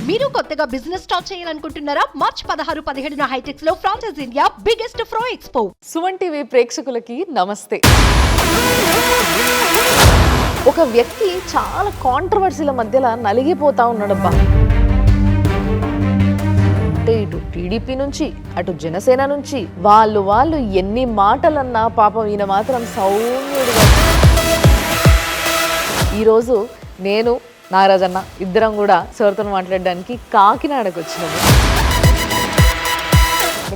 మీరు కొత్తగా business start చేయాలనుకుంటున్నారా? మార్చ్ 16-17 హైటెక్స్ లో franchise India biggest ఫ్రో expo. Suman TV ప్రేక్షకులకి నమస్తే. ఒక వ్యక్తి చాలా కాంట్రవర్సీల మధ్యలో నలిగిపోతా ఉన్నాడబ్బా. అంటే ఇటు టీడీపీ నుంచి అటు జనసేన నుంచి వాళ్ళు ఎన్ని మాటలన్నా పాపం ఈయన మాత్రం సౌమ్యుడుగా. ఈరోజు నేను నాగరాజన్న ఇద్దరం కూడా సార్తో మాట్లాడడానికి కాకినాడకు వచ్చినాము.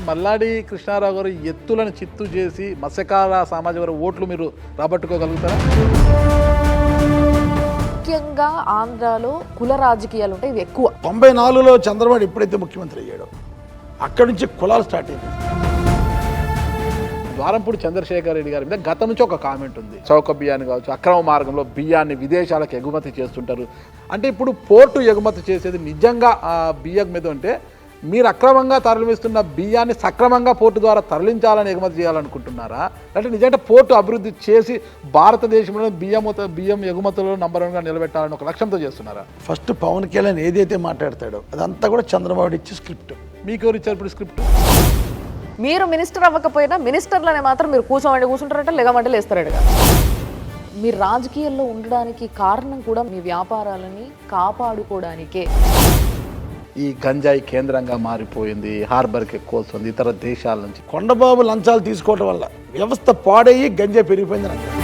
మల్లాడి కృష్ణారావు గారు ఎత్తులను చిత్తు చేసి మత్స్యకార సామాజిక వర్గ ఓట్లు మీరు రాబట్టుకోగలుగుతారా? ముఖ్యంగా ఆంధ్రాలో కుల రాజకీయాలు ఉంటాయి ఎక్కువ. 94లో చంద్రబాబు ఎప్పుడైతే ముఖ్యమంత్రి అయ్యాడో అక్కడి నుంచి కులాలు స్టార్ట్ అయింది. ద్వారంపూడి చంద్రశేఖర్ రెడ్డి గారి మీద గతం నుంచి ఒక కామెంట్ ఉంది. చౌక బియ్యాన్ని కావచ్చు, అక్రమ మార్గంలో బియ్యాన్ని విదేశాలకు ఎగుమతి చేస్తుంటారు. అంటే ఇప్పుడు పోర్టు ఎగుమతి చేసేది నిజంగా ఆ బియ్యం మీద ఉంటే మీరు అక్రమంగా తరలిస్తున్న బియ్యాన్ని సక్రమంగా పోర్టు ద్వారా తరలించాలని ఎగుమతి చేయాలనుకుంటున్నారా? అంటే నిజంగా పోర్టు అభివృద్ధి చేసి భారతదేశంలో బియ్యం ఎగుమతులను నంబర్ 1గా నిలబెట్టాలని ఒక లక్ష్యంతో చేస్తున్నారా? ఫస్ట్ పవన్ కళ్యాణ్ ఏదైతే మాట్లాడతాడో అదంతా కూడా చంద్రబాబు ఇచ్చే స్క్రిప్ట్. మీకు ఎవరు ఇచ్చారు ఇప్పుడు స్క్రిప్ట్? మీరు మినిస్టర్ అవ్వకపోయినా మినిస్టర్లనే మాత్రం మీరు కూర్చుంటారట, లేగమంటే లేస్తారట. మీరు రాజకీయాల్లో ఉండడానికి కారణం కూడా మీ వ్యాపారాలని కాపాడుకోవడానికే. ఈ గంజాయి కేంద్రంగా మారిపోయింది, హార్బర్కి ఎక్కువ వస్తుంది ఇతర దేశాల నుంచి. కొండబాబు లంచాలు తీసుకోవడం వల్ల వ్యవస్థ పాడయ్యి గంజాయి పెరిగిపోయిందని అంటారు.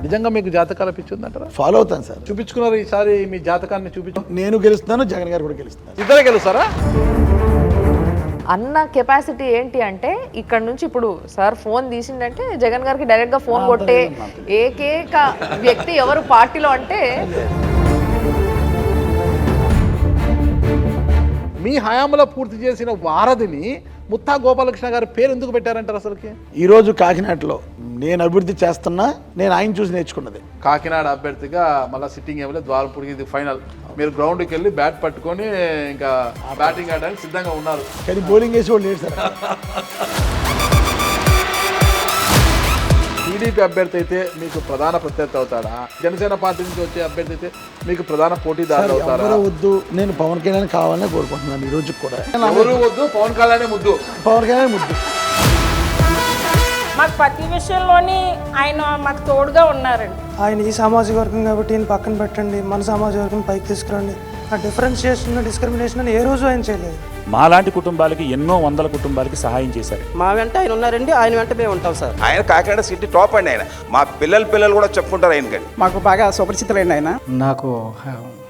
నిజంగా మీకు జాతకాలు పిచ్చిందంటారా? ఫాలో అవుతాను సార్. చూపించుకున్నారు ఈసారి మీ జాతకాన్ని చూపించు. నేను గెలుస్తున్నాను, జగన్ గారు కూడా గెలుస్తున్నారు. ఇద్దరే గెలుస్తారా? అన్న కెపాసిటీ ఏంటి అంటే ఇక్కడ నుంచి ఇప్పుడు సార్ ఫోన్ తీసిండంటే జగన్ గారికి డైరెక్ట్గా ఫోన్ కొట్టే ఏకైక వ్యక్తి ఎవరు పార్టీలో అంటే మీ హయాంలో పూర్తి చేసిన వారధిని ముత్తా గోపాలకృష్ణ గారి పేరు ఎందుకు పెట్టారంటారు అసలుకి? ఈరోజు కాకినాడలో నేను అభివృద్ధి చేస్తున్నా, నేను ఆయన చూసి నేర్చుకున్నది. కాకినాడ అభ్యర్థిగా మళ్ళీ సిట్టింగ్ ఏమో ద్వారపూడికి ఇది ఫైనల్. మీరు గ్రౌండ్కి వెళ్ళి బ్యాట్ పట్టుకొని ఇంకా బ్యాటింగ్ ఆడడానికి సిద్ధంగా ఉన్నారు. కానీ బౌలింగ్ వేసి వాళ్ళు లేడు సార్. టీడీపీ అభ్యర్థి అయితే మీకు ప్రధాన ప్రత్యర్థి అవుతాడా? జనసేన పార్టీ నుంచి వచ్చే అభ్యర్థి అయితే మీకు ప్రధాన పోటీదారు అవుతారా? ఎవరు వద్దు, నేను పవన్ కళ్యాణ్ కావాలని కోరుకుంటున్నాను. ఈ రోజు కూడా ఎవరు వద్దు, పవన్ కళ్యాణ్ ముద్దు. పవన్ కళ్యాణ్ ముద్దు. మాకు ప్రతి విషయంలోని ఆయన మాకు తోడుగా ఉన్నారండి. ఆయన ఈ సామాజిక వర్గం కాబట్టి ఈయన పక్కన పెట్టండి, మన సామాజిక వర్గం పైకి తీసుకురండి. ఆ డిఫరెన్షియేషన్, డిస్క్రిమినేషన్ అని ఏ రోజు ఆయన చేయలేదు. మాలాంటి కుటుంబాలకి ఎన్నో వందల కుటుంబాలకి సహాయం చేశారు. మా వెంట ఆయన ఉన్నారండి, ఆయన వెంట మేము ఉంటాం సార్. ఆయన కాకినాడ సిటీ టాప్ అండి. ఆయన మా పిల్లలు కూడా చెప్పుకుంటారు ఆయన కానీ. మాకు బాగా సుపరిచితులండి ఆయన. నాకు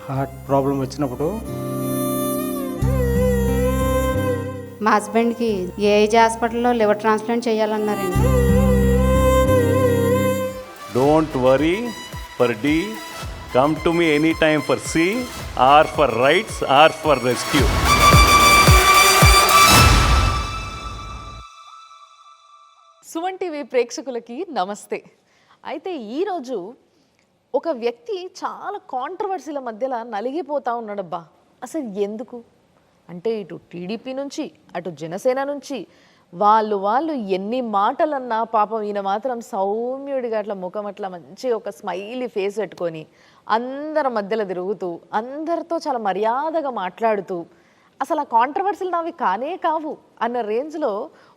హార్ట్ ప్రాబ్లం వచ్చినప్పుడు మా హస్బెండ్కి ఏజ్ హాస్పిటల్లో లివర్ ట్రాన్స్ప్లాంట్ చేయాలన్నారండి. Don't worry for D, come to me any time for C R for rights R for rescue. Suman TV ప్రేక్షకులకి నమస్తే. అయితే ఈరోజు ఒక వ్యక్తి చాలా కాంట్రవర్సీల మధ్యలో నలిగిపోతా ఉన్నాడబ్బా. అసలు ఎందుకు అంటే ఇటు టీడీపీ నుంచి అటు జనసేన నుంచి వాళ్ళు ఎన్ని మాటలన్నా పాపం ఈయన మాత్రం సౌమ్యుడిగా అట్లా ముఖం అట్లా మంచి ఒక స్మైలీ ఫేస్ పెట్టుకొని అందరి మధ్యలో తిరుగుతూ అందరితో చాలా మర్యాదగా మాట్లాడుతూ అసలు ఆ కాంట్రవర్సీలు నావి కానే కావు అన్న రేంజ్లో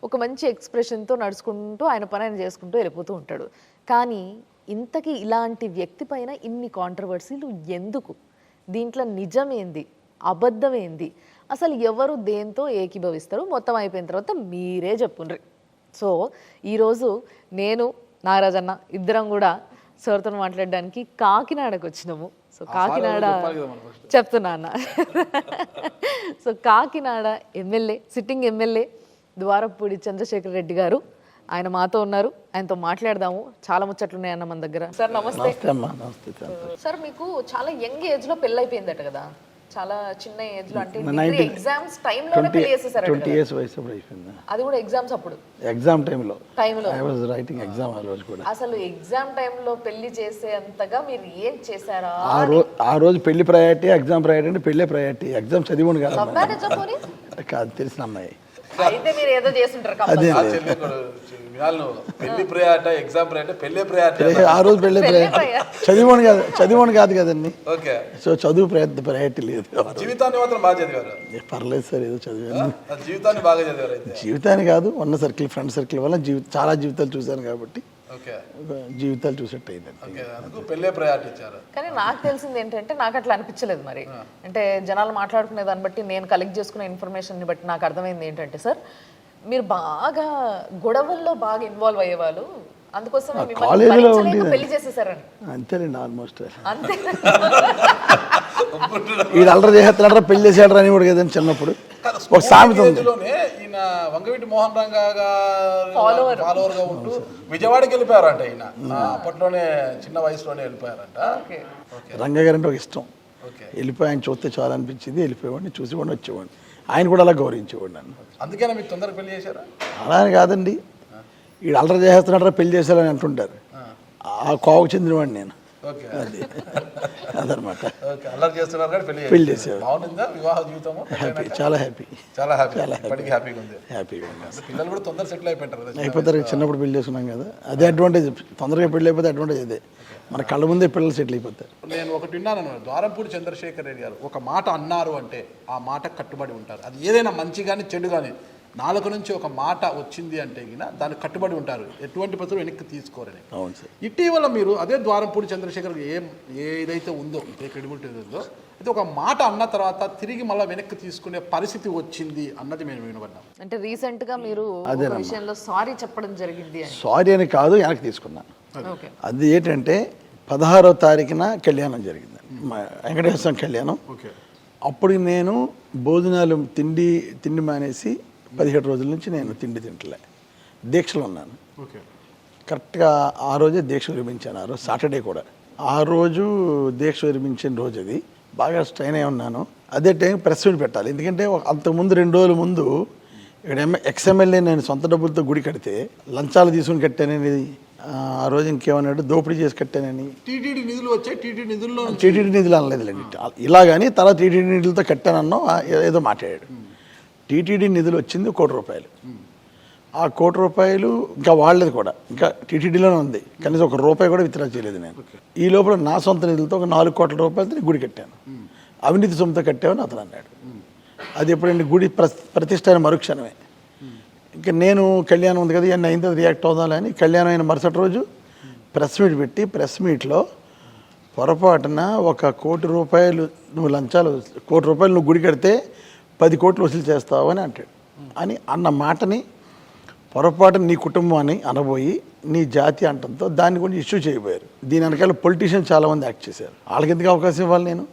ఒక మంచి ఎక్స్ప్రెషన్తో నడుచుకుంటూ ఆయన పని ఆయన చేసుకుంటూ వెళ్ళిపోతూ ఉంటాడు. కానీ ఇంతకీ ఇలాంటి వ్యక్తి పైన ఇన్ని కాంట్రవర్సీలు ఎందుకు? దీంట్లో నిజమేంది, అబద్ధమేంది, అసలు ఎవరు దేంతో ఏకీభవిస్తారు? మొత్తం అయిపోయిన తర్వాత మీరే చెప్పుండ్రి. సో ఈరోజు నేను నాగరాజన్న ఇద్దరం కూడా సార్తో మాట్లాడడానికి కాకినాడకు వచ్చినాము. సో కాకినాడ చెప్తున్నా అన్న. So Kakinada MLA, sitting MLA Dwarapudi Chandrasekhar Reddy గారు ఆయన మాతో ఉన్నారు. ఆయనతో మాట్లాడదాము. చాలా ముచ్చట్లు ఉన్నాయన్న మన దగ్గర. సార్ నమస్తే. సార్ మీకు చాలా యంగ్ ఏజ్ లో పెళ్ళి అయిపోయిందట కదా? చాలా చిన్న ఏజ్ లో, అంటే ఎగ్జామ్స్ టైంలోనే పెళ్లి చేసేసారు. 20 years వయసు అప్పుడు అయిపోయింది. అది కూడా ఎగ్జామ్స్ అప్పుడు, ఎగ్జామ్ టైంలో ఐ వాజ్ రైటింగ్ ఎగ్జామ్. ఆ రోజు కూడా అసలు ఎగ్జామ్ టైంలో పెళ్లి చేసేంతగా మీరు ఏం చేశారా? ఆ రోజు పెళ్లి ప్రయారిటీ, ఎగ్జామ్ ప్రయారిటీ అంటే పెళ్ళే ప్రయారిటీ. ఎగ్జామ్ చదివి కాదు, తెలిసిన అమ్మాయి. అయితే మీరు ఏదో చేస్తుంటారు అదే పెళ్లి ప్రయాట ఎగ్జామ్ ప్రయాట పెళ్లి ప్రయాట ఆ రోజు పెళ్ళి చదివాను కాదు కదండి. ఓకే. సో చదువు ప్రయారిటీ లేదు. జీవితాన్ని మాత్రం బాగా చదివారు. పర్లేదు సార్, ఏదో చదివాను. జీవితాన్ని బాగా చదివారు అయితే. జీవితాన్ని కాదు, ఉన్న సర్కిల్, ఫ్రెండ్ సర్కిల్ వల్ల చాలా జీవితాలు చూశాను కాబట్టి ఓకే. జీవితాలు చూసేట్టు అయిందండి. ఓకే, అందుకు పెళ్ళే ప్రయారిటీ ఇచ్చారు. కానీ నాకు తెలిసింది ఏంటంటే నాకు అట్లా అనిపించలేదు. మరి అంటే జనాలు మాట్లాడుకునే దాన్ని బట్టి నేను కలెక్ట్ చేసుకునే ఇన్ఫర్మేషన్ని బట్టి నాకు అర్థమైంది ఏంటంటే సార్, మీరు బాగా గొడవల్లో బాగా ఇన్వాల్వ్ అయ్యేవాళ్ళు, అందుకోసం కాలేజీలో పెళ్లి చేసేసారని. అంతేనండి, ఆల్మోస్ట్ అంతే. వీడు అల్లరి చేస్తున్నాడు, పెళ్లి చేసాడు అని కూడా కదండి చిన్నప్పుడు ఒక సామెత ఉంది. ఈయన వంగవీటి మోహన్ రంగా ఫాలోవర్ గా ఉంటూ విజయవాడకి వెళ్ళిపోయారంట. ఈయన అప్పట్లోనే చిన్న వయసులోనే వెళ్ళిపోయారంట. రంగ గారు అంటే ఒక ఇష్టం. వెళ్ళిపోయి ఆయన చూస్తే చాలా అనిపించింది, వెళ్ళిపోయేవాడిని, చూసేవాడిని, వచ్చేవాడిని. ఆయన కూడా అలా గౌరవించేవాడు నన్ను. అందుకేనా మీకు తొందరగా పెళ్లి చేశారా? అలా అని కాదండి, వీడు అల్లరి చేస్తున్నాడు పెళ్లి చేశారని అంటుంటారు. ఆ కోవకు చెందినవాడిని నేను. అదనమాట. అల్లరి చేస్తున్నారు కానీ పెళ్లి చేశారు. బాగుందా వివాహ జీవితము? హ్యాపీ, చాలా హ్యాపీ. చాలా హ్యాపీగా ఉంది. హ్యాపీగా ఉంది. పిల్లలు కూడా తొందరగా సెటిల్ అయిపోతారు. చిన్నప్పుడు పెళ్లి చేసుకున్నాం కదా, అదే అడ్వాంటేజ్. తొందరగా పెళ్లి అయిపోతే అడ్వాంటేజ్ అదే, మన కళ్ళ ముందే పిల్లలు సెటిల్ అయిపోతారు. నేను ఒకటి విన్నాను, ద్వారంపూడి చంద్రశేఖర్ రెడ్డి గారు ఒక మాట అన్నారు అంటే ఆ మాట కట్టుబడి ఉంటారు. అది ఏదైనా మంచి కానీ చెడు కానీ నాలుగు నుంచి ఒక మాట వచ్చింది అంటే దానికి కట్టుబడి ఉంటారు, ఎటువంటి పత్రం వెనక్కి తీసుకోరని. అవును సార్. ఇటీవల మీరు అదే ద్వారంపూడి చంద్రశేఖర్ ఏదైతే ఉందో, ఏ క్రెడిబిలిటీ ఉందో, అయితే ఒక మాట అన్న తర్వాత తిరిగి మళ్ళీ వెనక్కి తీసుకునే పరిస్థితి వచ్చింది అన్నది మేము వినబడ్డాం. అంటే రీసెంట్ గా మీరు విషయంలో సారీ చెప్పడం జరిగింది. సారీ అని కాదు, వెనక్కి తీసుకున్నాను. అది ఏంటంటే 16వ తారీఖున కళ్యాణం జరిగింది, వెంకటేశ్వర స్వామి కళ్యాణం. అప్పుడు నేను భోజనాలు తిండి మానేసి 17 రోజుల నుంచి నేను తిండి తింటలే, దీక్షలో ఉన్నాను. కరెక్ట్గా ఆ రోజే దీక్ష విరమించాను. ఆ రోజు సాటర్డే కూడా. ఆ రోజు దీక్ష విరమించిన రోజు అది. బాగా స్ట్రైన్ అయి ఉన్నాను. అదే టైం ప్రెస్ మీట్ పెట్టాలి, ఎందుకంటే అంతకుముందు 2 రోజుల ముందు ఇక్కడ ఎక్స్ఎమ్మెల్యే నేను సొంత డబ్బులతో గుడి కడితే లంచాలు తీసుకుని కట్టానని, ఆ రోజు ఇంకేమన్నాడు, దోపిడీ చేసి కట్టానని. టీటీడీ నిధులు వచ్చాయి, టీటీడీ నిధులు అనలేదులేండి, ఇలాగని తర్వాత టీటీడీ నిధులతో కట్టానన్నో ఏదో మాట్లాడాడు. టీటీడీ నిధులు వచ్చింది 1 కోటి రూపాయలు. ఆ 1 కోటి రూపాయలు ఇంకా వాళ్ళది కూడా, ఇంకా టీటీడీలోనే ఉంది, కనీసం 1 రూపాయి కూడా విత్డ్రా చేయలేదు నేను. ఈ లోపల నా సొంత నిధులతో ఒక 4 కోట్ల రూపాయలతో గుడి కట్టాను. అవినీతి సొమ్ముతో కట్టామని అతను అన్నాడు. అది ఎప్పుడండి, గుడి ప్రతిష్ట అయిన మరుక్షణమే. ఇంకా నేను కళ్యాణం ఉంది కదా, ఇవన్నీ అయిన తర్వాత రియాక్ట్ అవుదామని కళ్యాణం అయిన మరుసటి రోజు ప్రెస్ మీట్ పెట్టి, ప్రెస్ మీట్లో పొరపాటున 1 కోటి రూపాయలు నువ్వు లంచాలు, 1 కోటి రూపాయలు నువ్వు గుడి కడితే 10 కోట్లు వసూలు చేస్తావు అని అంటాడు. అని అన్న మాటని పొరపాటున నీ కుటుంబం అని అనబోయి నీ జాతి అంటంతో దాన్ని కొంచెం ఇష్యూ చేయబోయారు. దీని వెనకాల పొలిటీషియన్ చాలామంది యాక్ట్ చేశారు. వాళ్ళకి ఎందుకు అవకాశం ఇవ్వాలి నేను?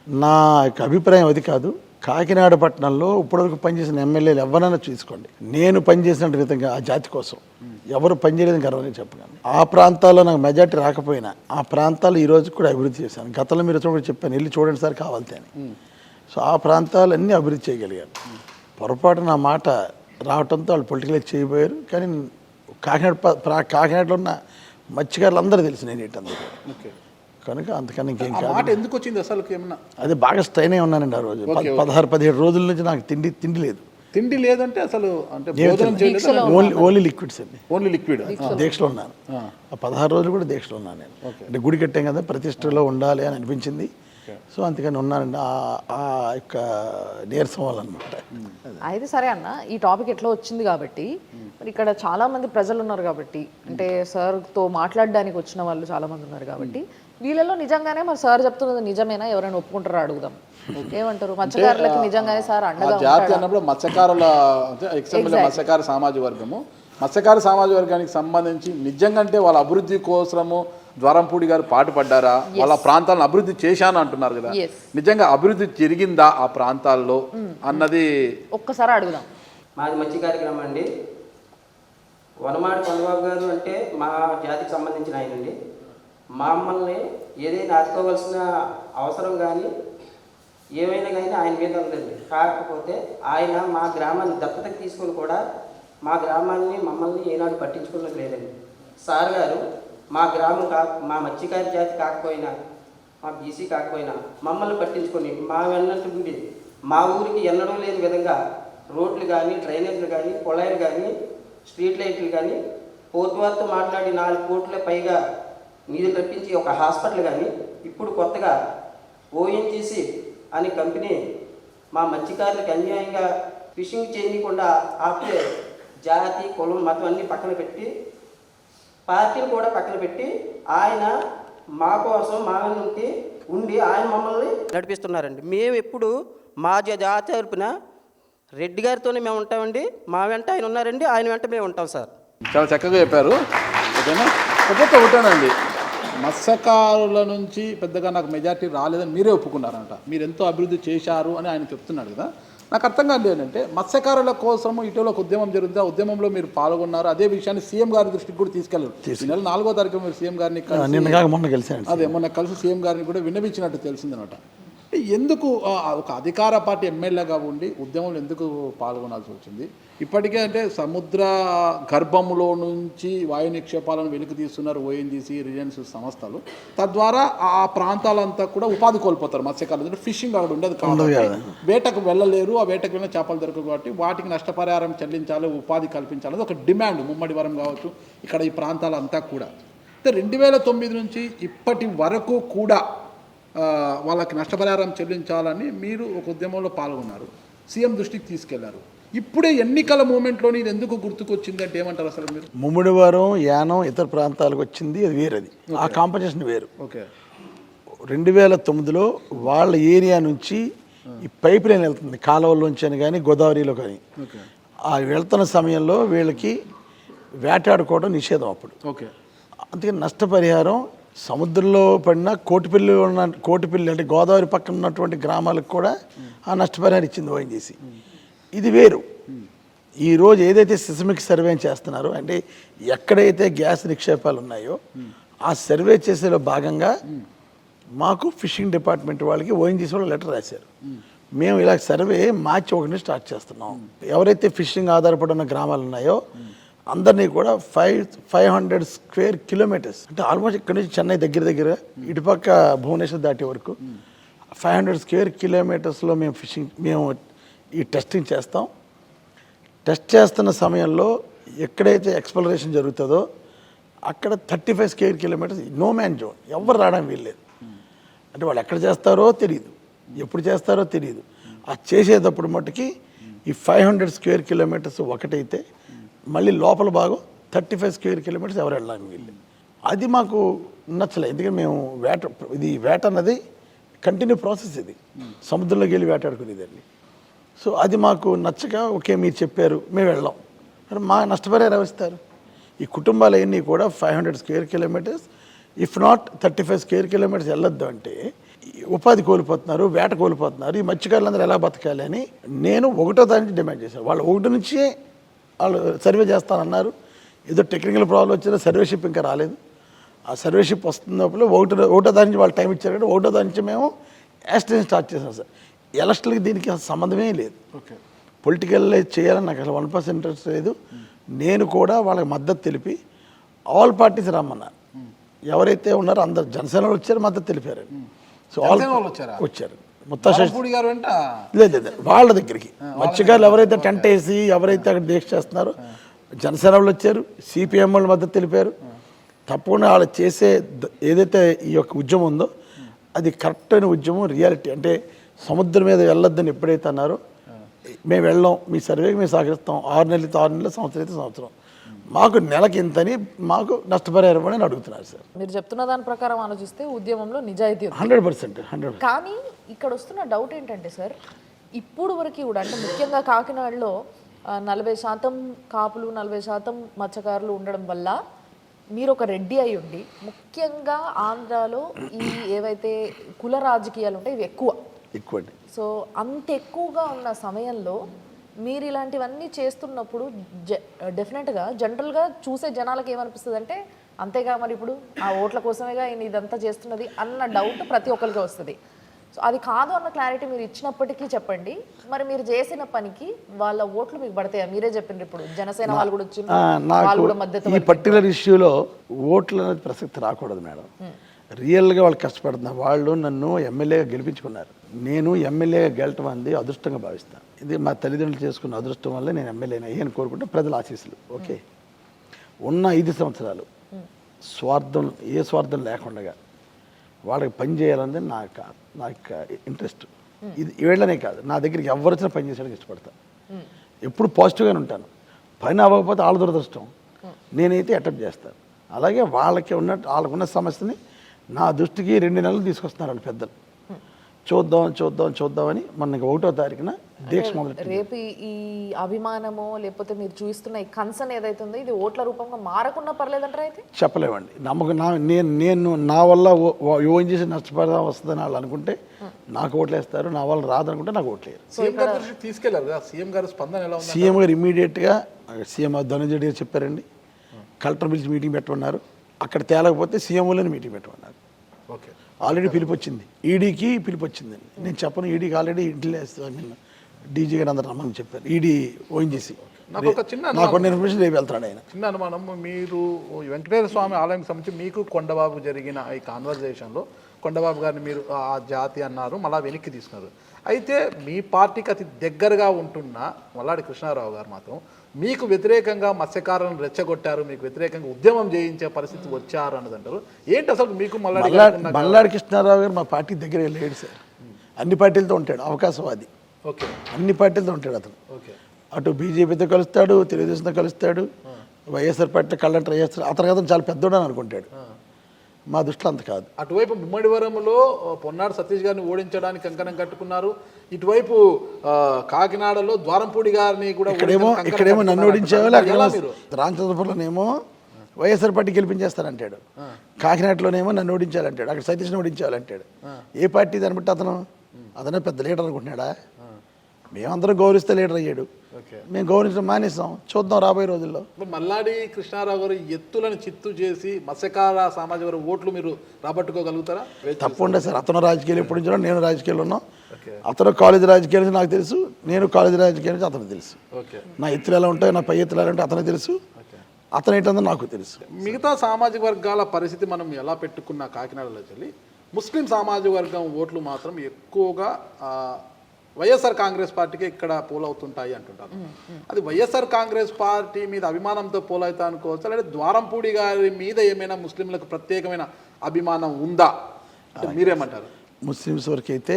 నా యొక్క అభిప్రాయం అది కాదు. కాకినాడ పట్టణంలో ఇప్పటివరకు పనిచేసిన ఎమ్మెల్యేలు ఎవరైనా చూసుకోండి, నేను పనిచేసిన విధంగా ఆ జాతి కోసం ఎవరు పనిచేయలేదని గర్వంగా చెప్పగలను. ఆ ప్రాంతాల్లో నాకు మెజార్టీ రాకపోయినా ఆ ప్రాంతాలు ఈ రోజు కూడా అభివృద్ధి చేశాను. గతంలో మీరు కూడా చెప్పాను, వెళ్ళి చూడండి సార్ కావాలితే అని. సో ఆ ప్రాంతాలన్నీ అభివృద్ధి చేయగలిగారు. పొరపాటు నా మాట రావడంతో వాళ్ళు పొలిటికల్ చేయబోయారు. కానీ కాకినాడలో ఉన్న మత్స్యకారులు అందరూ తెలుసు నేను ఏంటందుకు, కనుక అంతకన్నా ఇంకేం కాదు. ఎందుకు వచ్చింది అసలు? ఏమన్నా అది బాగా స్ట్రైన్ అయి ఉన్నానండి ఆ రోజు. 16-17 రోజుల నుంచి నాకు తిండి లేదు. తిండి లేదంటే అసలు అంటే ఓన్లీ లిక్విడ్స్ అండి. Only liquid. దీక్షలో ఉన్నాను. ఆ 16 రోజులు కూడా దీక్షలో ఉన్నాను నేను. అంటే గుడి కట్టాం కదా, ప్రతిష్టలో ఉండాలి అని అనిపించింది. సో అందుకని ఉన్నానండి, ఆ యొక్క నీరసం వల్ల అనమాట. అయితే సరే అన్న, ఈ టాపిక్ ఎట్లా వచ్చింది కాబట్టి మరి ఇక్కడ చాలా మంది ప్రజలు ఉన్నారు కాబట్టి, అంటే సార్తో మాట్లాడడానికి వచ్చిన వాళ్ళు చాలా మంది ఉన్నారు కాబట్టి, వీళ్ళలో నిజంగానే మరి సార్ చెప్తున్నది నిజమేనా, ఎవరైనా ఒప్పుకుంటారా అడుగుదాం. ఏమంటారు? మత్స్యకారులకి నిజంగానే సార్ అండగా జాతి అన్నప్పుడు మత్స్యకారుల ఎక్స్ఎమ్మెల్యే మత్స్యకార సామాజిక వర్గము, మత్స్యకార సామాజిక వర్గానికి సంబంధించి నిజంగా అంటే వాళ్ళ అభివృద్ధి కోసము ద్వారంపూడి గారు పాటుపడ్డారా? వాళ్ళ ప్రాంతాలను అభివృద్ధి చేశాను అంటున్నారు కదా, నిజంగా అభివృద్ధి జరిగిందా ఆ ప్రాంతాల్లో అన్నది ఒక్కసారి అడుగుదాం. మాది మత్స్య కార్యక్రమం అండి. వనమాడి చంద్రబాబు గారు అంటే మా జాతికి సంబంధించిన ఆయనండి. మమ్మల్ని ఏదైనా ఆదుకోవాల్సిన అవసరం కానీ ఏమైనా కానీ ఆయన మీద ఉందండి. కాకపోతే ఆయన మా గ్రామాన్ని దత్తతకు తీసుకొని కూడా మా గ్రామాన్ని మమ్మల్ని ఏనాడు పట్టించుకున్నది లేదండి. సార్ గారు మా గ్రామం మా మత్స్యకారి జాతి కాకపోయినా, మా బీసీ కాకపోయినా మమ్మల్ని పట్టించుకొని మా వెన్నట్టు ఉండి మా ఊరికి ఎన్నడూ లేని విధంగా రోడ్లు కానీ, డ్రైనేజీలు కానీ, కుళాయిలు కానీ, స్ట్రీట్ లైట్లు కానీ, పోర్టు వారితో మాట్లాడి 4 కోట్ల పైగా నిధులు రప్పించి ఒక హాస్పిటల్ కానీ, ఇప్పుడు కొత్తగా ఓఎన్జీసీ అనే కంపెనీ మా మత్స్యకారులకు అన్యాయంగా ఫిషింగ్ చేయకుండా ఆపే జాతి, కులం, మతం అన్నీ పక్కన పెట్టి, పార్టీలు కూడా పక్కన పెట్టి ఆయన మా కోసం మా నుండి ఉండి ఆయన మమ్మల్ని నడిపిస్తున్నారండి. మేము ఎప్పుడు మా జాతి తరపున రెడ్డి గారితోనే మేము ఉంటామండి. మా వెంట ఆయన ఉన్నారండి, ఆయన వెంట మేము ఉంటాం సార్. చాలా చక్కగా చెప్పారు. ఓకేనా? ఒకటేనండి, మత్స్యకారుల నుంచి పెద్దగా నాకు మెజార్టీ రాలేదని మీరే ఒప్పుకున్నారంట. మీరు ఎంతో అభివృద్ధి చేశారు అని ఆయన చెప్తున్నాడు కదా. నాకు అర్థం కాదు ఏంటంటే, మత్స్యకారుల కోసం ఇటీవల ఒక ఉద్యమం జరుగుతుంది, ఆ ఉద్యమంలో మీరు పాల్గొన్నారు. అదే విషయాన్ని సీఎం గారి దృష్టికి కూడా తీసుకెళ్ళారు. ఈ నెల 4వ తారీఖు మీరు సీఎం గారిని మొన్న కలిసి సీఎం గారిని కూడా విన్నవించినట్టు తెలిసిందనమాట. ఎందుకు ఒక అధికార పార్టీ ఎమ్మెల్యేగా ఉండి ఉద్యమంలో ఎందుకు పాల్గొనాల్సి వచ్చింది? ఇప్పటికే అంటే సముద్ర గర్భంలో నుంచి వాయు నిక్షేపాలను వెలికి తీస్తున్నారు ఓఎన్జీసీ, రిలయన్స్ సంస్థలు. తద్వారా ఆ ప్రాంతాలంతా కూడా ఉపాధి కోల్పోతారు మత్స్యకారులు. ఫిషింగ్ అక్కడ ఉండదు కాబట్టి వేటకు వెళ్ళలేరు. ఆ వేటకు వెళ్ళిన చేపలు దొరకవు కాబట్టి వాటికి నష్టపరిహారం చెల్లించాలి, ఉపాధి కల్పించాలి. అది ఒక డిమాండ్. ముమ్మడివరం కావచ్చు, ఇక్కడ ఈ ప్రాంతాలంతా కూడా. 2009 నుంచి ఇప్పటి వరకు కూడా వాళ్ళకి నష్టపరిహారం చెల్లించాలని మీరు ఒక ఉద్యమంలో పాల్గొన్నారు, సీఎం దృష్టికి తీసుకెళ్లారు. ఇప్పుడే ఎన్నికల మూమెంట్లోని ఇది ఎందుకు గుర్తుకొచ్చింది అంటే ఏమంటారు అసలు మీరు? ముమ్మిడివారం, యానం, ఇతర ప్రాంతాలకు వచ్చింది, అది వేరేది. ఆ కాంపిటీషన్ వేరు. ఓకే. 2009లో వాళ్ళ ఏరియా నుంచి ఈ పైప్ లైన్ వెళ్తుంది, కాలువలోంచి అని కానీ గోదావరిలో కానీ. ఆ వెళ్తున్న సమయంలో వీళ్ళకి వేటాడుకోవడం నిషేధం అప్పుడు. ఓకే. అందుకని నష్టపరిహారం సముద్రంలో పడిన కోటిపల్లి అంటే గోదావరి పక్కన ఉన్నటువంటి గ్రామాలకు కూడా ఆ నష్టపరిహారం ఇచ్చింది ఓఎన్జీసీ. ఇది వేరు. ఈరోజు ఏదైతే సిస్మిక్ సర్వే చేస్తున్నారో, అంటే ఎక్కడైతే గ్యాస్ నిక్షేపాలు ఉన్నాయో ఆ సర్వే చేసేలో భాగంగా మాకు ఫిషింగ్ డిపార్ట్మెంట్ వాళ్ళకి ఓఎన్జీసీ వాళ్ళు లెటర్ రాశారు. మేము ఇలా సర్వే మార్చి 1 స్టార్ట్ చేస్తున్నాం. ఎవరైతే ఫిషింగ్ ఆధారపడి ఉన్న గ్రామాలు ఉన్నాయో అందరినీ కూడా 500 స్క్వేర్ కిలోమీటర్స్, అంటే ఆల్మోస్ట్ ఇక్కడ నుంచి చెన్నై దగ్గర ఇటుపక్క భువనేశ్వర్ దాటే వరకు 500 స్క్వేర్ కిలోమీటర్స్లో మేము ఈ టెస్టింగ్ చేస్తాం. టెస్ట్ చేస్తున్న సమయంలో ఎక్కడైతే ఎక్స్ప్లోరేషన్ జరుగుతుందో అక్కడ 35 square kilometers no man zone, ఎవరు రావడానికి వీల్లేదు. అంటే వాళ్ళు ఎక్కడ చేస్తారో తెలియదు, ఎప్పుడు చేస్తారో తెలియదు. ఆ చేసేటప్పుడు మట్టుకి ఈ 500 స్క్వేర్ కిలోమీటర్స్ ఒకటైతే మళ్ళీ లోపల భాగం 35 స్క్వేర్ కిలోమీటర్స్ ఎవరు వెళ్ళడానికి వీల్లేదు. అది మాకు నచ్చలేదు. ఎందుకంటే మేము వేట అన్నది కంటిన్యూ ప్రాసెస్. ఇది సముద్రంలోకి వెళ్ళి వేటాడుకునేదండి. సో అది మాకు నచ్చక, ఓకే మీరు చెప్పారు మేము వెళ్ళాం, మరి మా నష్టపరిహారం ఇస్తారు. ఈ కుటుంబాలు అన్నీ కూడా 500 square kilometres if not 35 square kilometres వెళ్ళొద్దు అంటే ఉపాధి కోల్పోతున్నారు, వేట కోల్పోతున్నారు. ఈ మత్స్యకారులందరూ ఎలా బతకాలి అని నేను 1వ తారీఖు డిమాండ్ చేశాను. వాళ్ళు 1 నుంచే వాళ్ళు సర్వే చేస్తానన్నారు. ఏదో టెక్నికల్ ప్రాబ్లం వచ్చినా సర్వేషిప్ ఇంకా రాలేదు. ఆ సర్వేషిప్ వస్తున్నప్పుడు 1వ తారీఖు నుంచి వాళ్ళు టైం ఇచ్చారు కాబట్టి 1వ తారీఖు నుంచి మేము ఎస్టిమేషన్ స్టార్ట్ చేసాం సార్. ఎలక్షన్లకి దీనికి అసలు సంబంధమే లేదు. పొలిటికల్ చేయాలని నాకు అసలు 1% ఇంట్రెస్ట్ లేదు. నేను కూడా వాళ్ళకి మద్దతు తెలిపి ఆల్ పార్టీస్ రమ్మన్నాను. ఎవరైతే ఉన్నారో అందరు జనసేన వచ్చారు, మద్దతు తెలిపారు. సో ఆల్ వచ్చారు. లేదు వాళ్ళ దగ్గరికి మత్స్యకారులు ఎవరైతే టెంట్ వేసి ఎవరైతే అక్కడ దీక్ష చేస్తున్నారో జనసేన వాళ్ళు వచ్చారు, సిపిఎం వాళ్ళు మద్దతు తెలిపారు. తప్పకుండా వాళ్ళు చేసే ఏదైతే ఈ యొక్క ఉద్యమం ఉందో అది కరెక్ట్ అయిన ఉద్యమం, రియాలిటీ. అంటే సముద్రం మీద వెళ్ళొద్దని ఎప్పుడైతే అన్నారో మేము వెళ్ళాం, మీ సర్వేకి మేము సహకరిస్తాం, 6 నెలలు 6 నెలలు, సంవత్సరం అయితే సంవత్సరం, మాకు నెలకి ఇంతని మాకు నష్టపరిహారం అని అడుగుతున్నారు సార్. మీరు చెప్తున్న దాని ప్రకారం ఆలోచిస్తే ఉద్యమంలో నిజాయితీ 100%. కానీ ఇక్కడ వస్తున్న డౌట్ ఏంటంటే సార్, ఇప్పుడు వరకు కూడా అంటే ముఖ్యంగా కాకినాడలో 40% కాపులు 40% మత్స్యకారులు ఉండడం వల్ల మీరు ఒక రెడ్డి అయి ఉండి, ముఖ్యంగా ఆంధ్రాలో ఈ ఏవైతే కుల రాజకీయాలు ఉంటాయి ఇవి ఎక్కువ. సో అంత ఎక్కువగా ఉన్న సమయంలో మీరు ఇలాంటివన్నీ చేస్తున్నప్పుడు డెఫినెట్గా జనరల్గా చూసే జనాలకు ఏమనిపిస్తుంది అంటే, అంతేగా మరి ఇప్పుడు ఆ ఓట్ల కోసమేగా ఈయన ఇదంతా చేస్తున్నది అన్న డౌట్ ప్రతి ఒక్కరికి వస్తుంది. సో అది కాదు అన్న క్లారిటీ మీరు ఇచ్చినప్పటికీ చెప్పండి, మరి మీరు చేసిన పనికి వాళ్ళ ఓట్లు మీకు పడతాయా? మీరే చెప్పండి, ఇప్పుడు జనసేన వాళ్ళు కూడా వచ్చి వాళ్ళు కూడా మద్దతు. ఈ పర్టికులర్ ఇష్యూలో ఓట్లు అనేది ప్రసక్తి రాకూడదు మేడం. రియల్గా వాళ్ళు కష్టపడుతున్నారు. వాళ్ళు నన్ను ఎమ్మెల్యేగా గెలిపించుకున్నారు. నేను ఎమ్మెల్యేగా గెలటం అనేది అదృష్టంగా భావిస్తాను. ఇది మా తల్లిదండ్రులు చేసుకున్న అదృష్టం వల్ల నేను ఎమ్మెల్యేని అయ్యాను కోరుకుంటే ప్రజల ఆశీస్సులు. ఓకే, ఉన్న 5 సంవత్సరాలు స్వార్థం, ఏ స్వార్థం లేకుండా వాళ్ళకి పని చేయాలనేది నాకు ఇంట్రెస్ట్. ఇది వీళ్ళనే కాదు, నా దగ్గరికి ఎవరు వచ్చినా పని చేసేయడానికి ఇష్టపడతాను. ఎప్పుడు పాజిటివ్గానే ఉంటాను. పని అవ్వకపోతే వాళ్ళ దురదృష్టం, నేనైతే అటెంప్ట్ చేస్తాను. అలాగే వాళ్ళకున్న సమస్యని నా దృష్టికి 2 నెలలు తీసుకొస్తున్నారు వాళ్ళు పెద్దలు. చూద్దామని మొన్న 1వ తారీఖున దీక్ష మొదలు. రేపు ఈ అభిమానమో లేకపోతే మీరు చూస్తున్న ఈ కన్సర్న్ ఏదైతే ఉందో ఇది ఓట్ల రూపంగా మారకుండా పర్లేదంటారా? అయితే చెప్పలేమండి. నమ్మకం నేను నా వల్ల ఓన్ చేసి నష్టపడదా వస్తుందని వాళ్ళు అనుకుంటే నాకు ఓట్లు వేస్తారు, నా వల్ల రాదనుకుంటే నాకు ఓట్లు వేయరు. సీఎం గారు స్పందన ఎలా ఉంది? సీఎం గారు ఇమీడియట్గా సీఎం ధనంజయ గారు చెప్పారండి, కలెక్టర్ పిలిచి మీటింగ్ పెట్టమన్నారు. అక్కడ తేలకపోతే సీఎంఓలోనే మీటింగ్ పెట్టమన్నారు. ఓకే, ఆల్రెడీ పిలుపు వచ్చింది, ఈడీకి పిలుపు వచ్చిందండి. నేను చెప్పను, ఈడీకి ఆల్రెడీ ఇంట్లో డీజీ గారు అందరూ రమ్మని చెప్పారు. ఈడీ ఓఎన్జీసీ నాకు కొన్ని ఇన్ఫర్మేషన్ రేపు వెళ్తాడు ఆయన. చిన్న అనుమానం, మీరు వెంకటేశ్వర స్వామి ఆలయానికి సంబంధించి మీకు కొండబాబు జరిగిన ఈ కాన్వర్జేషన్లో కొండబాబు గారిని మీరు ఆ జాతి అన్నారు, మళ్ళీ వెనక్కి తీసుకున్నారు. అయితే మీ పార్టీకి అతి దగ్గరగా ఉంటున్న మల్లాడి కృష్ణారావు గారు మాత్రం మీకు వ్యతిరేకంగా మత్స్యకారులను రెచ్చగొట్టారు, మీకు వ్యతిరేకంగా ఉద్యమం చేయించే పరిస్థితి వచ్చారు అన్నది అంటారు. ఏంటి అసలు మీకు మల్లాడి కృష్ణారావు గారు మా పార్టీ దగ్గర లేడు సార్. అన్ని పార్టీలతో ఉంటాడు, అవకాశవాది. ఓకే, అన్ని పార్టీలతో ఉంటాడు అతను. ఓకే, అటు బీజేపీతో కలుస్తాడు, తెలుగుదేశంతో కలుస్తాడు, వైఎస్ఆర్ పార్టీ కళ్ళ ట్రై చేస్తాడు. అతను చాలా పెద్దోడని అనుకుంటాడు. మా దృష్టిలో అంత కాదు. అటువైపు ముమ్మడివరంలో పొన్నాడు సతీష్ గారిని ఓడించడానికి కంకణం కట్టుకున్నారు. ఇటువైపు కాకినాడలో ద్వారంపూడి గారిని కూడా ఇక్కడేమో నన్ను ఓడించేవాళ్ళు, అక్కడ రామచంద్రపురంలోనేమో వైఎస్ఆర్ పార్టీ గెలిపించేస్తానంటాడు, కాకినాడలోనేమో నన్ను ఓడించాలంటాడు, అక్కడ సతీష్ని ఓడించాలంటాడు. ఏ పార్టీ దాన్ని బట్టి అతనే పెద్ద లీడర్ అనుకుంటున్నాడా? మేమందరం గౌరవిస్తే లీడర్ అయ్యాడు, మేము గౌరవించడం మానేస్తాం. చూద్దాం రాబోయే రోజుల్లో. మల్లాడి కృష్ణారావు గారు ఎత్తులను చిత్తు చేసి మత్స్యకార సామాజిక వర్గ ఓట్లు మీరు రాబట్టుకోగలుగుతారా? తప్పకుండా సార్. అతను రాజకీయాలు ఎప్పుడు నుంచి నేను రాజకీయాల్లో ఉన్నాం. అతను కాలేజీ రాజకీయాల నుంచి నాకు తెలుసు, నేను కాలేజీ రాజకీయాల నుంచి అతనికి తెలుసు. నా ఎత్తులు ఎలా ఉంటాయి, నా పై ఎత్తులు ఎలా ఉంటాయి అతనికి తెలుసు, అతను ఏంటందో నాకు తెలుసు. మిగతా సామాజిక వర్గాల పరిస్థితి మనం ఎలా పెట్టుకున్న కాకినాడలో చెల్లి ముస్లిం సామాజిక వర్గం ఓట్లు మాత్రం ఎక్కువగా వైఎస్ఆర్ కాంగ్రెస్ పార్టీకి ఇక్కడ పోలవుతుంటాయి అంటుంటారు. అది వైఎస్ఆర్ కాంగ్రెస్ పార్టీ మీద అభిమానంతో పోలవుతా అనుకోవచ్చు, లేదా ద్వారంపూడి గారి మీద ఏమైనా ముస్లింలకు ప్రత్యేకమైన అభిమానం ఉందా అంటే మీరేమంటారు? ముస్లిమ్స్ వరకు అయితే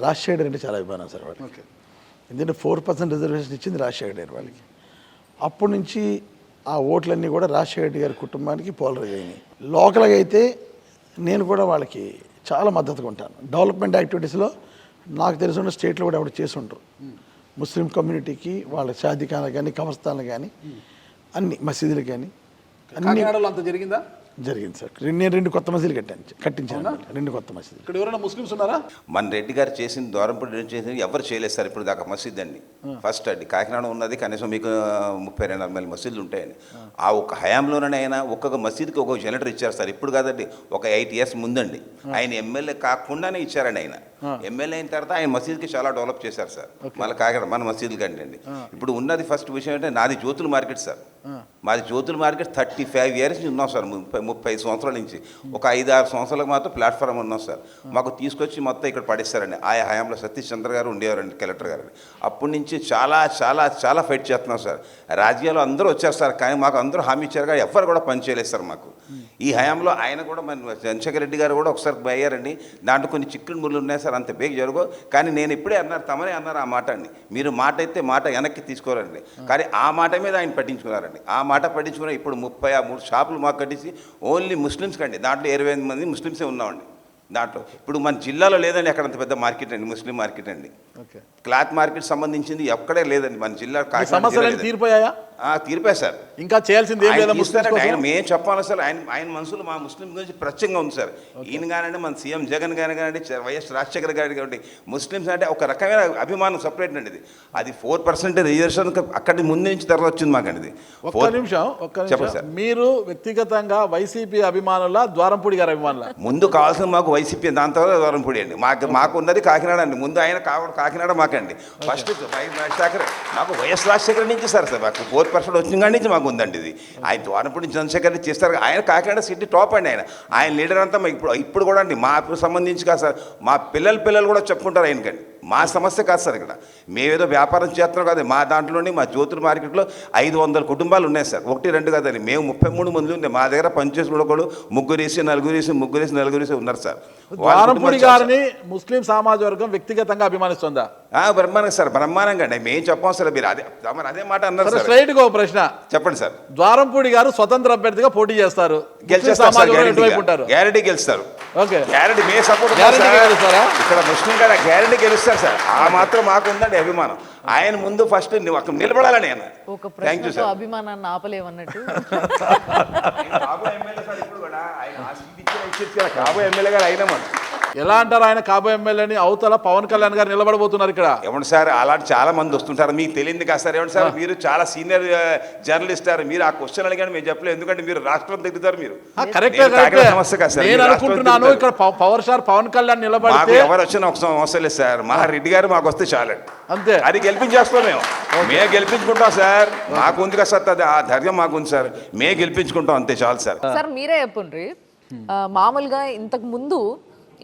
రాజశేఖర్ అంటే చాలా అభిమానం సార్ వాళ్ళకి. ఎందుకంటే 4% రిజర్వేషన్ ఇచ్చింది రాజశేఖర్ గారు వాళ్ళకి. అప్పటి నుంచి ఆ ఓట్లన్నీ కూడా రాజశేఖర్ గారి కుటుంబానికి పోలరైజ్ అయినాయి. లోకల్గా అయితే నేను కూడా వాళ్ళకి చాలా మద్దతుగా ఉంటాను. డెవలప్మెంట్ యాక్టివిటీస్లో నాకు తెలిసిన స్టేట్లో కూడా ఎవరు చేసి ఉంటారు. ముస్లిం కమ్యూనిటీకి వాళ్ళ షాదీఖానా కానీ, కబర్స్థాన్లు కానీ, అన్ని మసీదులు కానీ అన్ని అంత జరిగిందా? జరిగింది సార్. నేను 2 కొత్త మసీదులు కట్టించాను. 2 కొత్త మసీదులు. ఇక్కడ ఎవరైనా ముస్లిమ్స్ ఉన్నారా? మన రెడ్డి గారు చేసిన ద్వారంపూడి చేసింది ఎవరు చేయలేదు సార్ ఇప్పుడు దాకా మసీద్ అండి. ఫస్ట్ అండి కాకినాడ ఉన్నది కనీసం మీకు 32-40 మసీదులు ఉంటాయండి. ఆ ఒక హయాంలోనే ఆయన ఒక్కొక్క మసీద్కి ఒక్కొక్క జనరేటర్ ఇచ్చారు సార్. ఇప్పుడు కాదండి, ఒక 8 years ముందండి. ఆయన ఎమ్మెల్యే కాకుండానే ఇచ్చారండి. ఆయన ఎమ్మెల్యే అయిన తర్వాత ఆయన మసీద్కి చాలా డెవలప్ చేశారు సార్. మళ్ళీ కాకినాడ మన మసీదులు కంటే అండి. ఇప్పుడు ఉన్నది ఫస్ట్ విషయం అంటే నాది జ్యోతుల మార్కెట్ సార్. మాది జ్యోతుల మార్కెట్ 35 years నుంచి ఉన్నాం సార్. 30 సంవత్సరాల నుంచి. ఒక 5-6 సంవత్సరాలకు మాత్రం ప్లాట్ఫామ్ ఉన్నాం సార్. మాకు తీసుకొచ్చి మొత్తం ఇక్కడ పడేస్తారండి. ఆయా హయాంలో సతీష్ చంద్ర గారు ఉండేవారండి కలెక్టర్ గారు. అప్పటి నుంచి చాలా చాలా చాలా ఫైట్ చేస్తున్నాం సార్. రాజకీయాలు అందరూ వచ్చారు సార్, కానీ మాకు అందరూ హామీ ఇచ్చారు కానీ ఎవ్వరు కూడా పనిచేయలేదు సార్ మాకు. ఈ హయాంలో ఆయన కూడా మన చంద్రశేఖర్ రెడ్డి గారు కూడా ఒకసారి అయ్యారండి. దాంట్లో కొన్ని చిక్కులు ముళ్ళు ఉన్నాయి సార్, అంత బేగ్ జరుగు. కానీ నేను ఇప్పుడే అన్నారు, తమనే అన్నారు ఆ మాట అండి. మీరు మాట అయితే మాట వెనక్కి తీసుకోరండి, కానీ ఆ మాట మీద ఆయన పట్టించుకున్నారండి. ఆ మాట పట్టించుకున్న ఇప్పుడు 33 షాపులు మాకు కట్టించి ఓన్లీ ముస్లిమ్స్ కండి. దాంట్లో 25 మంది ముస్లిమ్సే ఉన్నామండి. దాంట్లో ఇప్పుడు మన జిల్లాలో లేదండి అక్కడ అంత పెద్ద మార్కెట్ అండి, ముస్లిం మార్కెట్ అండి. క్లాత్ మార్కెట్ సంబంధించింది ఎక్కడే లేదండి మన జిల్లా. తీరిపోయాయా? తీరిపోయా సార్. ఇంకా చేయాల్సింది ఆయన మేము చెప్పాలి సార్. ఆయన మనసులో మా ముస్లిం గురించి ప్రత్యేకంగా ఉంది సార్. ఈయన కానివ్వండి, మన సీఎం జగన్ గారు కానివ్వండి, వైఎస్ రాజశేఖర్ గారి కాబట్టి ముస్లిమ్స్ అంటే ఒక రకమైన అభిమానం సపరేట్ అండి. అది 4% రిజర్వేషన్ అక్కడి ముందు నుంచి తర్వాత వచ్చింది మాకండి. ఇది ఒక్క నిమిషం చెప్పండి సార్. మీరు వ్యక్తిగతంగా వైసీపీ అభిమానుల ద్వారంపూడి గారి అభిమానుల? ముందు కావాల్సిన మాకు వైసీపీ, దాని తర్వాత ద్వారంపూడి అండి. మాకు ఉన్నది కాకినాడ అండి. ముందు ఆయన కాకినాడ మాకండి. ఫస్ట్ వైఎస్ రాజశేఖర్, మాకు వైఎస్ రాజశేఖర్ నుంచి సార్ మాకు ఫోర్త్ పర్సెంట్ వచ్చిన కాడి నుంచి మాకు ఉందండి ఇది. ఆయన ద్వారంపూడి చంద్రశేఖర్ రెడ్డి చేస్తారు. ఆయన కాకినాడ సిటీ టాప్ అండి. ఆయన లీడర్ అంతా ఇప్పుడు కూడా అండి మాకు సంబంధించి కాదు సార్, మా పిల్లలు కూడా చెప్పుకుంటారు ఆయనకండి. మా సమస్య కాదు సార్, ఇక్కడ మేమేదో వ్యాపారం చేస్తున్నాం కాదు. మా దాంట్లోనే మా జ్యోతుల మార్కెట్లో 500 కుటుంబాలు ఉన్నాయి సార్, 1-2 కాదండి. మేము 33 మంది ఉండే మా దగ్గర పనిచేసిన కూడా ముగ్గురేసి నలుగురేసి ఉన్నారు సార్. ద్వారంపూడి గారిని ముస్లిం సమాజ వర్గం వ్యక్తిగతంగా అభిమానిస్తుందా? బ్రహ్మాండంగా సార్, బ్రహ్మాండంగా అండి. మేము చెప్పాం సార్, మీరు అదే మాట అన్నారు సార్. స్ట్రైట్ గా ప్రశ్న చెప్పండి సార్. ద్వారంపూడి గారు స్వతంత్ర అభ్యర్థిగా పోటీ చేస్తారు, గ్యారెంటీ గెలుస్తారు. ఓకే, గ్యారెంటీ మే సపోర్ట్ ఇక్కడ ముస్లిం గారు గ్యారెంటీ గెలుస్తారు సార్. ఆ మాత్రం మాకు ఉందండి అభిమానం. ఆయన ముందు ఫస్ట్ అక్కడ నిలబడాలని ఒక ప్రశ్నతో అభిమానాన్ని ఆపలేమన్నట్టు. కాబోయే ఎమ్మెల్యే గారు అయినా ఎలా అంటారు ఆయన కాబోయే ఎమ్మెల్యేని? అవతల పవన్ కళ్యాణ్ గారు నిలబడబోతున్నారు ఇక్కడ. ఏమండి సార్, అలాంటి చాలా మంది వస్తుంటారు, మీకు తెలియదు కాదు సార్. ఏమండి సార్, మీరు చాలా సీనియర్ జర్నలిస్ట్, మీరు ఆ క్వశ్చన్ అడిగాను మేము చెప్పలేదు, ఎందుకంటే మీరు రాష్ట్రం తిరుగుతారు. మీరు సమస్య కాదు సార్. నేను అనుకుంటున్నాను ఇక్కడ పవర్ స్టార్ పవన్ కళ్యాణ్ నిలబడితే ఎవరు వచ్చినా ఒక అవసరం లేదు సార్. మా రెడ్డి గారు మాకు వస్తే చాలండి, అంతే. అది గెలిపించేస్తాం మేము గెలిపించుకుంటాం సార్. మాకు ఉంది కదా సార్, ఆ ధైర్యం మాకు ఉంది సార్. మేము గెలిపించుకుంటాం, అంతే చాలు సార్. సార్ మీరే చెప్పండి, మామూలుగా ఇంతకు ముందు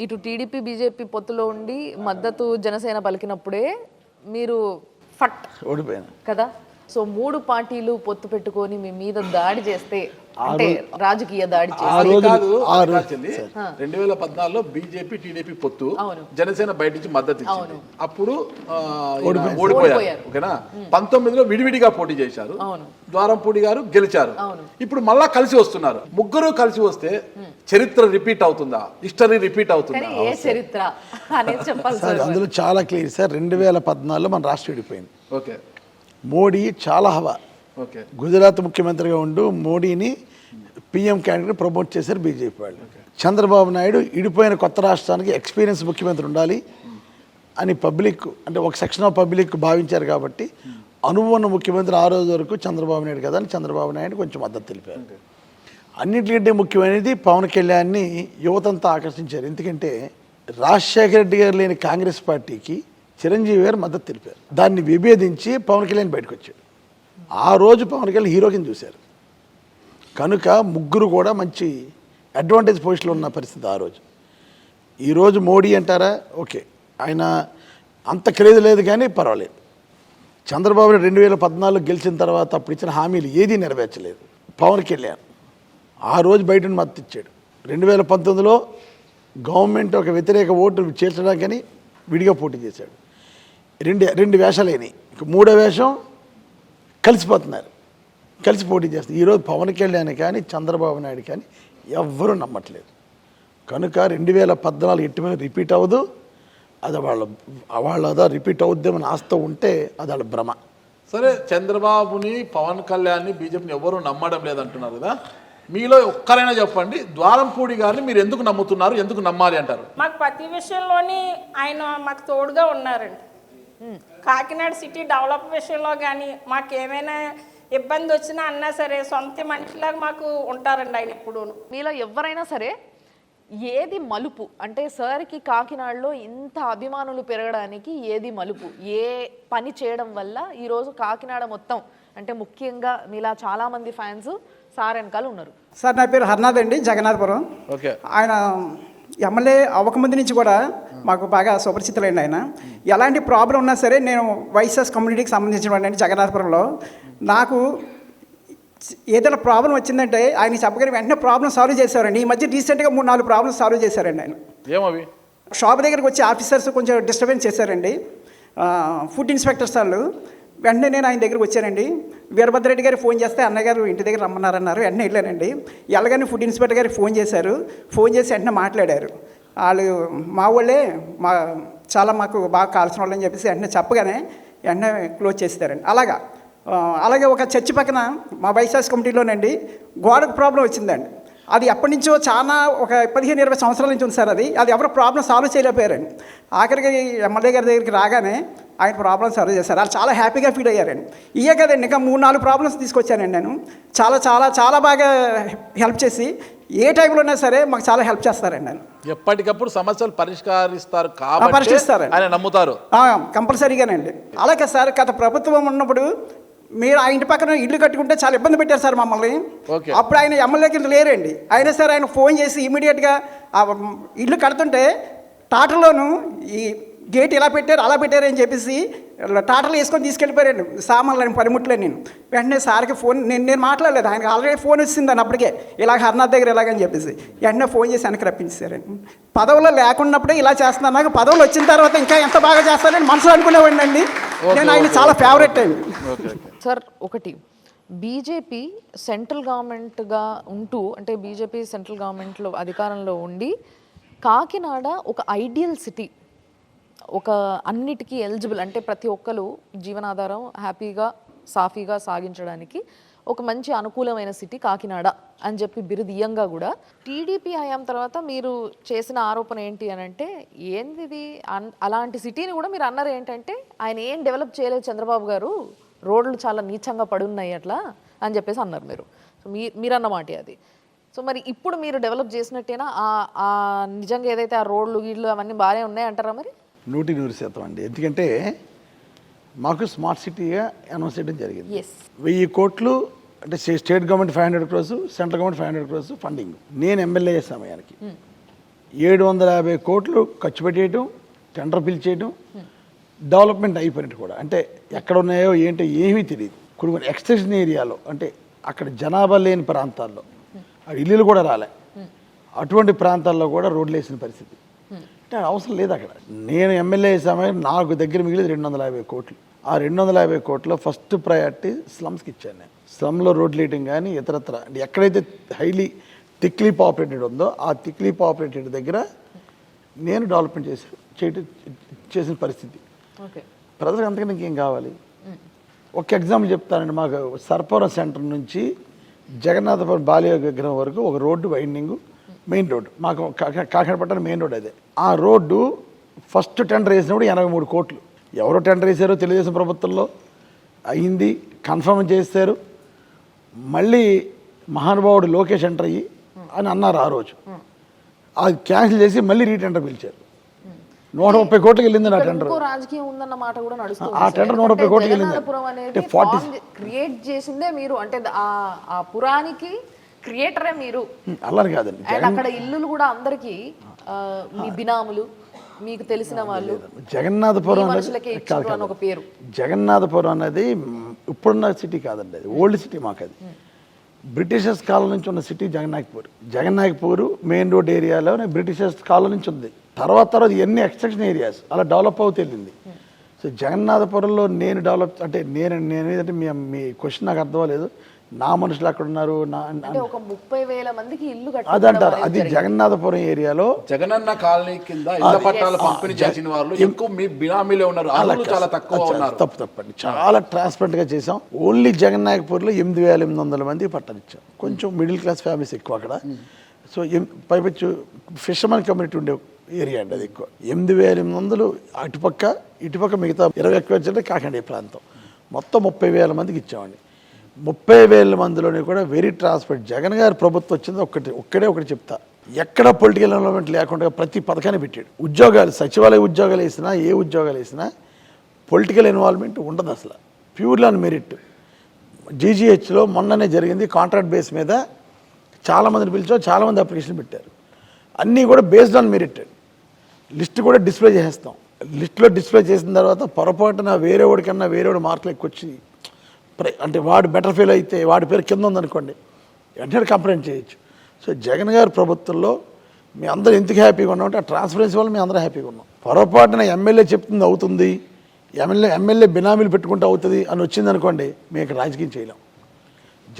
ఇటు టీడీపీ బీజేపీ పొత్తులో ఉండి మద్దతు జనసేన పలికినప్పుడే మీరు ఫట్ ఓడిపోయాను కదా. సో 3 పార్టీలు పొత్తు పెట్టుకొని మీ మీద దాడి చేస్తే, అంటే రాజకీయ దాడి చేస్తే 2014లో బీజేపీ టీడీపీ పొత్తు, జనసేన బయట నుంచి మద్దతు ఇచ్చింది. అప్పుడు ఓడిపోయారు. ఓకేనా, 19లో విడివిడిగా పోటీ చేశారు. ద్వారంపూడి గారు గెలిచారు. ఇప్పుడు మళ్ళా కలిసి వస్తున్నారు. ముగ్గురు కలిసి వస్తే చరిత్ర రిపీట్ అవుతుందా? హిస్టరీ రిపీట్ అవుతుందా? ఏ చరిత్ర అనేది చెప్పాలి సార్. అందులో చాలా క్లియర్ సార్. 2014లో మన రాష్ట్రం విడిపోయింది. ఓకే, మోడీ చాలా హవా. ఓకే, గుజరాత్ ముఖ్యమంత్రిగా ఉంటూ మోడీని పిఎం క్యాండిడేట్ ప్రమోట్ చేశారు బీజేపీ వాళ్ళు. చంద్రబాబు నాయుడు ఇడిపోయిన కొత్త రాష్ట్రానికి ఎక్స్పీరియన్స్ ముఖ్యమంత్రి ఉండాలి అని పబ్లిక్, అంటే ఒక సెక్షన్ ఆఫ్ పబ్లిక్ భావించారు. కాబట్టి అనుభవం ముఖ్యమంత్రి ఆ రోజు వరకు చంద్రబాబు నాయుడు కదా అని చంద్రబాబు నాయుడు కొంచెం మద్దతు తెలిపారు. అన్నింటికంటే ముఖ్యమైనది పవన్ కళ్యాణ్ని యువతంతా ఆకర్షించారు. ఎందుకంటే రాజశేఖర రెడ్డి గారు లేని కాంగ్రెస్ పార్టీకి చిరంజీవి గారు మద్దతు తెలిపారు. దాన్ని విభేదించి పవన్ కళ్యాణ్ బయటకు వచ్చాడు. ఆ రోజు పవన్ కళ్యాణ్ హీరో కింద చూశారు. కనుక ముగ్గురు కూడా మంచి అడ్వాంటేజ్ పొజిషన్లో ఉన్న పరిస్థితి ఆ రోజు. ఈరోజు మోడీ అంటారా, ఓకే, ఆయన అంత క్రేజ్ లేదు కానీ పర్వాలేదు. చంద్రబాబు 2014 గెలిచిన తర్వాత అప్పుడు ఇచ్చిన హామీలు ఏదీ నెరవేర్చలేదు. పవన్ కళ్యాణ్ ఆ రోజు బయట మద్దతు ఇచ్చాడు. 2019లో గవర్నమెంట్ ఒక వ్యతిరేక ఓటు చేర్చడానికని విడిగా పోటీ చేశాడు. రెండు వేషాలైనవి. ఇంక 3వ వేషం కలిసిపోతున్నారు, కలిసి పోటీ చేస్తారు. ఈరోజు పవన్ కళ్యాణ్ కానీ చంద్రబాబు నాయుడు కానీ ఎవ్వరూ నమ్మట్లేదు. కనుక 2014 ఎట్టుమైన రిపీట్ అవ్వదు. అది వాళ్ళ రిపీట్ అవుద్దేమని ఆస్తో ఉంటే అది వాళ్ళ భ్రమ. సరే, చంద్రబాబుని పవన్ కళ్యాణ్ని బీజేపీని ఎవరు నమ్మడం లేదంటున్నారు కదా, మీలో ఒక్కరైనా చెప్పండి, ద్వారంపూడి గారిని మీరు ఎందుకు నమ్ముతున్నారు, ఎందుకు నమ్మాలి అంటారు? మాకు ప్రతి విషయంలోని ఆయన మాకు తోడుగా ఉన్నారండి. కాకినాడ సిటీ డెవలప్ విషయంలో కానీ మాకేమైనా ఇబ్బంది వచ్చినా అన్నా సరే సొంత మనిషిలాగా మాకు ఉంటారండి ఆయన ఎప్పుడు. మీలో ఎవరైనా సరే ఏది మలుపు, అంటే సార్కి కాకినాడలో ఇంత అభిమానులు పెరగడానికి ఏది మలుపు, ఏ పని చేయడం వల్ల ఈరోజు కాకినాడ మొత్తం, అంటే ముఖ్యంగా మీలా చాలామంది ఫ్యాన్స్ సార్ వెనకాల ఉన్నారు? సార్ నా పేరు హర్నాథ్ అండి, జగన్నాథపురం. ఓకే, ఆయన ఎమ్మెల్యే అవ్వకముందు నుంచి కూడా మాకు బాగా సుపరిచితులండి. ఆయన ఎలాంటి ప్రాబ్లం ఉన్నా సరే, నేను వైఎస్ఆర్ కమ్యూనిటీకి సంబంధించిన వాడిని జగన్నాథపురంలో. నాకు ఏదైనా ప్రాబ్లం వచ్చిందంటే ఆయన చెప్పగానే వెంటనే ప్రాబ్లం సాల్వ్ చేశారండి. ఈ మధ్య రీసెంట్గా 3-4 ప్రాబ్లమ్స్ సాల్వ్ చేశారండి ఆయన. ఏమవి? షాప్ దగ్గరికి వచ్చి ఆఫీసర్స్ కొంచెం డిస్టర్బెన్స్ చేశారండి, ఫుడ్ ఇన్స్పెక్టర్స్ వాళ్ళు. వెంటనే నేను ఆయన దగ్గరికి వచ్చానండి. వీరభద్రెడ్డి గారికి ఫోన్ చేస్తే అన్నగారు ఇంటి దగ్గర రమ్మన్నారన్నారు. వెంటనే వెళ్ళానండి. వెళ్ళగానే ఫుడ్ ఇన్స్పెక్టర్ గారికి ఫోన్ చేశారు. ఫోన్ చేసి వెంటనే మాట్లాడారు. వాళ్ళు మా వాళ్ళే, చాలా మాకు బాగా కావాల్సిన వాళ్ళని చెప్పేసి వెంటనే చెప్పగానే వెంటనే క్లోజ్ చేస్తారండి. అలాగే ఒక చర్చి పక్కన మా వైఎస్ఆర్ కమిటీలోనండి గోడకు ప్రాబ్లం వచ్చిందండి. అది ఎప్పటి నుంచో చాలా ఒక 15-20 సంవత్సరాల నుంచి ఉంది సార్. అది ఎవరు ప్రాబ్లం సాల్వ్ చేయలేకపోయారండి. ఆఖరికి ఎమ్మెల్యే గారి దగ్గరికి రాగానే ఆయన ప్రాబ్లం సాల్వ్ చేశారు. వాళ్ళు చాలా హ్యాపీగా ఫీల్ అయ్యారండి. ఇయే కదండి, ఇంకా 3-4 ప్రాబ్లమ్స్ తీసుకొచ్చానండి నేను. చాలా చాలా చాలా బాగా హెల్ప్ చేసి ఏ టైంలో ఉన్నా సరే మాకు చాలా హెల్ప్ చేస్తారండి. నేను ఎప్పటికప్పుడు సమస్యలు పరిష్కరిస్తారు కాబట్టి ఆయన నమ్ముతారు కంపల్సరీగానండి. అలాగే సార్ గత ప్రభుత్వం ఉన్నప్పుడు మీరు ఆ ఇంటి పక్కన ఇల్లు కట్టుకుంటే చాలా ఇబ్బంది పెట్టారు సార్ మమ్మల్ని. ఓకే. అప్పుడు ఆయన ఎమ్మెల్యే కింద లేరండి. అయినా సరే ఆయన ఫోన్ చేసి ఇమీడియట్గా ఆ ఇల్లు కడుతుంటే టాటర్లోను ఈ గేట్ ఇలా పెట్టారు అలా పెట్టారు అని చెప్పేసి టాటర్లు వేసుకొని తీసుకెళ్ళిపోయారండి సామాన్లని పనిముట్లని. నేను వెంటనే సార్కి ఫోన్ నేను మాట్లాడలేదు, ఆయనకి ఆల్రెడీ ఫోన్ వచ్చిందని అప్పటికే ఇలాగ హర్నాథ్ దగ్గర ఇలాగని చెప్పేసి వెంటనే ఫోన్ చేసి వెనక్కి రప్పించారండి. పదవులో లేకున్నప్పుడే ఇలా చేస్తున్నాను, నాకు పదవులు వచ్చిన తర్వాత ఇంకా ఎంత బాగా చేస్తానని మనసులో అనుకునేవాడిని అండి. నేను ఆయన చాలా ఫేవరెట్ అండి. సార్ ఒకటి, బీజేపీ సెంట్రల్ గవర్నమెంట్గా ఉంటూ, అంటే బీజేపీ సెంట్రల్ గవర్నమెంట్లో అధికారంలో ఉండి కాకినాడ ఒక ఐడియల్ సిటీ, ఒక అన్నిటికీ ఎలిజిబుల్, అంటే ప్రతి ఒక్కరు జీవనాధారం హ్యాపీగా సాఫీగా సాగించడానికి ఒక మంచి అనుకూలమైన సిటీ కాకినాడ అని చెప్పి బిరుదీయంగా కూడా టీడీపీ హయాం తర్వాత మీరు చేసిన ఆరోపణ ఏంటి అని అంటే, ఏంది అలాంటి సిటీని కూడా మీరు అన్నారు ఏంటంటే ఆయన ఏం డెవలప్ చేయలేదు చంద్రబాబు గారు, రోడ్లు చాలా నీచంగా పడున్నాయి అట్లా అని చెప్పేసి అన్నారు మీరు. సో మీరన్నమాట అది. సో మరి ఇప్పుడు మీరు డెవలప్ చేసినట్టేనా నిజంగా ఏదైతే ఆ రోడ్లు గీళ్ళు అవన్నీ బాగానే ఉన్నాయి అంటారా మరి? 100% అండి. ఎందుకంటే మాకు స్మార్ట్ సిటీగా అనౌన్స్ చేయడం జరిగింది. ఎస్, 1000 కోట్లు అంటే state government 500 crores, central government 500 crores funding. నేను ఎమ్మెల్యే సమయానికి 750 కోట్లు ఖర్చు పెట్టేయటం, టెండర్ పిలిచేయటం, డెవలప్మెంట్ అయిపోయినట్టు కూడా. అంటే ఎక్కడ ఉన్నాయో ఏంటో ఏమీ తెలియదు. కొన్ని ఎక్స్టెన్షన్ ఏరియాలో, అంటే అక్కడ జనాభా లేని ప్రాంతాల్లో ఇల్లులు కూడా రాలే, అటువంటి ప్రాంతాల్లో కూడా రోడ్లు వేసిన పరిస్థితి. అంటే అవసరం లేదు అక్కడ. నేను ఎమ్మెల్యే సమయం నాకు దగ్గర మిగిలింది 250 కోట్లు. ఆ 250 కోట్లలో ఫస్ట్ ప్రయారిటీ స్లమ్స్కి ఇచ్చాను నేను. స్లమ్లో రోడ్లు వేయటం కానీ ఇతరత్ర, అంటే ఎక్కడైతే హైలీ థిక్లీ పాపులేటెడ్ ఉందో ఆ థిక్లీ పాపులేటెడ్ దగ్గర నేను డెవలప్మెంట్ చేసిన పరిస్థితి. ప్రజలకు అంతకన్నా ఇంకేం కావాలి? ఒక ఎగ్జాంపుల్ చెప్తానండి. మాకు సర్పవరం సెంటర్ నుంచి జగన్నాథపురం బాలయ్య విగ్రహం వరకు ఒక రోడ్డు వైండింగ్, మెయిన్ రోడ్డు మాకు కాకినాడ పట్టణం మెయిన్ రోడ్ అదే. ఆ రోడ్డు ఫస్ట్ టెండర్ వేసినప్పుడు 83 కోట్లు. ఎవరో టెండర్ వేసారో తెలుగుదేశం ప్రభుత్వంలో అయింది, కన్ఫర్మ్ చేశారు. మళ్ళీ మహానుభావుడు లోకేష్ ఎంటర్ అయ్యి అని అన్నారు ఆ రోజు. అది క్యాన్సిల్ చేసి మళ్ళీ రీటెండర్ పిలిచారు. 130 కోట్లకి వెళ్ళింది నా టెండర్. రాజకీయం ఉందన్న మాట కూడా నడుస్తుంది. ఆ టెండర్ 130 కోట్లకి వెళ్ళింది. క్రియేట్ చేసిందే మీరు, అంటే ఆ పురానికి క్రియేటరే మీరు. అలా కాదండి. అక్కడ ఇల్లులు కూడా అందరికి మీ బినాములు, మీకు తెలిసిన వాళ్ళు జగన్నాథపురం ఒక పేరు. జగన్నాథపురం అనేది ఇప్పుడున్న సిటీ కాదండి, అది ఓల్డ్ సిటీ. మాకు అది బ్రిటిషర్స్ కాలం నుంచి ఉన్న city Jagannathpur. Jagannathpur main road ఏరియాలో బ్రిటిషర్స్ కాలం నుంచి ఉంది. తర్వాత ఎన్ని ఎక్స్టెన్షన్ ఏరియాస్ అలా డెవలప్ అవుతూ వెళ్ళింది. సో జగన్నాథపురంలో నేను డెవలప్ అంటే నేనేదంటే మీ క్వశ్చన్ నాకు అర్థం అవ్వలేదు. నా మనుషులు అక్కడ ఉన్నారు, ఒక 30,000 మందికి ఇల్లు అదంటారు. అది జగన్నాథపురం ఏరియాలో జగనన్న కాలనీ కింద ఇళ్ల పట్టాలు పంపిణీ చేసిన వాళ్ళు ఎక్కువ మీ బినామీలే ఉన్నారు, చాలా తక్కువ ఉన్నారు. తప్పండి. చాలా ట్రాన్స్పరెంట్ గా చేసాం. ఓన్లీ జగన్నాథపూర్లో 8,800 మందికి పట్టాలు ఇచ్చాం. కొంచెం మిడిల్ క్లాస్ ఫ్యామిలీస్ ఎక్కువ అక్కడ. సో పైపచ్చు ఫిషర్మన్ కమ్యూనిటీ ఉండే ఏరియా అండి, అది ఎక్కువ. 8,800 ఇటుపక్క మిగతా 21 కాకినాడ ప్రాంతం మొత్తం 30,000 మందికి ఇచ్చామండి. 30,000 మందిలోనే కూడా వెరీ ట్రాన్స్పరెంట్. జగన్ గారి ప్రభుత్వం వచ్చింది ఒకటి చెప్తా, ఎక్కడ పొలిటికల్ ఇన్వాల్వ్మెంట్ లేకుండా ప్రతి పథకాన్ని పెట్టాడు. ఉద్యోగాలు, సచివాలయ ఉద్యోగాలు వేసినా, ఏ ఉద్యోగాలు వేసినా పొలిటికల్ ఇన్వాల్వ్మెంట్ ఉండదు అసలు, ప్యూర్లీ ఆన్ మెరిట్. జీజీహెచ్లో మొన్ననే జరిగింది, కాంట్రాక్ట్ బేస్ మీద చాలామందిని పిలిచో చాలామంది అప్లికేషన్ పెట్టారు. అన్నీ కూడా బేస్డ్ ఆన్ మెరిట్. లిస్ట్ కూడా డిస్ప్లే చేసేస్తాం. లిస్ట్లో డిస్ప్లే చేసిన తర్వాత పొరపాటున వేరేవాడి మార్కులు ఎక్కువ వచ్చి, అంటే వాడు బెటర్ ఫీల్ అయితే వాడి పేరు కింద ఉందనుకోండి, వెంటనే కంప్లైంట్ చేయొచ్చు. సో జగన్ గారి ప్రభుత్వంలో మీ అందరూ ఎందుకు హ్యాపీగా ఉన్నామంటే ఆ ట్రాన్స్పరెన్సీ వల్ల మేము అందరూ హ్యాపీగా ఉన్నాం. పొరపాటున ఎమ్మెల్యే చెప్తుంది అవుతుంది, ఎమ్మెల్యే బినామీలు పెట్టుకుంటే అవుతుంది అని వచ్చింది అనుకోండి, మేము ఇక్కడ రాజకీయం చేయలేం.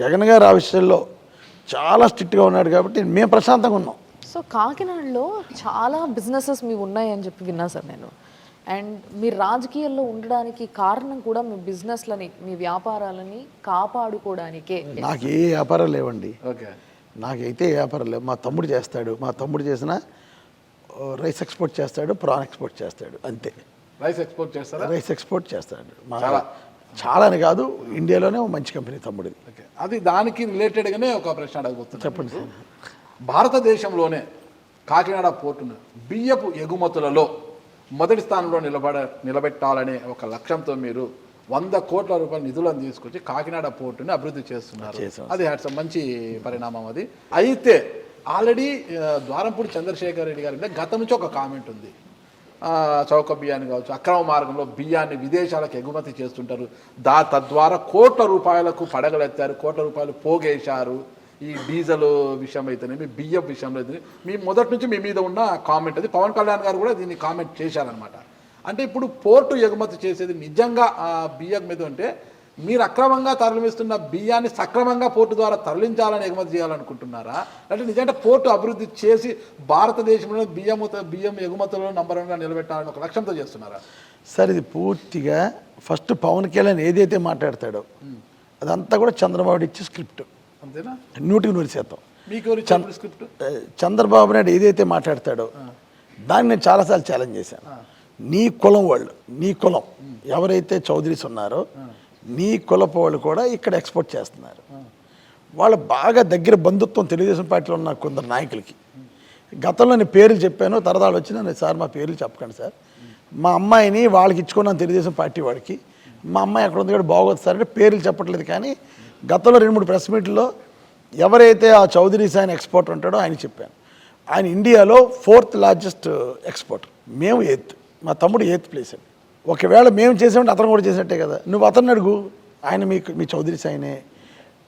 జగన్ గారు ఆ విషయంలో చాలా స్ట్రిక్ట్గా ఉన్నాడు కాబట్టి మేము ప్రశాంతంగా ఉన్నాం. సో కాకినాడలో చాలా బిజినెసెస్ మీ ఉన్నాయని చెప్పి విన్నా సార్ నేను. అండ్ మీరు రాజకీయాల్లో ఉండడానికి కారణం కూడా మీ బిజినెస్లని, మీ వ్యాపారాలని కాపాడుకోవడానికే. నాకు ఏ వ్యాపారాలు లేవండి. నాకైతే ఏ వ్యాపారం లేవు. మా తమ్ముడు చేస్తాడు, మా తమ్ముడు చేసిన రైస్ ఎక్స్పోర్ట్ చేస్తాడు, ప్రాన్ ఎక్స్పోర్ట్ చేస్తాడు, అంతే. రైస్ ఎక్స్పోర్ట్ చేస్తాడు. చాలా అని కాదు, ఇండియాలోనే మంచి కంపెనీ తమ్ముడిది. అది దానికి రిలేటెడ్గానే ఒక ప్రశ్న అడగబోతుంది. చెప్పండి సార్. భారతదేశంలోనే కాకినాడ పోర్టును బియ్యపు ఎగుమతులలో మొదటి స్థానంలో నిలబెట్టాలనే ఒక లక్ష్యంతో మీరు 100 కోట్ల రూపాయల నిధులను తీసుకొచ్చి కాకినాడ పోర్టుని అభివృద్ధి చేస్తున్నారు. అది మంచి పరిణామం అది. అయితే ఆల్రెడీ ద్వారంపూడి చంద్రశేఖర్ రెడ్డి గారి మీద గతం నుంచి ఒక కామెంట్ ఉంది. చౌక బియ్యాన్ని కావచ్చు, అక్రమ మార్గంలో బియ్యాన్ని విదేశాలకు ఎగుమతి చేస్తుంటారు, తద్వారా కోట్ల రూపాయలకు పడగలెత్తారు, కోట్ల రూపాయలు పోగేశారు. ఈ డీజిల్ విషయం అయితేనేమి, బియ్యం విషయంలో అయితే మీ మొదటి నుంచి మీ మీద ఉన్న కామెంట్ అది. పవన్ కళ్యాణ్ గారు కూడా దీన్ని కామెంట్ చేశారనమాట. అంటే ఇప్పుడు పోర్టు ఎగుమతి చేసేది నిజంగా బియ్యం మీద అంటే మీరు అక్రమంగా తరలిస్తున్న బియ్యాన్ని సక్రమంగా పోర్టు ద్వారా తరలించాలని ఎగుమతి చేయాలనుకుంటున్నారా, అంటే నిజంగా పోర్టు అభివృద్ధి చేసి భారతదేశంలో బియ్యం ఎగుమతులను నంబర్ 1గా నిలబెట్టాలని ఒక లక్ష్యంతో చేస్తున్నారా? సార్ ఇది పూర్తిగా ఫస్ట్ పవన్ కళ్యాణ్ ఏదైతే మాట్లాడతాడో అదంతా కూడా చంద్రబాబు ఇచ్చే స్క్రిప్ట్. అంతేనా? 100% మీకు స్క్రిప్ట్. చంద్రబాబు నాయుడు ఏదైతే మాట్లాడతాడో దాన్ని నేను చాలాసార్లు ఛాలెంజ్ చేశాను. నీ కులం వాళ్ళు, నీ కులం ఎవరైతే చౌదరీస్ ఉన్నారో నీ కులపు వాళ్ళు కూడా ఇక్కడ ఎక్స్పోర్ట్ చేస్తున్నారు. వాళ్ళ బాగా దగ్గర బంధుత్వం తెలుగుదేశం పార్టీలో ఉన్న కొందరు నాయకులకి గతంలో నేను పేర్లు చెప్పాను. తర్వాత వచ్చి నేను సార్ మా పేర్లు చెప్పకండి సార్, మా అమ్మాయిని వాళ్ళకి ఇచ్చుకున్నాను తెలుగుదేశం పార్టీ వాడికి, మా అమ్మాయి అక్కడ ఉంది కూడా బాగోదు సార్ అంటే పేర్లు చెప్పట్లేదు. కానీ గతంలో 2-3 ప్రెస్ మీట్లో ఎవరైతే ఆ చౌదరీస్ ఆయన ఎక్స్పోర్టర్ ఉంటాడో ఆయన చెప్పాను. ఆయన ఇండియాలో 4th లార్జెస్ట్ ఎక్స్పోర్టర్, మేము 8th, మా తమ్ముడు 8th ప్లేస్ అండి. ఒకవేళ మేము చేసామంటే అతను కూడా చేసినట్టే కదా. నువ్వు అతను అడుగు, ఆయన మీ చౌదరీస్ ఆయనే,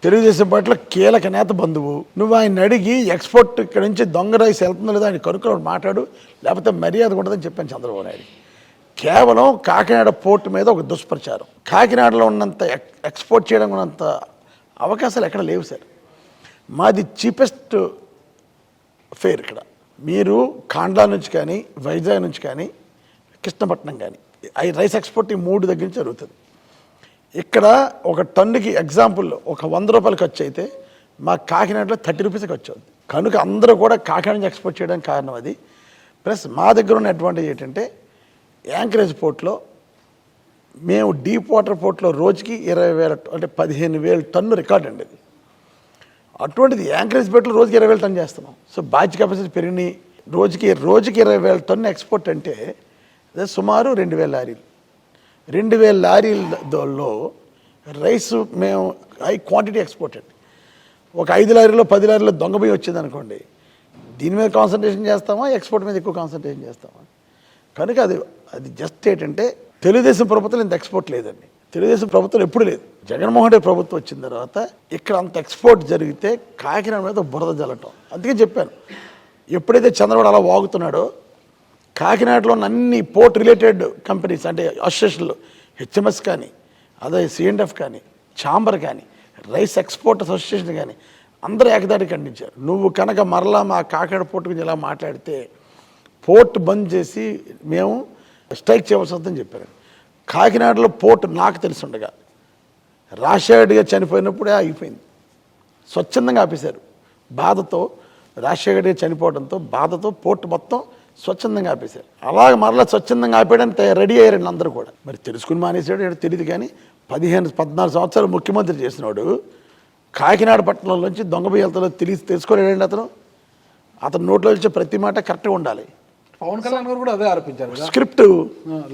తెలుగుదేశం పార్టీలో కీలక నేత బంధువు. నువ్వు ఆయన అడిగి ఎక్స్పోర్ట్ ఇక్కడ నుంచి దొంగ రైస్ వెళ్తుందో లేదో ఆయన కనుక్కొని మాట్లాడు, లేకపోతే మర్యాద ఉంటుందని చెప్పాను చంద్రబాబు నాయుడు. కేవలం కాకినాడ పోర్టు మీద ఒక దుష్ప్రచారం. కాకినాడలో ఉన్నంత ఎక్స్పోర్ట్ చేయడం ఉన్నంత అవకాశాలు ఎక్కడ లేవు సార్. మాది చీపెస్ట్ ఫేర్ ఇక్కడ. మీరు కాండ్లా నుంచి కానీ, వైజాగ్ నుంచి కానీ, కృష్ణపట్నం కానీ రైస్ ఎక్స్పోర్ట్ ఈ 3 దగ్గర నుంచి జరుగుతుంది. ఇక్కడ ఒక టన్నుకి ఎగ్జాంపుల్ ఒక 100 రూపాయలు ఖర్చు అయితే మా కాకినాడలో 30 రూపీస్ ఖర్చు అవుతుంది. కనుక అందరూ కూడా కాకినాడ నుంచి ఎక్స్పోర్ట్ చేయడానికి కారణం అది. ప్లస్ మా దగ్గర ఉన్న అడ్వాంటేజ్ ఏంటంటే యాంకరేజ్ పోర్ట్లో మేము డీప్ వాటర్ పోర్ట్లో రోజుకి 20,000 అంటే 15,000 టన్ను రికార్డ్ అండి అది. అటువంటిది యాంకరేజ్ పోర్ట్లో రోజుకి 20,000 టన్ను చేస్తున్నాం. సో బ్యాచ్ కెపాసిటీ పెరిగినాయి. రోజుకి 20,000 టన్ను ఎక్స్పోర్ట్ అంటే అదే సుమారు 2,000 లారీలు. 2,000 లారీలలో రైస్ మేము హై క్వాంటిటీ ఎక్స్పోర్ట్ అండి. ఒక 5 లారీలో 10 లారీలో దొంగ బియ్యం వచ్చింది అనుకోండి, దీని మీద కాన్సన్ట్రేషన్ చేస్తామా, ఎక్స్పోర్ట్ మీద ఎక్కువ కాన్సన్ట్రేషన్ చేస్తామా? కనుక అది జస్ట్ ఏంటంటే తెలుగుదేశం ప్రభుత్వం ఇంత ఎక్స్పోర్ట్ లేదండి. తెలుగుదేశం ప్రభుత్వం ఎప్పుడు లేదు. జగన్మోహన్ రెడ్డి ప్రభుత్వం వచ్చిన తర్వాత ఇక్కడ అంత ఎక్స్పోర్ట్ జరిగితే కాకినాడ మీద బురద జల్లటం. అందుకే చెప్పాను, ఎప్పుడైతే చంద్రబాబు అలా వాగుతున్నాడో కాకినాడలో ఉన్న అన్ని పోర్ట్ రిలేటెడ్ కంపెనీస్ అంటే అసోసియేషన్లు, హెచ్ఎంఎస్ కానీ, అదే సిఎండ్ఎఫ్ కానీ, ఛాంబర్ కానీ, రైస్ ఎక్స్పోర్ట్ అసోసియేషన్ కానీ అందరూ ఏకదాటి ఖండించారు. నువ్వు కనుక మరలా మా కాకినాడ పోర్టు గురించి ఇలా మాట్లాడితే పోర్ట్ బంద్ చేసి మేము స్ట్రైక్ చేయవలసి వస్తుందని చెప్పారు. కాకినాడలో పోర్టు నాకు తెలుసుండగా రాజశేఖర్ గారు చనిపోయినప్పుడే ఆగిపోయింది. స్వచ్ఛందంగా ఆపేశారు. బాధతో రాజశేఖర్ గారు చనిపోవడంతో బాధతో పోర్టు మొత్తం స్వచ్ఛందంగా ఆపేశారు. అలాగే మరలా స్వచ్ఛందంగా ఆపేయడానికి రెడీ అయ్యారండి అందరూ కూడా. మరి తెలుసుకుని మానేసాడు తెలియదు కానీ 14 సంవత్సరాలు ముఖ్యమంత్రి చేసినాడు కాకినాడ పట్టణంలోంచి దొంగ బియ్యాలతో తెలుసుకోలేడండి అతను నోట్లో వచ్చే ప్రతి మాట కరెక్ట్గా ఉండాలి. పవన్ కళ్యాణ్ గారు కూడా అదే ఆరోపించారు. స్క్రిప్ట్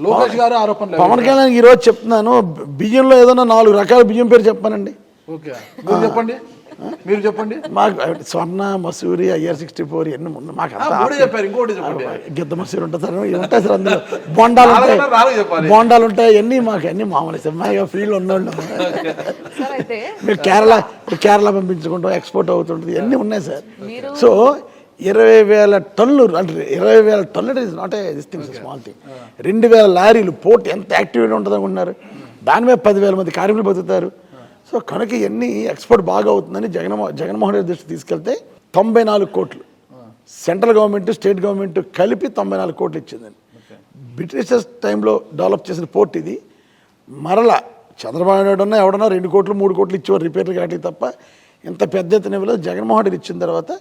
లోకేష్ గారు ఆరోపణ. పవన్ కళ్యాణ్ ఈరోజు చెప్తున్నాను, బియ్యంలో ఏదైనా 4 రకాల బియ్యం పేరు చెప్పానండి. ఓకే, మీరు చెప్పండి. మాకు స్వర్ణ, మసూరి, IR64 ఎన్ని మాకు గిద్ద మసూరి ఉంటుంది సార్, ఉంటాయి సార్. అందులో బోండాలు ఉంటాయి అన్నీ మాకు అన్నీ మామూలు సార్. మా ఫీల్డ్ ఉన్నోళ్ళు మీరు కేరళ పంపించుకుంటాం, ఎక్స్పోర్ట్ అవుతుంటుంది, అన్నీ ఉన్నాయి సార్. సో 20,000 టన్నులు అంటే 20,000 టన్నులు is not a this thing, small thing. 2,000 లారీలు పోర్ట్ ఎంత యాక్టివ్గా ఉంటుంది అనుకుంటున్నారు. దాని మీద 10,000 మంది కార్మికులు బతుకుతారు. సో కనుక ఇవన్నీ ఎక్స్పోర్ట్ బాగా అవుతుందని జగన్మోహన్ రెడ్డి దృష్టి తీసుకెళ్తే 94 కోట్లు సెంట్రల్ గవర్నమెంట్, స్టేట్ గవర్నమెంట్ కలిపి 94 కోట్లు ఇచ్చిందండి. బ్రిటిషర్స్ టైంలో డెవలప్ చేసిన పోర్ట్ ఇది. మరలా చంద్రబాబు నాయుడు ఉన్నా ఎవడన్నా 2 కోట్లు 3 కోట్లు ఇచ్చేవారు రిపేర్లు కాటి తప్ప ఇంత పెద్ద ఎత్తున ఇవ్వలేదు. జగన్మోహన్ రెడ్డి ఇచ్చిన తర్వాత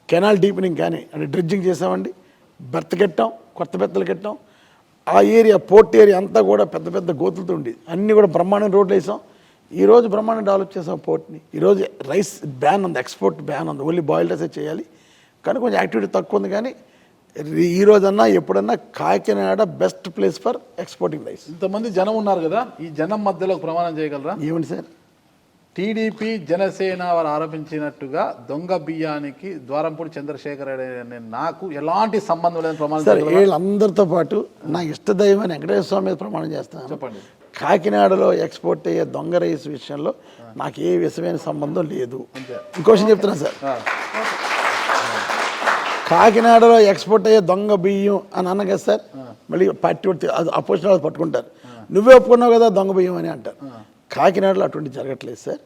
కెనాల్ డీపెనింగ్ కానీ అంటే డ్రెడ్జింగ్ చేసామండి, బెర్త్ కట్టాం, కొత్త బెర్తలు కట్టాం. ఆ ఏరియా పోర్ట్ ఏరియా అంతా కూడా పెద్ద పెద్ద గోతులతో ఉండేది, అన్నీ కూడా బ్రహ్మాండం రోడ్లు వేసాం. ఈరోజు బ్రహ్మాండం డెవలప్ చేసాం పోర్ట్ని. ఈరోజు రైస్ బ్యాన్ ఉంది, ఎక్స్పోర్ట్ బ్యాన్ ఉంది, ఓన్లీ బాయిల్డ్ రైసే చేయాలి. కానీ కొంచెం యాక్టివిటీ తక్కువ ఉంది. కానీ ఈ రోజన్నా ఎప్పుడన్నా Kakinada best place for exporting rice. ఇంతమంది జనం ఉన్నారు కదా, ఈ జనం మధ్యలో ఒక ప్రమాణం చేయగలరా? ఏమండి సార్? టీడీపీ జనసేన వారు ఆరోపించినట్టుగా దొంగ బియ్యానికి ద్వారంపూడి చంద్రశేఖర్ రెడ్డి అనే నాకు ఎలాంటి సంబంధం లేదని ప్రమాణం సార్ చేయగలరా? వీళ్ళందరితో పాటు నా ఇష్టదైవమైన వెంకటేశ్వర స్వామి మీద ప్రమాణం చేస్తాను. చెప్పండి. కాకినాడలో ఎక్స్పోర్ట్ అయ్యే దొంగ రైస్ విషయంలో నాకు ఏ విషయమైన సంబంధం లేదు. ఇంకో విషయం చెప్తున్నాను సార్, కాకినాడలో ఎక్స్పోర్ట్ అయ్యే దొంగ బియ్యం అని అన్న కదా సార్, మళ్ళీ పార్టీ అపోజిషన్ వాళ్ళు పట్టుకుంటారు, నువ్వే ఒప్పుకున్నావు కదా దొంగ బియ్యం అని అంటారు. కాకినాడలో అటువంటి జరగట్లేదు సార్.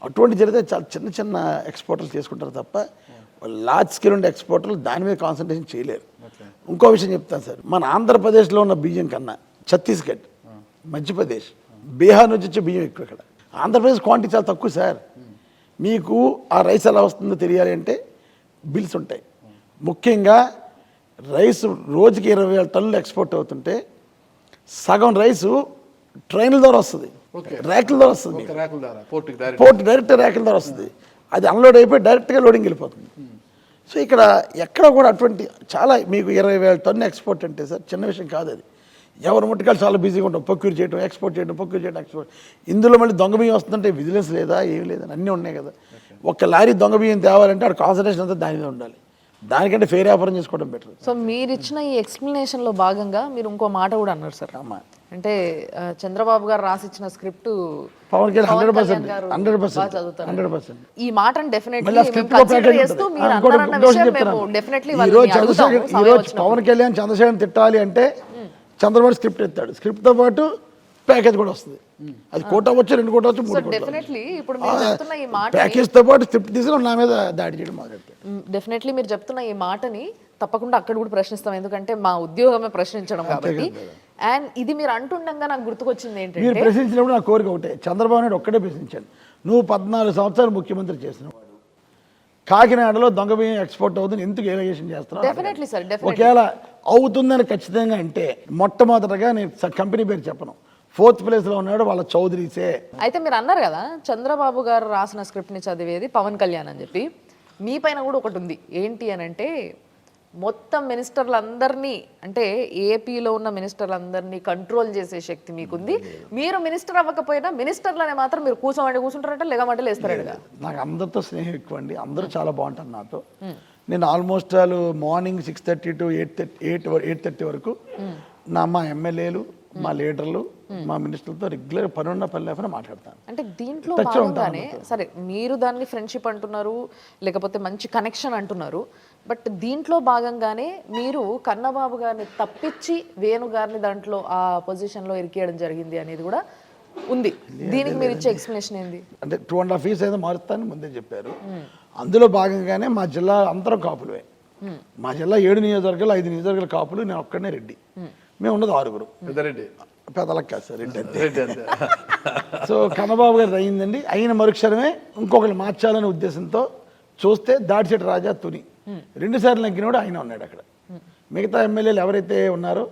అటువంటి జరిగితే చాలా చిన్న చిన్న ఎక్స్పోర్టర్లు చేసుకుంటారు తప్ప లార్జ్ స్కేల్ ఉండే ఎక్స్పోర్టర్లు దాని మీద కాన్సన్ట్రేషన్ చేయలేరు. ఇంకో విషయం చెప్తాను సార్, మన ఆంధ్రప్రదేశ్లో ఉన్న బియ్యం కన్నా ఛత్తీస్గఢ్, మధ్యప్రదేశ్, బీహార్ నుంచి వచ్చే బియ్యం ఎక్కువ. ఇక్కడ ఆంధ్రప్రదేశ్ క్వాంటిటీ చాలా తక్కువ సార్. మీకు ఆ రైస్ ఎలా వస్తుందో తెలియాలి అంటే బిల్స్ ఉంటాయి. ముఖ్యంగా రైస్ రోజుకి 20,000 టన్నులు ఎక్స్పోర్ట్ అవుతుంటే సగం రైసు ట్రైన్ల ద్వారా వస్తుంది, ర్యాకుల ద్వారా వస్తుంది, పోర్ట్ డైరెక్ట్ ర్యాకుల ద్వారా వస్తుంది. అది అన్లోడ్ అయిపోయి డైరెక్ట్గా లోడింగ్ వెళ్ళిపోతుంది. సో ఇక్కడ ఎక్కడ కూడా అటువంటి చాలా మీకు 20,000 టన్ను ఎక్స్పోర్ట్ అంటే సార్ చిన్న విషయం కాదు. అది ఎవరి ముట్టుకాలు చాలా బిజీగా ఉంటాం, ప్రొక్యూర్ చేయడం, ఎక్స్పోర్ట్ చేయడం, ప్రొక్యూర్ చేయడం, ఎక్స్పోర్ట్. ఇందులో మళ్ళీ దొంగ బియ్యం వస్తుందంటే విజిలెన్స్ లేదా, ఏం లేదా, అన్నీ ఉన్నాయి కదా. ఒక లారీ దొంగ బియ్యం తేవాలంటే అక్కడ కాన్సన్ట్రేషన్ అంతా దాని మీద ఉండాలి. దానికంటే ఫేర్ వ్యాపారం చేసుకోవడం బెటర్. సో మీరు ఇచ్చిన ఈ ఎక్స్ప్లెనేషన్లో భాగంగా మీరు ఇంకో మాట కూడా అన్నారు సార్. అంటే చంద్రబాబు గారు రాసిచ్చిన స్క్రిప్ట్ పవన్ కళ్యాణ్ 100% ఈ మాటను ఈరోజు పవన్ కళ్యాణ్ చంద్రశేఖర్ తిట్టాలి అంటే చంద్రబాబు స్క్రిప్ట్ ఎత్తాడు, స్క్రిప్ట్తో పాటు ప్యాకేజ్ కూడా వస్తుంది. అది కోట వచ్చు, 2 కోట వచ్చు, 3 ప్యాకేజ్తో పాటు స్క్రిప్ట్ తీసుకుని నా మీద దాడి చేయడం మొదలెట్టాడు. డెఫినెట్లీ మీరు చెప్తున్న ఈ మాటని తప్పకుండా అక్కడ కూడా ప్రశ్నిస్తాం, ఎందుకంటే మా ఉద్యోగమే ప్రశ్నించడం కాబట్టి. అండ్ ఇది మీరు అంటుండగా నాకు గుర్తుకొచ్చింది ఏంటంటే, మీరు ప్రశ్నించినప్పుడు నా కోరిక ఒకటే, చంద్రబాబు నాయుడు ఒక్కడే ప్రశ్నించాను, నువ్వు 14 సంవత్సరాలు ముఖ్యమంత్రి చేసినవాడు, కాకినాడలో దొంగ బియ్యం ఎక్స్పోర్ట్ అవుతుంది ఎందుకు ఎలిగేషన్ చేస్తున్నావు? ఒకవేళ అవుతుందని ఖచ్చితంగా అంటే మొట్టమొదటగా నేను కంపెనీ పేరు చెప్పను, 4th ప్లేస్లో ఉన్నాడు వాళ్ళ చౌదరీసే. అయితే మీరు అన్నారు కదా చంద్రబాబు గారు రాసిన స్క్రిప్ట్ని చదివేది పవన్ కళ్యాణ్ అని చెప్పి, మీ పైన కూడా ఒకటి ఉంది. ఏంటి అని అంటే మొత్తం మినిస్టర్లందరినీ, అంటే ఏపీలో ఉన్న మినిస్టర్లందరినీ కంట్రోల్ చేసే శక్తి మీకుంది. మీరు మినిస్టర్ అవ్వకపోయినా మినిస్టర్లనే మాత్రం మీరు కూర్చుంటారంట, లేగమంటే లేస్తారట. నాకు అందరితో స్నేహం ఎక్కువ అండి, అందరూ చాలా బాగుంటారు నాతో. నేను ఆల్మోస్ట్ మార్నింగ్ 6:30 to 8:30 వరకు మా ఎమ్మెల్యేలు, మా లీడర్లు, మా మినిస్టర్లతో రెగ్యులర్ పని ఉన్న పని లేకుండా మాట్లాడతాను. అంటే దీంట్లో భాగంగానే సరే మీరు దాన్ని ఫ్రెండ్షిప్ అంటున్నారు, లేకపోతే మంచి కనెక్షన్ అంటున్నారు, బట్ దీంట్లో భాగంగానే మీరు కన్నబాబు గారిని తప్పించి వేణు గారిని దాంట్లో ఆ పొజిషన్లో ఇరికేయడం జరిగింది అనేది కూడా ఉంది. దీనికి మీరు ఇచ్చే ఎక్స్ప్లెనేషన్ ఏంది? అంటే 2.5 years ఏదో మారుస్తానని ముందే చెప్పారు. అందులో భాగంగానే మా జిల్లా అందరం కాపులే. మా జిల్లా 7 నియోజకవర్గాలు, 5 నియోజకవర్గాల కాపులు, నేను ఒక్కడనే రెడ్డి. మేము ఉన్నది 6 పెద్దలకు కాదు సార్, రెడ్డి అంతే. సో కన్నబాబు గారు అయిందండి, అయిన మరుక్షణమే ఇంకొకరు మార్చాలనే ఉద్దేశంతో చూస్తే దాడిచెట్టు రాజా, తుని 2 సార్లు నెగ్గినోడు ఆయన ఉన్నాడు అక్కడ. మిగతా ఎమ్మెల్యేలు ఎవరైతే ఉన్నారో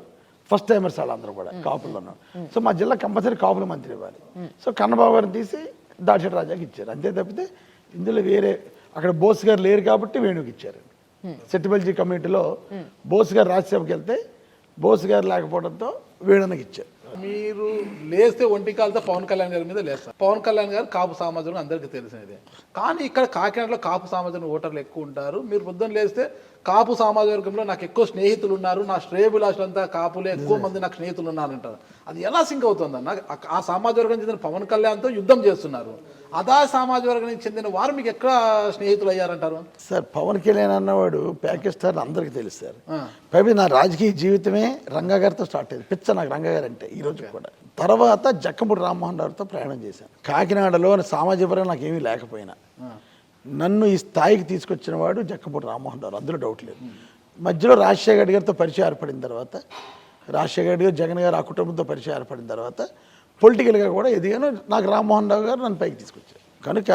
ఫస్ట్ టైమర్స్ వాళ్ళందరూ కూడా కాపుల్లో ఉన్నారు. సో మా జిల్లా కంపల్సరీ కాపుల మంత్రి ఇవ్వాలి. సో కన్నబాబు గారిని తీసి దాడిచెట్టు రాజాకి ఇచ్చారు, అంతే తప్పితే ఇందులో వేరే అక్కడ బోస్ గారు లేరు కాబట్టి వేణుకి ఇచ్చారు. సెట్టిబల్జీ కమ్యూనిటీలో బోస్ గారు రాజ్యసభకి వెళ్తే బోస్ గారు లేకపోవడంతో వేణుకి ఇచ్చారు. మీరు లేస్తే ఒంటికాలతో పవన్ కళ్యాణ్ గారి మీద లేస్తారు. పవన్ కళ్యాణ్ గారు కాపు సామాజికం అందరికీ తెలిసినదే. కానీ ఇక్కడ కాకినాడలో కాపు సామాజిక ఓటర్లు ఎక్కువ ఉంటారు. మీరు పొద్దున్న లేస్తే కాపు సామాజిక వర్గంలో నాకు ఎక్కువ స్నేహితులు ఉన్నారు, నా శ్రేయభిలాషులంతా కాపులే, ఎక్కువ మంది నాకు స్నేహితులు ఉన్నారంటారు. అది ఎలా సింక్ అవుతుందన్న? ఆ సామాజిక వర్గం చెందిన పవన్ కళ్యాణ్తో యుద్ధం చేస్తున్నారు, అదా సామాజిక వర్గానికి చెందిన వారు మీకు ఎక్కడ స్నేహితులు అయ్యారంటారు? సార్ పవన్ కళ్యాణ్ అన్నవాడు ప్యాకేజ్ స్టార్ అందరికీ తెలుసు సార్. పైపు నా రాజకీయ జీవితమే రంగా గారితో స్టార్ట్ అయింది. పిచ్చ నాకు రంగా గారు అంటే ఈ రోజు కూడా. తర్వాత జక్కంపూడి రామ్మోహన్ రావుతో ప్రయాణం చేశాను. కాకినాడలో సామాజిక పరంగా నాకు ఏమీ లేకపోయినా నన్ను ఈ స్థాయికి తీసుకొచ్చిన వాడు జక్కంపూడి రామ్మోహన్ రావు, అందులో డౌట్ లేదు. మధ్యలో రాజశేఖర్ గారితో పరిచయం ఏర్పడిన తర్వాత, రాజశేఖర్ గారు, జగన్ గారు ఆ కుటుంబంతో పరిచయం ఏర్పడిన తర్వాత పొలిటికల్గా కూడా ఎదిగాను. నాకు రామ్మోహన్ రావు గారు నన్ను పైకి తీసుకొచ్చారు. కనుక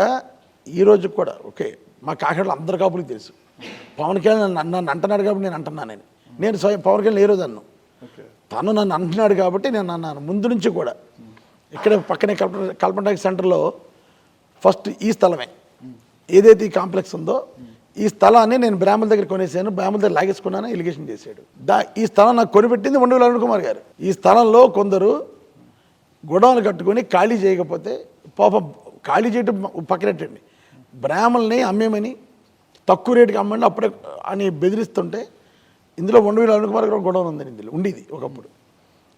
ఈరోజు కూడా ఓకే, మా కాకినాడలో అందరి కాపులకి తెలుసు. పవన్ కళ్యాణ్ నన్ను అంటున్నాడు కాబట్టి నేను అంటున్నాను. నేను స్వయం పవన్ కళ్యాణ్ ఏ రోజు అన్నాను, తను నన్ను అంటున్నాడు కాబట్టి నేను అన్నాను. ముందు నుంచి కూడా ఇక్కడ పక్కనే కల్పన సెంటర్లో ఫస్ట్ ఈ స్థలమే ఏదైతే ఈ కాంప్లెక్స్ ఉందో ఈ స్థలాన్ని నేను బ్రాహ్మణ దగ్గర కొనేసాను, బ్రాహ్మణ దగ్గర లాగేసుకున్నాను ఎలిగేషన్ చేశాడు. ఈ స్థలం నాకు కొనిపెట్టింది వండుగుల అరుణ్ కుమార్ గారు. ఈ స్థలంలో కొందరు గొడవలు కట్టుకొని ఖాళీ చేయకపోతే పాపం ఖాళీ చేయడం పక్కనెట్టండి, బ్రాహ్మణుల్ని అమ్మేమని తక్కువ రేటుకి అమ్మండి అప్పుడే అని బెదిరిస్తుంటే ఇందులో వండుగుల అరుణ్ కుమార్ గారు గొడవలు ఉందని ఇందులో ఉండేది ఒకప్పుడు.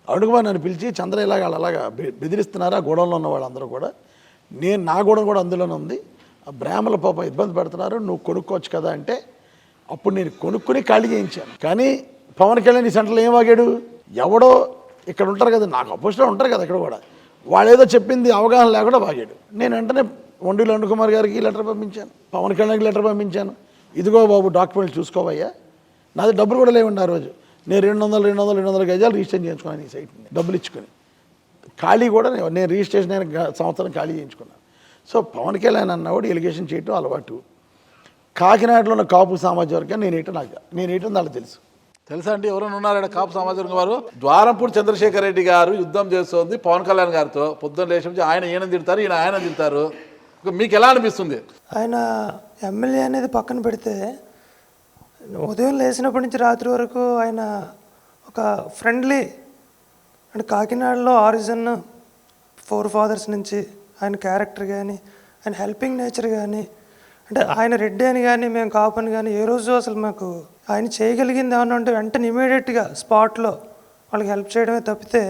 అరుణ్ కుమార్ నన్ను పిలిచి చంద్ర ఇలాగా అలాగా బెదిరిస్తున్నారా గొడవలో ఉన్న వాళ్ళందరూ కూడా, నా గొడవ కూడా అందులోనే ఉంది, ఆ బ్రాహ్మణుల పాపం ఇబ్బంది పెడుతున్నారు, నువ్వు కొనుక్కోవచ్చు కదా అంటే అప్పుడు నేను కొనుక్కొని ఖాళీ చేయించాను. కానీ పవన్ కళ్యాణ్ ఈ సెంటర్లో ఏం వాగాడు, ఎవడో ఇక్కడ ఉంటారు కదా, నాకు అపోజిట్లో ఉంటారు కదా ఇక్కడ కూడా, వాళ్ళు ఏదో చెప్పింది అవగాహన లేకుండా వాగాడు. నేను వెంటనే వండుగుల అరుణ్ కుమార్ గారికి లెటర్ పంపించాను, పవన్ కళ్యాణ్కి లెటర్ పంపించాను, ఇదిగో బాబు డాక్యుమెంట్లు చూసుకోవయ్యా, నాది డబ్బులు కూడా లేవండి ఆ రోజు, నేను 200 గజాలు రిజిస్ట్రేషన్ చేయించుకున్నాను ఈ సైట్ని డబ్బులు ఇచ్చుకొని, ఖాళీ కూడా నేను రిజిస్ట్రేషన్ అయిన సంవత్సరం ఖాళీ చేయించుకున్నాను. సో పవన్ కళ్యాణ్ అన్నవాడు ఎలిగేషన్ చేయటం అలవాటు. కాకినాడలో ఉన్న కాపు సామాజిక వర్గం నేనేటో నాకు తెలుసు. తెలుసా అండి ఎవరైనా ఉన్నారా కాపు సామాజిక వారు? ద్వారంపూడి చంద్రశేఖర్ రెడ్డి గారు యుద్ధం చేస్తుంది పవన్ కళ్యాణ్ గారితో, పొద్దున్న లేచి ఆయన ఈయన తిడతారు, ఈయన ఆయన తిడతారు, మీకు ఎలా అనిపిస్తుంది? ఆయన ఎమ్మెల్యే అనేది పక్కన పెడితే ఉదయం లేచినప్పటి నుంచి రాత్రి వరకు ఆయన ఒక ఫ్రెండ్లీ అంటే కాకినాడలో ఆరిజిన్ 4 ఫాదర్స్ నుంచి ఆయన క్యారెక్టర్ కానీ ఆయన హెల్పింగ్ నేచర్ కానీ అంటే ఆయన రెడ్డి అని కానీ మేము కాపని కానీ ఏ రోజు అసలు మాకు ఆయన చేయగలిగింది ఏమన్నా అంటే వెంటనే ఇమీడియట్గా స్పాట్లో వాళ్ళకి హెల్ప్ చేయడమే తప్పితే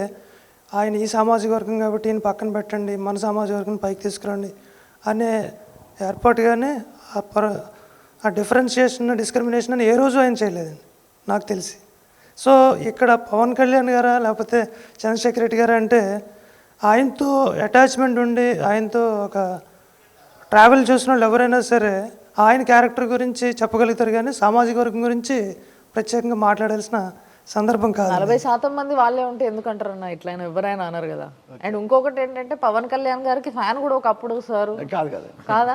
ఆయన ఈ సామాజిక వర్గం కాబట్టి ఈయన పక్కన పెట్టండి మన సామాజిక వర్గం పైకి తీసుకురండి అనే ఏర్పాటు కానీ ఆ డిస్క్రిమినేషన్ అని ఏ రోజు ఆయన చేయలేదండి నాకు తెలిసి. సో ఇక్కడ పవన్ కళ్యాణ్ గారా లేకపోతే చంద్రశేఖర్ రెడ్డి గారా అంటే ఆయనతో అటాచ్మెంట్ ఉండి ఆయనతో ఒక ట్రావెల్ చేసిన వాళ్ళు ఎవరైనా సరే ఆయన క్యారెక్టర్ గురించి చెప్పగలుగుతారు, కానీ సామాజిక వర్గం గురించి ప్రత్యేకంగా మాట్లాడాల్సిన సందర్భం కాదు. 40% మంది వాళ్ళే ఉంటే ఎందుకంటారన్నా ఇట్లయినా ఎవరైనా అన్నారు కదా. అండ్ ఇంకొకటి ఏంటంటే పవన్ కళ్యాణ్ గారికి ఫ్యాన్ కూడా ఒకప్పుడు సార్ కాదా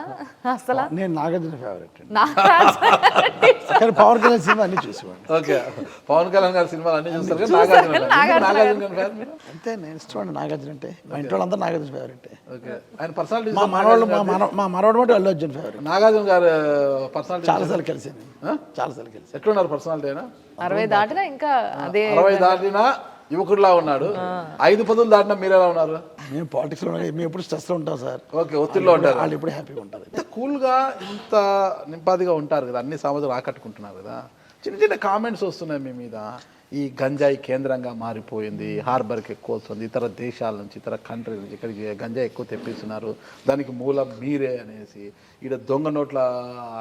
అసలు? నేను నాగార్జున ఫేవరెట్, కానీ పవన్ కళ్యాణ్ సినిమా అన్ని చూసేవాడిని. ఓకే, పవన్ కళ్యాణ్ గారి సినిమాలు అన్ని చూస్తారు, అంతే. నేను ఇష్టం నాగార్జున అంటే, మా ఇంట్లో వాళ్ళంతా నాగార్జున ఫేవరెట్. ఓకే, ఆయన పర్సనాలిటీ మా మనవాడు అంటే అల్లు అర్జున్ ఫేవరెట్. నాగార్జున గారు పర్సనాలిటీ చాలాసార్లు కలిసాను, చాలాసార్లు కలిసి. ఎట్లున్నారు పర్సనాలిటీ అయినా? 60 దాటినా ఇంకా అదే 60 దాటినా యువకుడిలా ఉన్నాడు. 5 పదులు దాటినా మీరు ఎలా ఉన్నారు? మేము పాలిటిక్స్లో మేము ఎప్పుడు స్ట్రెస్లో ఉంటాం సార్. ఓకే, ఒత్తిడిలో ఉంటారు, వాళ్ళు ఎప్పుడు హ్యాపీగా ఉంటారు. ఇంత కూల్గా ఇంత నింపాదిగా ఉంటారు కదా, అన్ని సమాజాలు ఆకట్టుకుంటున్నారు కదా. చిన్న కామెంట్స్ వస్తున్నాయి మీ మీద, ఈ గంజాయి కేంద్రంగా మారిపోయింది, హార్బర్కి ఎక్కువ వస్తుంది, ఇతర దేశాల నుంచి ఇతర కంట్రీ నుంచి ఇక్కడికి గంజాయి ఎక్కువ తెప్పిస్తున్నారు, దానికి మూలం మీరే అనేసి, ఇక్కడ దొంగ నోట్ల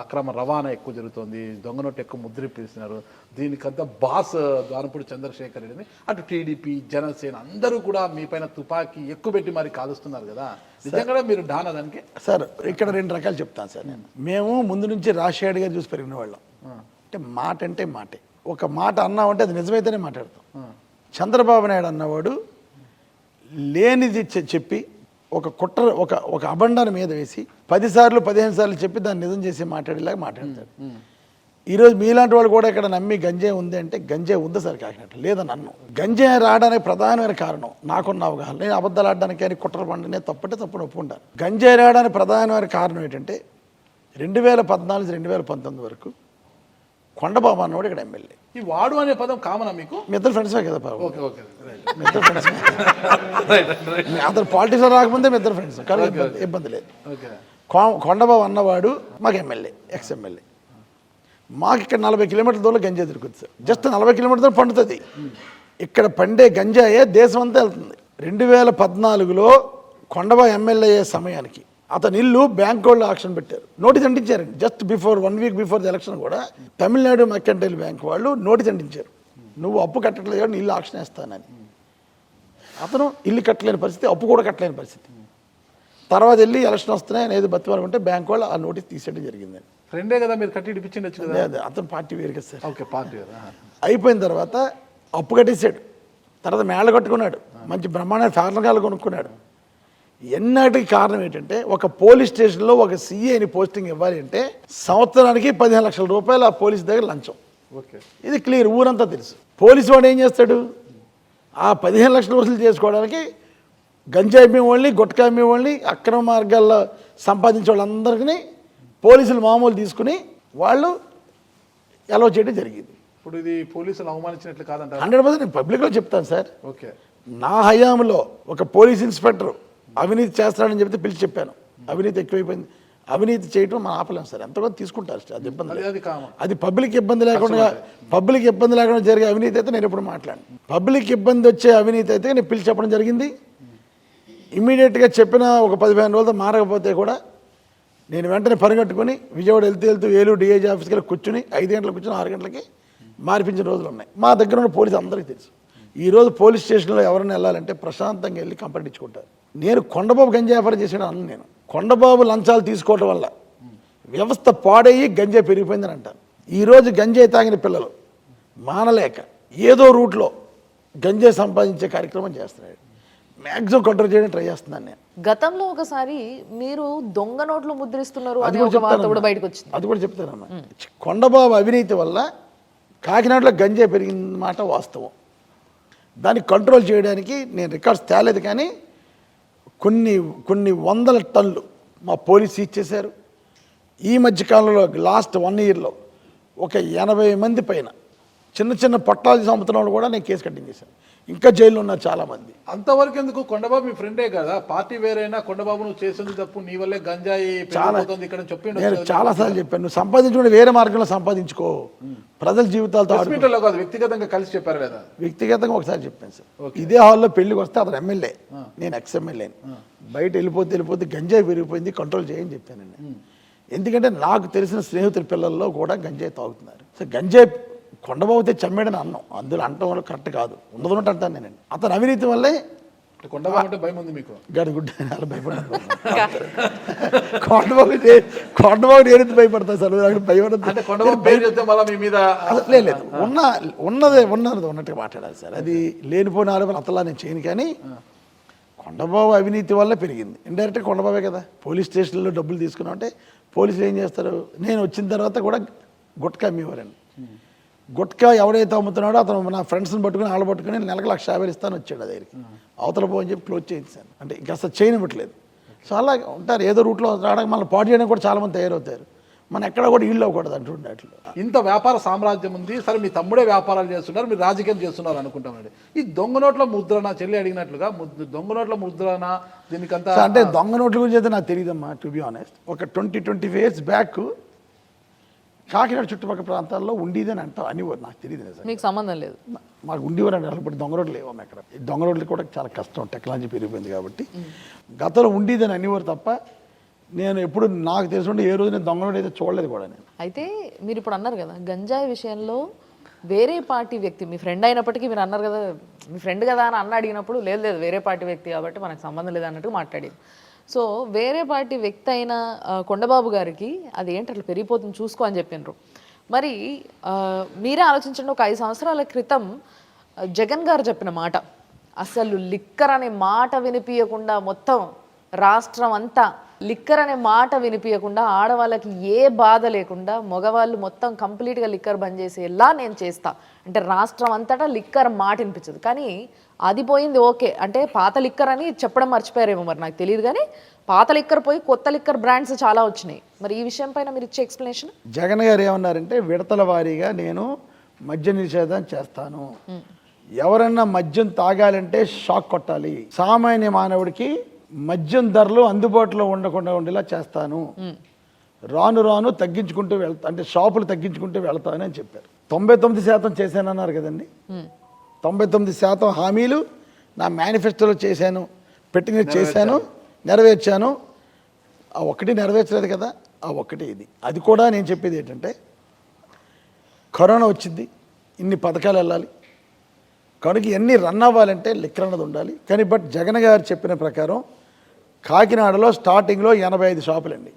అక్రమ రవాణా ఎక్కువ జరుగుతుంది, దొంగ నోట్లు ఎక్కువ ముద్రిపిస్తున్నారు, దీనికంతా బాస్ ద్వారంపూడి చంద్రశేఖర్ రెడ్డిని అటు టీడీపీ జనసేన అందరూ కూడా మీ పైన తుపాకీ ఎక్కువ పెట్టి మరి కాలుస్తున్నారు కదా, నిజంగా మీరు డానా దానికి? సార్ ఇక్కడ 2 రకాలు చెప్తాను సార్. మేము ముందు నుంచి రాజశేఖర్ గారు చూసి పెరిగిన వాళ్ళం. అంటే మాటే ఒక మాట అన్నామంటే అది నిజమైతేనే మాట్లాడతాం. చంద్రబాబు నాయుడు అన్నవాడు లేనిది చెప్పి ఒక కుట్ర ఒక అబండాన్ని మీద వేసి 10 సార్లు 15 సార్లు చెప్పి దాన్ని నిజం చేసి మాట్లాడేలాగా మాట్లాడతాడు. ఈరోజు మీలాంటి వాళ్ళు కూడా ఇక్కడ నమ్మి గంజాయి ఉంది అంటే గంజాయి ఉంది సార్ కాకినట్టు లేదని అన్ను. గంజాయి రావడానికి ప్రధానమైన కారణం నాకున్న అవగాహన, నేను అబద్ధాలు ఆడడానికి కానీ కుట్ర పండునే తప్పంటే తప్పుని ఒప్పుకుంటాను. గంజాయి రావడానికి ప్రధానమైన కారణం ఏంటంటే 2014-2019 వరకు కొండబాబు అన్నవాడు ఇక్కడ ఎమ్మెల్యే. ఈ వాడు అనే పదం కామనా మీకు? మీ ఇద్దరు ఫ్రెండ్సే కదా బాబు? ఓకే ఓకే, మీ ఇద్దరు ఫ్రెండ్స్. అతను పాలిటిక్స్లో రాకముందే మీ ఇద్దరు ఫ్రెండ్స్, కానీ ఇబ్బంది లేదు. కొండబాబు అన్నవాడు మాకు ఎమ్మెల్యే, ఎక్స్ ఎమ్మెల్యే. మాకు ఇక్కడ 40 కిలోమీటర్ల దూరం గంజాయి దొరుకుతుంది సార్. జస్ట్ 40 కిలోమీటర్ల దూరం పండుతుంది. ఇక్కడ పండే గంజాయే దేశం అంతా వెళ్తుంది. 2014లో కొండబాబు ఎమ్మెల్యే అయ్యే సమయానికి అతని ఇల్లు బ్యాంక్ వాళ్ళు ఆక్షన్ పెట్టారు, నోటీస్ అంటించారండి. Just 1 week before the election కూడా తమిళనాడు మెర్కంటైల్ బ్యాంక్ వాళ్ళు నోటీస్ అంటించారు, నువ్వు అప్పు కట్టట్లేదు కాబట్టి ఇల్లు ఆక్షన్ వేస్తానని. అతను ఇల్లు కట్టలేని పరిస్థితి, అప్పు కూడా కట్టలేని పరిస్థితి. తర్వాత వెళ్ళి ఎలక్షన్ వస్తున్నాయి ఆయన ఏదో బతిమాలనుకుంటే బ్యాంక్ వాళ్ళు ఆ నోటీస్ తీసేయడం జరిగిందండి. ఫ్రెండే కదా మీరు కట్టి ఇప్పించండి కదా. అతను పార్టీ వేరు కదా సార్. ఓకే, పార్టీ కదా. అయిపోయిన తర్వాత అప్పు కట్టేసాడు, తర్వాత మేళ కట్టుకున్నాడు, మంచి బ్రహ్మాండ ఫార్నకాలు కొనుక్కున్నాడు. ఎన్నటికి కారణం ఏంటంటే ఒక పోలీస్ స్టేషన్లో ఒక సిఐని పోస్టింగ్ ఇవ్వాలి అంటే సంవత్సరానికి 15 లక్షల రూపాయలు ఆ పోలీస్ దగ్గర లంచం. ఓకే, ఇది క్లియర్, ఊరంతా తెలుసు. పోలీసు వాడు ఏం చేస్తాడు, ఆ 15 లక్షలు వసూలు చేసుకోవడానికి గంజాయి వాళ్ళని గుట్కా వాళ్ళని అక్రమ మార్గాల్లో సంపాదించే వాళ్ళందరికీ పోలీసులు మామూలు తీసుకుని వాళ్ళు అలౌ చేయడం జరిగింది. ఇప్పుడు ఇది పోలీసులు అవమానించినట్లు కాదంటారు. 100% నేను పబ్లిక్లో చెప్తాను సార్. ఓకే, నా హయాంలో ఒక పోలీస్ ఇన్స్పెక్టర్ అవినీతి చేస్తాడని చెప్తే పిలిచి చెప్పాను, అవినీతి ఎక్కువైపోయింది, అవినీతి చేయడం మనం ఆపలేం సార్, ఎంతగా తీసుకుంటారు సార్, అది ఇబ్బంది లేదు. అది కామన్. అది పబ్లిక్ ఇబ్బంది లేకుండా జరిగే అవినీతి అయితే నేను ఎప్పుడు మాట్లాడను. పబ్లిక్ ఇబ్బంది వచ్చే అవినీతి అయితే నేను పిలిచి చెప్పడం జరిగింది. ఇమ్మీడియట్గా చెప్పిన ఒక 15 రోజులతో మారకపోతే కూడా నేను వెంటనే పరిగెట్టుకుని విజయవాడ వెళ్తూ ఏలూరు డిఐజీ ఆఫీస్కి వెళ్ళి కూర్చుని 5 గంటలకు కూర్చుని 6 గంటలకి మార్పించిన రోజులు ఉన్నాయి. మా దగ్గర ఉన్న పోలీసు అందరికీ తెలుసు. ఈరోజు పోలీస్ స్టేషన్లో ఎవరైనా వెళ్ళాలంటే ప్రశాంతంగా వెళ్ళి కంప్లైంట్ ఇచ్చుకుంటారు. నేను కొండబాబు గంజాయి వ్యాపారం చేసాడు అన్న, నేను కొండబాబు లంచాలు తీసుకోవటం వల్ల వ్యవస్థ పాడయ్యి గంజాయి పెరిగిపోయిందని అంటాను. ఈరోజు గంజాయి తాగిన పిల్లలు మానలేక ఏదో రూట్లో గంజాయి సంపాదించే కార్యక్రమం చేస్తున్నాడు. మ్యాక్సిమం కంట్రోల్ చేయడానికి ట్రై చేస్తున్నాను నేను. గతంలో ఒకసారి మీరు దొంగ నోట్లు ముద్రిస్తున్నారు అది అనే కూడా ఒక వార్త కూడా బయటకు వచ్చింది. అది కూడా చెప్తానమ్మా. కొండబాబు అవినీతి వల్ల కాకినాడలో గంజాయి పెరిగిన మాట వాస్తవం. దాన్ని కంట్రోల్ చేయడానికి నేను రికార్డ్స్ తేలేదు, కానీ కొన్ని వందల టన్నులు మా పోలీసు ఇచ్చేశారు. ఈ మధ్యకాలంలో లాస్ట్ 1 yearలో ఒక 80 మంది పైన చిన్న పొట్టాలు అమ్ముతున్న వాళ్ళు కూడా నేను కేసు కట్టింగ్ చేశాను. ఇంకా జైల్లో ఉన్నారు చాలామంది. అంతవరకు ఎందుకు? కొండబాబు మీ ఫ్రెండే కదా, పార్టీ వేరైనా కొండబాబు నువ్వు చేసింది తప్పు, నీ వల్లే గంజాయి పెరిగిపోతుంది ఇక్కడ చెప్పిండు. నేను చాలాసార్లు చెప్పాను, నువ్వు సంపాదించుకుంటే వేరే మార్గంలో సంపాదించుకో, ప్రజల జీవితాలతో కాదు, వ్యక్తిగతంగా కలిసి చెప్పారు కదా. వ్యక్తిగతంగా ఒకసారి చెప్పాను సార్. ఇదే హాల్లో పెళ్లికి వస్తే అతను ఎమ్మెల్యే, నేను ఎక్స్-ఎమ్మెల్యేని. బయట వెళ్ళిపోతే గంజాయి పెరిగిపోయింది, కంట్రోల్ చేయని చెప్పానండి. ఎందుకంటే నాకు తెలిసిన స్నేహితుల పిల్లల్లో కూడా గంజాయి తాగుతున్నారు. సో గంజాయి కొండబాబుతే చమ్మేడని అన్నాం, అందులో అంటం వల్ల కరెక్ట్ కాదు, ఉండదున్నట్టు అంటాను నేనండి. అతని అవినీతి వల్లే కొండబాబు అంటే భయం ఉంది మీకు? గడిగుడ్డ అలా భయపడతాను. కొండబాబు నేను భయపడతాను సార్, నాకు భయపడతాను. కొండబాబు పేరు చెప్తే మళ్ళీ మీ మీద లేదు, ఉన్నది ఉన్నట్టుగా మాట్లాడాలి సార్. అది లేనిపోయిన ఆరోపణ అతలా నేను చేయను. కానీ కొండబాబు అవినీతి వల్ల పెరిగింది. ఇండైరెక్ట్గా కొండబాబే కదా పోలీస్ స్టేషన్లో డబ్బులు తీసుకున్నాం అంటే పోలీసులు ఏం చేస్తారు, నేను వచ్చిన తర్వాత కూడా గుట్కా అమ్మేవారండి. గుట్కా ఎవడైతే అమ్ముతున్నాడో అతను నా ఫ్రెండ్స్ని పట్టుకుని వాళ్ళు పట్టుకుని నెలకు 1,50,000 ఇస్తాను వచ్చాడు దగ్గరికి. అవతల పోని చెప్పి క్లోజ్ చేయించాను, అంటే ఇంకా అసలు చేయనివ్వట్లేదు. సో అలా ఉంటారు, ఏదో రూట్లో రావడానికి మళ్ళీ పాటు చేయడానికి కూడా చాలామంది తయారవుతారు. మనం ఎక్కడ కూడా ఇళ్ళు అవ్వకూడదు అంటుండే. అట్లా ఇంత వ్యాపార సామ్రాజ్యం ఉంది సరే, మీ తమ్ముడే వ్యాపారాలు చేస్తున్నారు, మీరు రాజకీయం చేస్తున్నారు అనుకుంటామండి. ఈ దొంగ నోట్ల ముద్రణ, చెల్లి అడిగినట్లుగా దొంగ నోట్ల ముద్రణ దీనికంతా అంటే దొంగ నోట్ల గురించి అయితే నాకు తెలియదమ్మా, టు బి ఆనెస్ట్. ఒక 20-25 years బ్యాక్ కాకినాడ చుట్టుపక్కల ప్రాంతాల్లో ఉండేదని అంటాం అనేవారు, నాకు తెలియదు. మీకు సంబంధం లేదు? మాకు ఉండేవారు అంటే ఇప్పుడు దొంగ రోడ్లు లేవమ్మా ఇక్కడ. ఈ దొంగ రోడ్లు కూడా చాలా కష్టం, టెక్నాలజీ పెరిగిపోయింది కాబట్టి. గతంలో ఉండేదని అనేవారు తప్ప నేను ఎప్పుడు నాకు తెలిసి ఏ రోజు నేను దొంగ రోడ్డు అయితే చూడలేదు కూడా నేను. అయితే మీరు ఇప్పుడు అన్నారు కదా గంజాయి విషయంలో వేరే పార్టీ వ్యక్తి, మీ ఫ్రెండ్ అయినప్పటికీ మీరు అన్నారు కదా మీ ఫ్రెండ్ కదా అని అన్న అడిగినప్పుడు లేదు వేరే పార్టీ వ్యక్తి కాబట్టి మనకు సంబంధం లేదు అన్నట్టు మాట్లాడేది. సో వేరే పార్టీ వ్యక్తి అయిన కొండబాబు గారికి అది ఏంటి అట్లా పెరిగిపోతుంది చూసుకో అని చెప్పినారు. మరి మీరే ఆలోచించండి, ఒక 5 సంవత్సరాల క్రితం జగన్ గారు చెప్పిన మాట, అసలు లిక్కర్ అనే మాట వినిపించకుండా మొత్తం రాష్ట్రం అంతా లిక్కర్ అనే మాట వినిపించకుండా ఆడవాళ్ళకి ఏ బాధ లేకుండా మగవాళ్ళు మొత్తం కంప్లీట్గా లిక్కర్ బంద్ చేసేలా నేను చేస్తా అంటే రాష్ట్రం అంతటా లిక్కర్ మాట వినిపించదు. కానీ అది పోయింది ఓకే అంటే పాత లిక్కర్ అని చెప్పడం మర్చిపోయారేమో మరి నాకు తెలియదు. కానీ పాత లిక్కర్ పోయి కొత్త లిక్కర్ బ్రాండ్స్ చాలా వచ్చినాయి. మరి ఈ విషయం పైన మీరు ఇచ్చే ఎక్స్ప్లెనేషన్? జగన్ గారు ఏమన్నారంటే విడతల వారీగా నేను మద్య నిషేధం చేస్తాను, ఎవరన్నా మద్యం తాగాలంటే షాక్ కొట్టాలి, సామాన్య మానవుడికి మద్యం ధరలు అందుబాటులో ఉండకుండా ఉండేలా చేస్తాను, రాను తగ్గించుకుంటూ వెళ్తా అంటే షాపులు తగ్గించుకుంటూ వెళ్తాను అని చెప్పారు. 99% చేశానన్నారు కదండి. 99% హామీలు నా మేనిఫెస్టోలో చేశాను, చేశాను, నెరవేర్చాను. ఆ ఒక్కటి నెరవేర్చలేదు కదా, ఆ ఒక్కటి ఇది. అది కూడా నేను చెప్పేది ఏంటంటే కరోనా వచ్చింది, ఇన్ని పథకాలు వెళ్ళాలి కనుక ఇవన్నీ రన్ అవ్వాలంటే లిక్కర్ అన్నది ఉండాలి. కానీ బట్ జగన్ గారు చెప్పిన ప్రకారం కాకినాడలో స్టార్టింగ్లో 85 షాపులండి,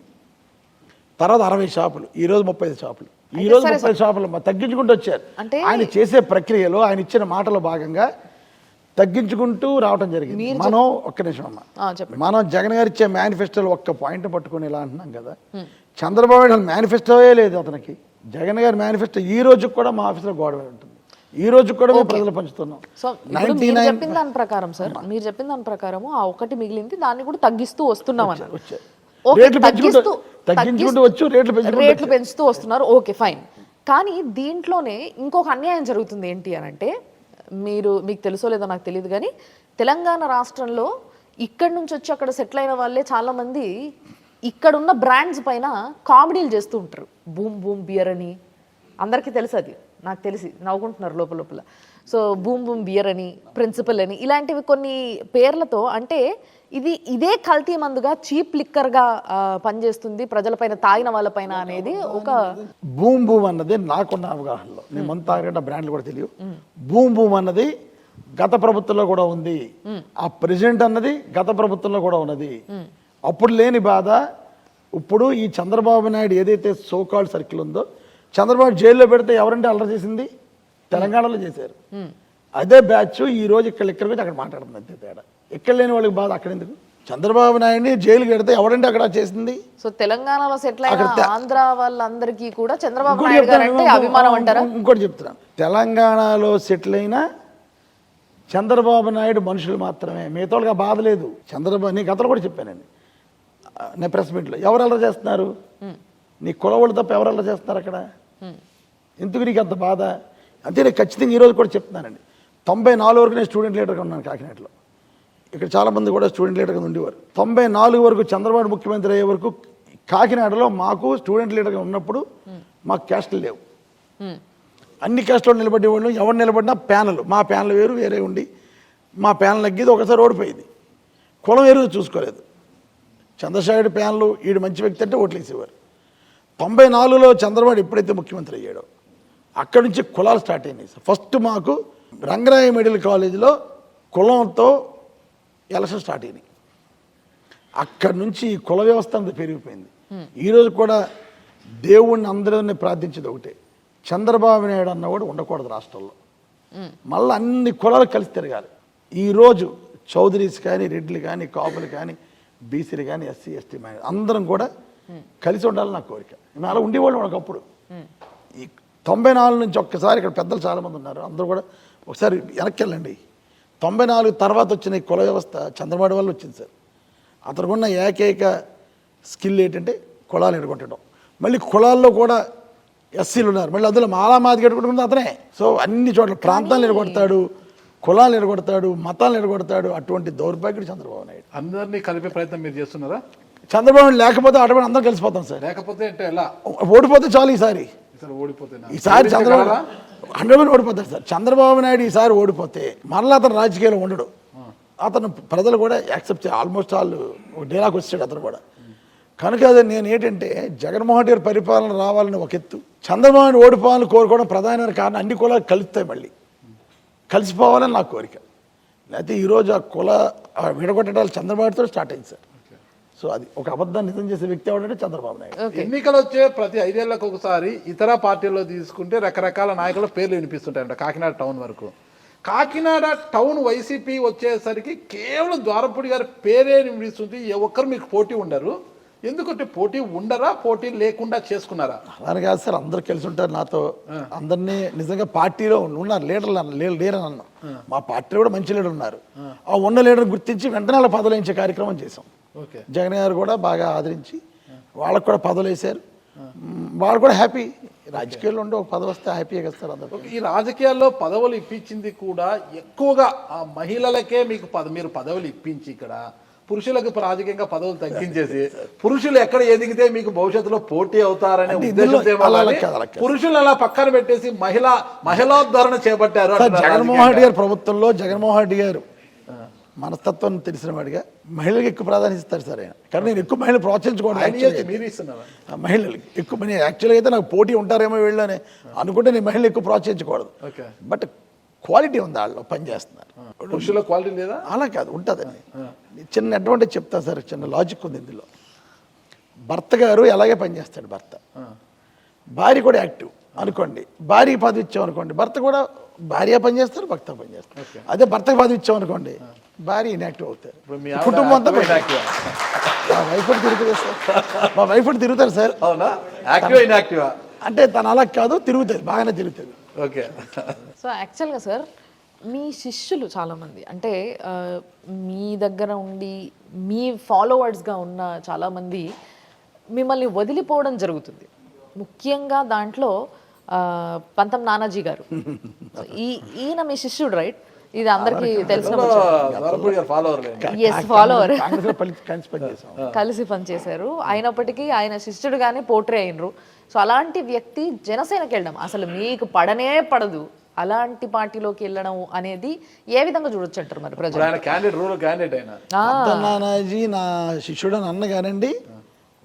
తర్వాత 60 షాపులు, ఈరోజు 35 షాపులు, ఈరోజు 30 షాపులు తగ్గించుకుంటూ వచ్చారు. ఆయన చేసే ప్రక్రియలో ఆయన ఇచ్చిన మాటలో భాగంగా తగ్గించుకుంటూ రావడం జరిగింది. మనం ఒక్క నిమిషం అమ్మా, మనం జగన్ గారు ఇచ్చే మేనిఫెస్టోలో ఒక్క పాయింట్ పట్టుకుని ఇలా అంటున్నాం కదా, చంద్రబాబు నాయుడు మేనిఫెస్టోయే లేదు అతనికి. జగన్ గారి మేనిఫెస్టో ఈ రోజు కూడా మా ఆఫీస్లో గోడ ఉంటుంది, ఈ రోజు కూడా మేము ప్రజలు పంచుతున్నాం. సో మీరు చెప్పిన దాని ప్రకారం సార్, మీరు చెప్పిన దాని ప్రకారం ఆ ఒకటి మిగిలింది దాన్ని కూడా తగ్గిస్తూ వస్తున్నాం అన్నారు. ఓకే, రేట్లు తగ్గించుకుంటూ వచ్చు, రేట్లు పెంచుతూ వస్తున్నారు. Okay fine. కానీ దీంట్లోనే ఇంకొక అన్యాయం జరుగుతుంది. ఏంటి అని అంటే, మీకు తెలుసో లేదో నాకు తెలియదు కానీ తెలంగాణ రాష్ట్రంలో ఇక్కడి నుంచి వచ్చి అక్కడ సెటిల్ అయిన వాళ్ళే చాలా మంది ఇక్కడున్న బ్రాండ్స్ పైన కామెడీలు చేస్తూ ఉంటారు. బూమ్ బూమ్ బియర్ అని అందరికీ తెలుసు, అది నాకు తెలిసి నవ్వుకుంటున్నారు లోపల. సో బూమ్ బూమ్ బియర్ అని, ప్రిన్సిపల్ అని, ఇలాంటివి కొన్ని పేర్లతో, అంటే ఇదే కల్తీ మందుగా చీప్ లిక్కర్గా పనిచేస్తుంది ప్రజలపైన, తాగిన వాళ్ళపైన అనేది ఒక బూమ్ బూమ్ అన్నది నాకున్న అవగాహనలో, నేను మందు తాగిన బ్రాండ్లు కూడా తెలియదు. బూమ్ బూమ్ అన్నది గత ప్రభుత్వంలో కూడా ఉంది. ఆ ప్రెసిడెంట్ అన్నది గత ప్రభుత్వంలో కూడా ఉన్నది. అప్పుడు లేని బాధ ఇప్పుడు ఈ చంద్రబాబు నాయుడు ఏదైతే సోకాల్డ్ సర్కిల్ ఉందో, చంద్రబాబు జైల్లో పెడితే ఎవరంటే అల్లరి చేసింది? తెలంగాణలో చేశారు. అదే బ్యాచ్ ఈ రోజు ఇక్కడికి వచ్చి అక్కడ మాట్లాడుతుంది. అంతే తేడా. ఇక్కడ లేని వాళ్ళకి బాధ అక్కడ ఎందుకు? చంద్రబాబు నాయుడిని జైలు పెడితే ఎవరంటే అక్కడ చేసింది? సో తెలంగాణలో సెటిల్ అయిన ఆంధ్ర వాళ్ళందరికీ కూడా చంద్రబాబు నాయుడు గారు అంటే అభిమానం అంటారా? ఇంకోటి చెప్తున్నాను, తెలంగాణలో సెటిల్ అయిన చంద్రబాబు నాయుడు మనుషులు మాత్రమే, మిగతా వాళ్ళకి బాధ లేదు. చంద్రబాబు, నీ గతంలో కూడా చెప్పానండి నేను ప్రెస్ మీట్లో, ఎవరు అల్లరి చేస్తున్నారు? నీ కులవాళ్ళు తప్ప ఎవరు అల్లరి చేస్తున్నారు అక్కడ? ఎందుకు నీకు అంత బాధ? అంతే. నేను ఖచ్చితంగా ఈరోజు కూడా చెప్తున్నానండి, 94 వరకు నేను స్టూడెంట్ లీడర్గా ఉన్నాను కాకినాడలో. ఇక్కడ చాలామంది కూడా స్టూడెంట్ లీడర్గా ఉండేవారు. 94 వరకు చంద్రబాబు ముఖ్యమంత్రి అయ్యే వరకు కాకినాడలో మాకు స్టూడెంట్ లీడర్గా ఉన్నప్పుడు మాకు క్యాస్టులు లేవు. అన్ని క్యాస్టులు నిలబడేవాళ్ళు. ఎవరు నిలబడినా ప్యానల్, మా ప్యానల్ వేరు వేరే ఉండి మా ప్యానల్ అగ్గిది ఒకసారి ఓడిపోయింది. కులం వేరు చూసుకోలేదు. చంద్రశేఖర్ ప్యానల్ ఈడు మంచి వ్యక్తి అంటే ఓట్లు వేసేవారు. 94లో చంద్రబాబు ఎప్పుడైతే ముఖ్యమంత్రి అయ్యాడో అక్కడి నుంచి కులాలు స్టార్ట్ అయినాయి. ఫస్ట్ మాకు రంగరాయ మెడికల్ కాలేజీలో కులంతో ఎలక్షన్ స్టార్ట్ అయినాయి. అక్కడి నుంచి కుల వ్యవస్థ అంతా పెరిగిపోయింది. ఈరోజు కూడా దేవుణ్ణి అందరినీ ప్రార్థించేది ఒకటే, చంద్రబాబు నాయుడు అన్నవాడు ఉండకూడదు రాష్ట్రంలో. మళ్ళీ అన్ని కులాలు కలిసి తిరగాలి. ఈరోజు చౌదరీస్ కానీ, రెడ్లు కానీ, కాపులు కానీ, బీసీలు కానీ, ఎస్సీ ఎస్టీ అందరం కూడా కలిసి ఉండాలని నా కోరిక. మేము అలా ఉండేవాళ్ళు ఒకప్పుడు. ఈ 94 నుంచి ఒక్కసారి ఇక్కడ పెద్దలు చాలామంది ఉన్నారు, అందరూ కూడా ఒకసారి వెనక్కి వెళ్ళండి. 94 తర్వాత వచ్చిన ఈ కుల వ్యవస్థ చంద్రబాబు వల్ల వచ్చింది సార్. అతనుకున్న ఏకైక స్కిల్ ఏంటంటే కులాలు ఎడగొట్టడం. మళ్ళీ కులాల్లో కూడా ఎస్సీలు ఉన్నారు, మళ్ళీ అందులో మాలామాది ఎడగొట్టుకుంటుంది అతనే. సో అన్ని చోట్ల ప్రాంతాలను ఎడగొడతాడు, కులాలను ఎడగొడతాడు, మతాలను ఎడగొడతాడు. అటువంటి దౌర్భాగ్యుడు చంద్రబాబు నాయుడు. అందరినీ కలిపే ప్రయత్నం మీరు చేస్తున్నారా? చంద్రబాబు లేకపోతే అటువంటి అందరం కలిసిపోతాం సార్. లేకపోతే అంటే ఎలా? ఓడిపోతే చాలు. ఈసారి చంద్రబాబు 100% ఓడిపోతాడు సార్. చంద్రబాబు నాయుడు ఈసారి ఓడిపోతే మరలా అతను రాజకీయాల్లో ఉండడు. అతను ప్రజలు కూడా యాక్సెప్ట్ చేయాలి. ఆల్మోస్ట్ ఆల్ డేలాకి వచ్చాడు అతను కూడా. కనుక అదే నేను ఏంటంటే జగన్మోహన్ రెడ్డి పరిపాలన రావాలని ఒక ఎత్తు, చంద్రబాబు నాయుడు ఓడిపోవాలని కోరుకోవడం ప్రధానమైన కారణం. అన్ని కులాలు కలుస్తాయి, మళ్ళీ కలిసిపోవాలని నా కోరిక. లేకపోతే ఈరోజు ఆ కుల విడగొట్టడాలు చంద్రబాబుతో స్టార్ట్ అయింది సార్. సో అది ఒక అబద్ధాన్ని నిజం చేసే వ్యక్తి ఎవడంటే చంద్రబాబు నాయుడు. ఎన్నికలు వచ్చే ప్రతి 5 ఏళ్లకు ఒకసారి ఇతర పార్టీల్లో తీసుకుంటే రకరకాల నాయకుల పేర్లు వినిపిస్తుంటాయంట. కాకినాడ టౌన్ వరకు, కాకినాడ టౌన్ వైసీపీ వచ్చేసరికి కేవలం ద్వారపూడి గారి పేరే వినిపిస్తుంది. ఒక్కరు మీకు పోటీ ఉండరు. ఎందుకంటే పోటీ ఉండరా, పోటీ లేకుండా చేసుకున్నారా? అలానే కాదు సార్, అందరు కలిసి ఉంటారు నాతో. అందరినీ నిజంగా పార్టీలో ఉన్నారు లీడర్లు, లీడర్ అన్నాం. మా పార్టీలో కూడా మంచి లీడర్ ఉన్నారు. ఆ ఉన్న లీడర్ గుర్తించి వెంటనే వాళ్ళ పదవులు వేయించే కార్యక్రమం చేసాం. జగన్ గారు కూడా బాగా ఆదరించి వాళ్ళకు కూడా పదవులు వేశారు. వాళ్ళు కూడా హ్యాపీ. రాజకీయాల్లో ఉండి ఒక పదవి వస్తే హ్యాపీగా ఇస్తారు అందరూ. ఈ రాజకీయాల్లో పదవులు ఇప్పించింది కూడా ఎక్కువగా ఆ మహిళలకే మీకు మీరు పదవులు ఇప్పించి ఇక్కడ పురుషులకు రాజకీయంగా పదవులు తగ్గించేసి పురుషులు ఎక్కడ ఎదిగితే మీకు భవిష్యత్తులో పోటీ అవుతారనే ఉద్దేశంతో పురుషులు అలా పక్కన పెట్టేసి మహిళోద్ధరణ చేపట్టారు. జగన్మోహన్ రెడ్డి గారి ప్రభుత్వంలో జగన్మోహన్ రెడ్డి గారు మనస్తత్వం తెలిసిన వాడిగా మహిళలకు ఎక్కువ ప్రాధాన్యత ఇస్తారు సార్ ఆయన. కానీ నేను ఎక్కువ మహిళలు ప్రోత్సహించుకోవడం మహిళలకి ఎక్కువ పని. యాక్చువల్గా అయితే నాకు పోటీ ఉంటారేమో వీళ్ళని అనుకుంటే నేను మహిళలు ఎక్కువ ప్రోత్సహించకూడదు. బట్ క్వాలిటీ ఉంది, వాళ్ళు పని చేస్తున్నారు. పురుషుల క్వాలిటీ లేదా? అలా కాదు, ఉంటుందండి. చిన్న అడ్వాంటేజ్ చెప్తాను సార్, చిన్న లాజిక్ ఉంది ఇందులో. భర్త గారు ఎలాగే పనిచేస్తాడు, భర్త భార్య కూడా యాక్టివ్ అనుకోండి. భార్య పదవి ఇచ్చామనుకోండి, భర్త కూడా భార్య పనిచేస్తారు, భర్త పనిచేస్తారు. అదే భర్తకు పదవి ఇచ్చామనుకోండి, భార్య ఇన్యాక్టివ్ అవుతారు. కుటుంబం అంతా మా వైఫ్ కూడా తిరుగుతుంది సార్. మా వైఫ్ కూడా తిరుగుతారు సార్. అంటే తను అలా కాదు, తిరుగుతుంది, బాగానే తిరుగుతుంది. ఓకే. సో యాక్చువల్గా సార్ మీ శిష్యులు చాలామంది అంటే మీ దగ్గర ఉండి మీ ఫాలోవర్స్గా ఉన్న చాలామంది మిమ్మల్ని వదిలిపోవడం జరుగుతుంది. ముఖ్యంగా దాంట్లో పంతం నానాజీ గారు, ఈయన మీ శిష్యుడు రైట్? ఇది అందరికీ తెలిసిన ఫాలోవర్, కలిసి పనిచేశారు. అయినప్పటికీ ఆయన శిష్యుడుగానే పోట్రే అయినరు. సో అలాంటి వ్యక్తి జనసేనకి వెళ్ళడం అసలు మీకు పడనే పడదు, అలాంటి పార్టీలోకి వెళ్ళడం అనేది ఏ విధంగా చూడొచ్చు అంటారు మరి ప్రజలు? నానాజీ నా శిష్యుడు అని అన్నగానండి,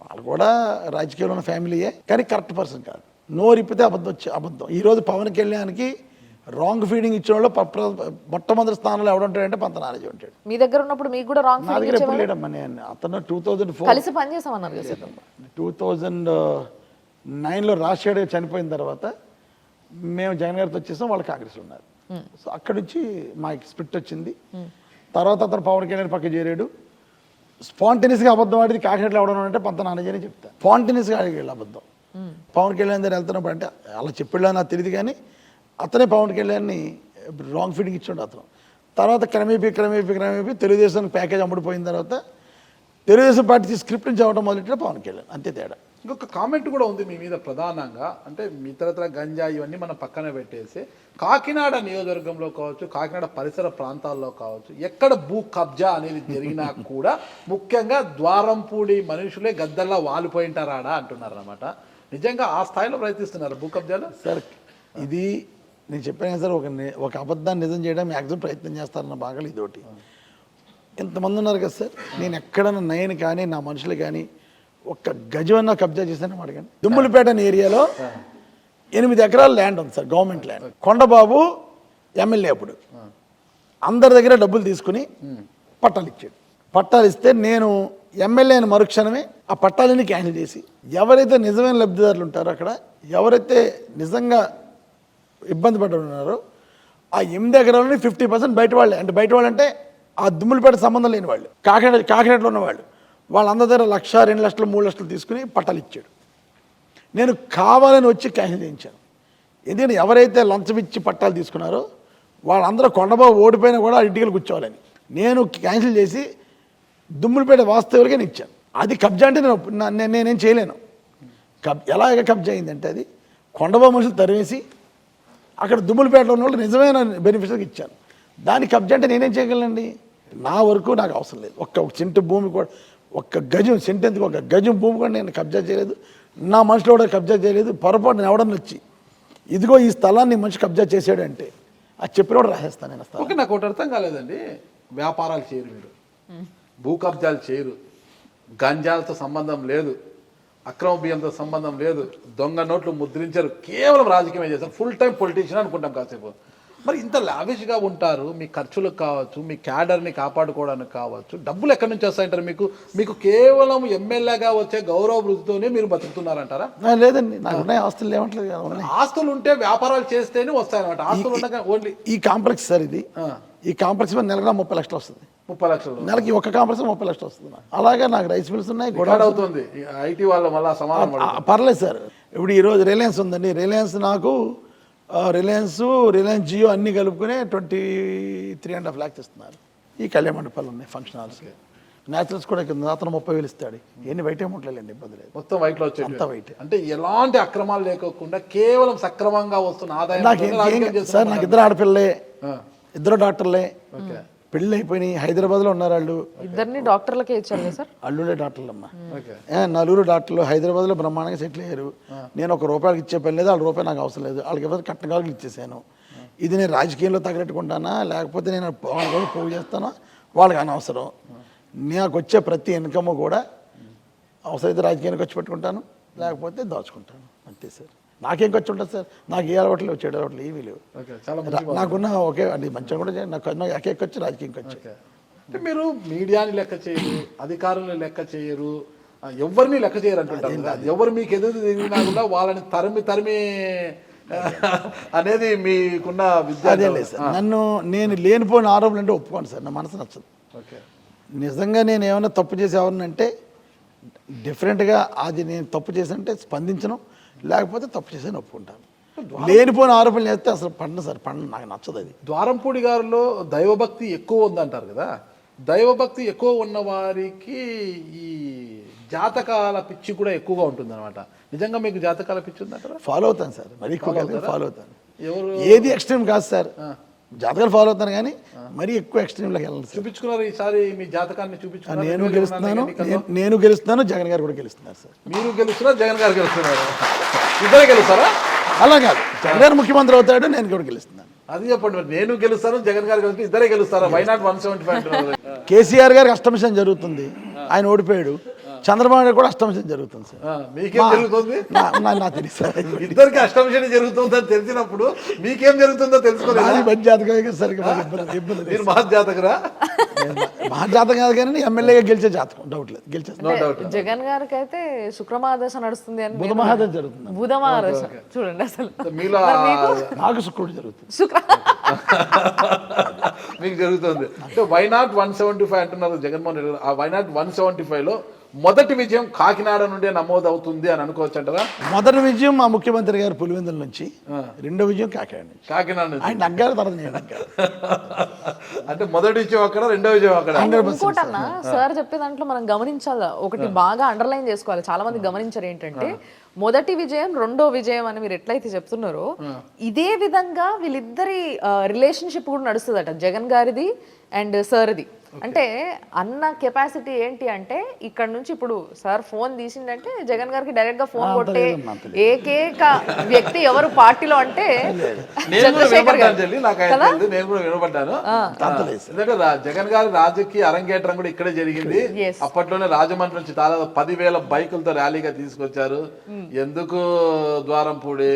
వాళ్ళు కూడా రాజకీయంలో ఉన్న ఫ్యామిలీయే, కానీ కరెక్ట్ పర్సన్ కాదు. నోరిప్పితే అబద్ధం. ఈరోజు పవన్ కళ్యాణ్కి రాంగ్ ఫీడింగ్ ఇచ్చిన వాళ్ళు మొట్టమొదటి స్థానంలో ఎవడుంటాడంటే పంత నానాజీ ఉంటాడు. మీ దగ్గర ఉన్నప్పుడు మీకు కూడా రాంగ్ ఫీడింగ్ ఎప్పుడు లేడమ్మా. నేను అతను 2004 కలిసి పనిచేసామన్నారు కదా సార్. 2009లో రాజశేఖర్ చనిపోయిన తర్వాత మేము జగన్ గారితో వచ్చేసాం, వాళ్ళు కాంగ్రెస్లో ఉన్నారు. సో అక్కడి నుంచి మాకు స్ప్లిట్ వచ్చింది. తర్వాత అతను పవన్ కళ్యాణ్ పక్క చేరాడు. స్పాంటేనియస్గా అబద్ధం ఆడిది కాకినాడలో ఎవడన్నా అంటే పంత నానాజీ అని చెప్తా. స్పాంటేనియస్గా అడిగి అబద్ధం. పవన్ కళ్యాణ్ దగ్గర వెళ్తున్నప్పుడు అంటే అలా చెప్పాడు నాకు తెలియదు, కానీ అతనే పవన్ కళ్యాణ్ని రాంగ్ ఫీడింగ్ ఇచ్చాడు అతను. తర్వాత క్రమేపీ తెలుగుదేశం ప్యాకేజ్ అమ్ముడిపోయిన తర్వాత తెలుగుదేశం పార్టీ స్క్రిప్ట్ నుంచి అవ్వడం మొదలెట్టాడు పవన్ కళ్యాణ్, అంతే తేడా. ఇంకొక కామెంట్ కూడా ఉంది మీ మీద ప్రధానంగా, అంటే ఇతరత్ర గంజా ఇవన్నీ మనం పక్కన పెట్టేసి కాకినాడ నియోజకవర్గంలో కావచ్చు, కాకినాడ పరిసర ప్రాంతాల్లో కావచ్చు, ఎక్కడ భూ కబ్జా అనేది జరిగినా కూడా ముఖ్యంగా ద్వారంపూడి మనుషులే గద్దల్లా వాలిపోయింటారాడా అంటున్నారు అన్నమాట. నిజంగా ఆ స్థాయిలో ప్రయత్నిస్తున్నారు భూ కబ్జాలు? సార్ ఇది నేను చెప్పాను సార్, ఒక అబద్ధాన్ని నిజం చేయడం మ్యాక్సిమం ప్రయత్నం చేస్తారన్న భాగాలు ఇదొకటి. ఇంతమంది ఉన్నారు కదా సార్, నేను ఎక్కడన్నా నేను కానీ నా మనుషులు కానీ ఒక్క గజమన్నా కబ్జా చేశాను అడగండి. దుమ్ములపేట అనే ఏరియాలో 8 ఎకరాల ల్యాండ్ ఉంది sir, government land. Kondababu MLA అప్పుడు అందరి దగ్గర డబ్బులు తీసుకుని పట్టాలు ఇచ్చాడు. పట్టాలు ఇస్తే నేను ఎమ్మెల్యే అయిన మరుక్షణమే ఆ పట్టాలని క్యాన్సిల్ చేసి ఎవరైతే నిజమైన లబ్ధిదారులు ఉంటారో అక్కడ ఎవరైతే నిజంగా ఇబ్బంది పడి ఉన్నారో ఆ 8 ఎకరాలని 50% బయట వాళ్ళే. అంటే బయట వాళ్ళు అంటే ఆ దుమ్ములపేట సంబంధం లేని వాళ్ళు, కాకినాడలో ఉన్నవాళ్ళు, వాళ్ళందరి దగ్గర 1,00,000, 2 లక్షలు, 3 లక్షలు తీసుకుని పట్టాలు ఇచ్చాడు. నేను కావాలని వచ్చి క్యాన్సిల్ చేయించాను. ఎందుకంటే ఎవరైతే లంచం ఇచ్చి పట్టాలు తీసుకున్నారో వాళ్ళందరూ కొండబాబు ఓడిపోయినా కూడా ఇంటికి కూర్చోవాలని నేను క్యాన్సిల్ చేసి దుమ్ములపేట వాస్తవులకే ఇచ్చాను. అది కబ్జా అంటే నేనేం చేయలేను. ఎలాగ కబ్జా అయిందంటే అది కొండబాబు మనుషులు తరివేసి అక్కడ దుమ్ములపేటలో ఉన్న వాళ్ళు నిజమైన బెనిఫిట్స్కి ఇచ్చాను. దాని కబ్జా అంటే నేనేం చేయగలనండి? నా వరకు నాకు అవసరం లేదు. ఒక్క సెంటు భూమి కూడా, ఒక్క గజం సెంటెందుకు ఒక గజం భూమి కూడా నేను కబ్జా చేయలేదు. నా మనుషులు కూడా కబ్జా చేయలేదు. పొరపాటు నేను ఎవడన్నా వచ్చి ఇదిగో ఈ స్థలాన్ని మనిషి కబ్జా చేసాడు అంటే అది చెప్పిన కూడా రాసేస్తాను నేను. ఓకే, నాకు ఒకటి అర్థం కాలేదండి. వ్యాపారాలు చేయరు మీరు, భూ కబ్జాలు చేయరు, గంజాలతో సంబంధం లేదు, అక్రమ బియ్యంతో సంబంధం లేదు, దొంగ నోట్లు ముద్రించారు, కేవలం రాజకీయమే చేస్తారు, ఫుల్ టైం పొలిటీషియన్ అనుకుంటాం కాసేపు. మరి ఇంత లావిష్గా ఉంటారు, మీ ఖర్చులకు కావచ్చు, మీ క్యాడర్ని కాపాడుకోవడానికి కావచ్చు, డబ్బులు ఎక్కడి నుంచి వస్తాయంటారు? మీకు కేవలం ఎమ్మెల్యేగా వచ్చే గౌరవ వృద్ధితోనే మీరు బతుకుతున్నారంటారా? లేదండి, నాకు ఉన్నాయి ఆస్తులు ఏమంటలేదు. ఆస్తులు ఉంటే వ్యాపారాలు చేస్తేనే వస్తాయన్నమాట. ఆస్తులు ఉండగా ఓన్లీ ఈ కాంప్లెక్స్ సార్, ఇది ఈ కాంప్లెక్స్ మీద నెలగా 30 లక్షలు వస్తుంది. 30 లక్షలు నెలకి ఒక కాంప్లెక్స్ 30 లక్షలు వస్తుంది. అలాగే నాకు రైస్ మిల్స్ ఉన్నాయి, గొడవ అవుతుంది. ఐటీ వాళ్ళ మళ్ళీ సమాధానం పర్లేదు సార్. ఇప్పుడు ఈరోజు రిలయన్స్ ఉందండి, రిలయన్స్ నాకు రిలయన్స్ జియో అన్నీ కలుపుకునే 23.5 lakhs ఇస్తున్నారు. ఈ కళ్యాణ మండపాలు ఉన్నాయి, ఫంక్షన్ హాల్స్, న్యాచురల్స్ కూడా కింద అతను 30,000 ఇస్తాడు. ఎన్ని వైట్ అమౌంట్లేండి, ఇబ్బంది లేదు. మొత్తం వైట్లో వచ్చే అంత వైట్. అంటే ఎలాంటి అక్రమాలు లేకోకుండా కేవలం సక్రమంగా వస్తున్న ఆదాయం. సార్ నాకు 2 ఆడపిల్లలే, 2 డాక్టర్లే, పెళ్ళి అయిపోయినాయి, హైదరాబాద్లో ఉన్నారు వాళ్ళు. ఇద్దరిని డాక్టర్లకే ఇచ్చారు సార్. అల్లుడే డాక్టర్లు అమ్మా, 4 డాక్టర్లు హైదరాబాద్లో బ్రహ్మాండంగా సెటిల్ అయ్యారు. నేను ₹1 ఇచ్చే పని లేదు, ₹1 నాకు అవసరం లేదు. వాళ్ళకి ఎవరు కట్టకాలకు ఇచ్చేసాను. ఇది నేను రాజకీయంలో తగలెట్టుకుంటానా లేకపోతే నేను వాళ్ళకి పోగు చేస్తానా వాళ్ళకి అనవసరం. నాకు వచ్చే ప్రతి ఇన్కమ్ కూడా అవసరమైతే రాజకీయానికి ఖర్చు పెట్టుకుంటాను, లేకపోతే దాచుకుంటాను, అంతే సార్. నాకేం ఖర్చు ఉంటుంది సార్? నాకు ఏ అలవాట్లు లేవు, చెడు అలవాట్లు ఏమీ లేవు. నాకున్న ఒకే అది మంచిగా కూడా నాకు ఎకే ఖర్చు రాజకీయం ఖర్చు. అంటే మీరు మీడియాని లెక్క చేయరు, అధికారులను లెక్క చేయరు, ఎవరిని లెక్క చేయరు అంటుంటారు. ఎవరు మీకు ఎదురు తిరిగినా కూడా వాళ్ళని తరిమి అనేది మీకున్న విద్య. అదే లేదు సార్, నేను లేనిపోయిన ఆరోపణలు అంటే ఒప్పుకోండి సార్, నా మనసు నచ్చదు. నిజంగా నేను ఏమైనా తప్పు చేసి ఎవరినంటే డిఫరెంట్గా అది నేను తప్పు చేశానంటే స్పందించను, లేకపోతే తప్పు చేసాను ఒప్పుకుంటాను. లేనిపోయిన ఆరోపణలు చేస్తే అసలు పండు సార్, పండు నాకు నచ్చదు అది. ద్వారంపూడి గారిలో దైవభక్తి ఎక్కువ ఉందంటారు కదా, దైవభక్తి ఎక్కువ ఉన్న వారికి ఈ జాతకాల పిచ్చి కూడా ఎక్కువగా ఉంటుంది అనమాట. నిజంగా మీకు జాతకాల పిచ్చి ఉందంటారా? ఫాలో అవుతాను సార్, మరి ఎక్కువ ఫాలో అవుతాను. ఎవరు? ఏది ఎక్స్ట్రీమ్ కాదు సార్, జాతకాలు ఫాలో అవుతాను కానీ మరీ ఎక్కువ ఎక్స్ట్రీమ్లోకి వెళ్ళాలి సార్. చూపించుకున్నారు ఈసారి మీ జాతకాన్ని చూపించుకున్నారు? నేను గెలుస్తున్నాను, జగన్ గారు కూడా గెలుస్తున్నారు సార్. మీరు గెలుస్తున్నారు, జగన్ గారు గెలుస్తున్నారు, ఇద్దరు గెలుస్తారా? అలా కాదు, జగన్ గారు ముఖ్యమంత్రి అవుతాడు, నేను కూడా గెలుస్తున్నాను. అది చెప్పండి మరి. నేను గెలుస్తాను, జగన్ గారు గెలుస్తారు, ఇద్దరే గెలుస్తారా? Why not 175? కేసీఆర్ గారికి అష్టమిషం జరుగుతుంది, ఆయన ఓడిపోయాడు. చంద్రబాబు నాయుడు కూడా అష్టమిషం జరుగుతుంది సార్. మీకేం జరుగుతుంది? నాకు తెలుసు సార్. ఇద్దరికి అష్టమిషం జరుగుతుందని తెలిసినప్పుడు మీకేం జరుగుతుందో తెలుసుకోలేదు. మధ్యజాతకం సార్, మీరు మహజాతకరా? మహజాతకం కాదు కానీ ఎమ్మెల్యేగా గెలిచే జాతకం, డౌట్ లేదు, గెలిచేస్తాను. జగన్ గారికి అయితే శుక్రమహాదశ నడుస్తుంది అని బుధ మహాదశ జరుగుతుంది. బుధ మహాదశ చూడండి అసలు. మీలో నాకు శుక్రుడు జరుగుతుంది. మీకు జరుగుతుంది అంటే వై నాట్ 175 అంటున్నారు జగన్మోహన్ రెడ్డి. ఆ వై నాట్ 175లో మొదటి విజయం కాకినాడ నుండే నమోదు అవుతుంది అని అనుకోవచ్చు అంటారా? మొదటి విజయం మా ముఖ్యమంత్రి గారు పులివెందుల నుంచి, రెండో విజయం కాకినాడ నుంచి. కాకినాడ నుంచి ఆయన నగ్గారు, తర్వాత నేను నగ్గారు. అంటే మొదటి విజయం అక్కడ, రెండో విజయం అక్కడ. ఇంకోటన్నా సార్ చెప్పే దాంట్లో మనం గమనించాలి, ఒకటి బాగా అండర్లైన్ చేసుకోవాలి, చాలా మంది గమనించారు ఏంటంటే మొదటి విజయం రెండో విజయం అని మీరు ఎట్లయితే చెప్తున్నారో ఇదే విధంగా వీళ్ళిద్దరి రిలేషన్షిప్ కూడా నడుస్తుందట, జగన్ గారిది అండ్ సార్ది. అంటే అన్న కెపాసిటీ ఏంటి అంటే ఇక్కడ నుంచి ఇప్పుడు సార్ ఫోన్ తీసిందంటే జగన్ గారికి డైరెక్ట్ గా ఫోన్ కొట్టే ఏకైక వ్యక్తి ఎవరు పార్టీలో అంటే చంద్రశేఖర్ గారు. నేను కూడా వినపడ్డాను. ఎందుకంటే జగన్ గారి రాజకీయ అరంగేట్రం కూడా ఇక్కడే జరిగింది. అప్పట్లోనే రాజమండ్రి నుంచి దాదాపు 10,000 బైకులతో ర్యాలీగా తీసుకొచ్చారు. ఎందుకు ద్వారంపూడి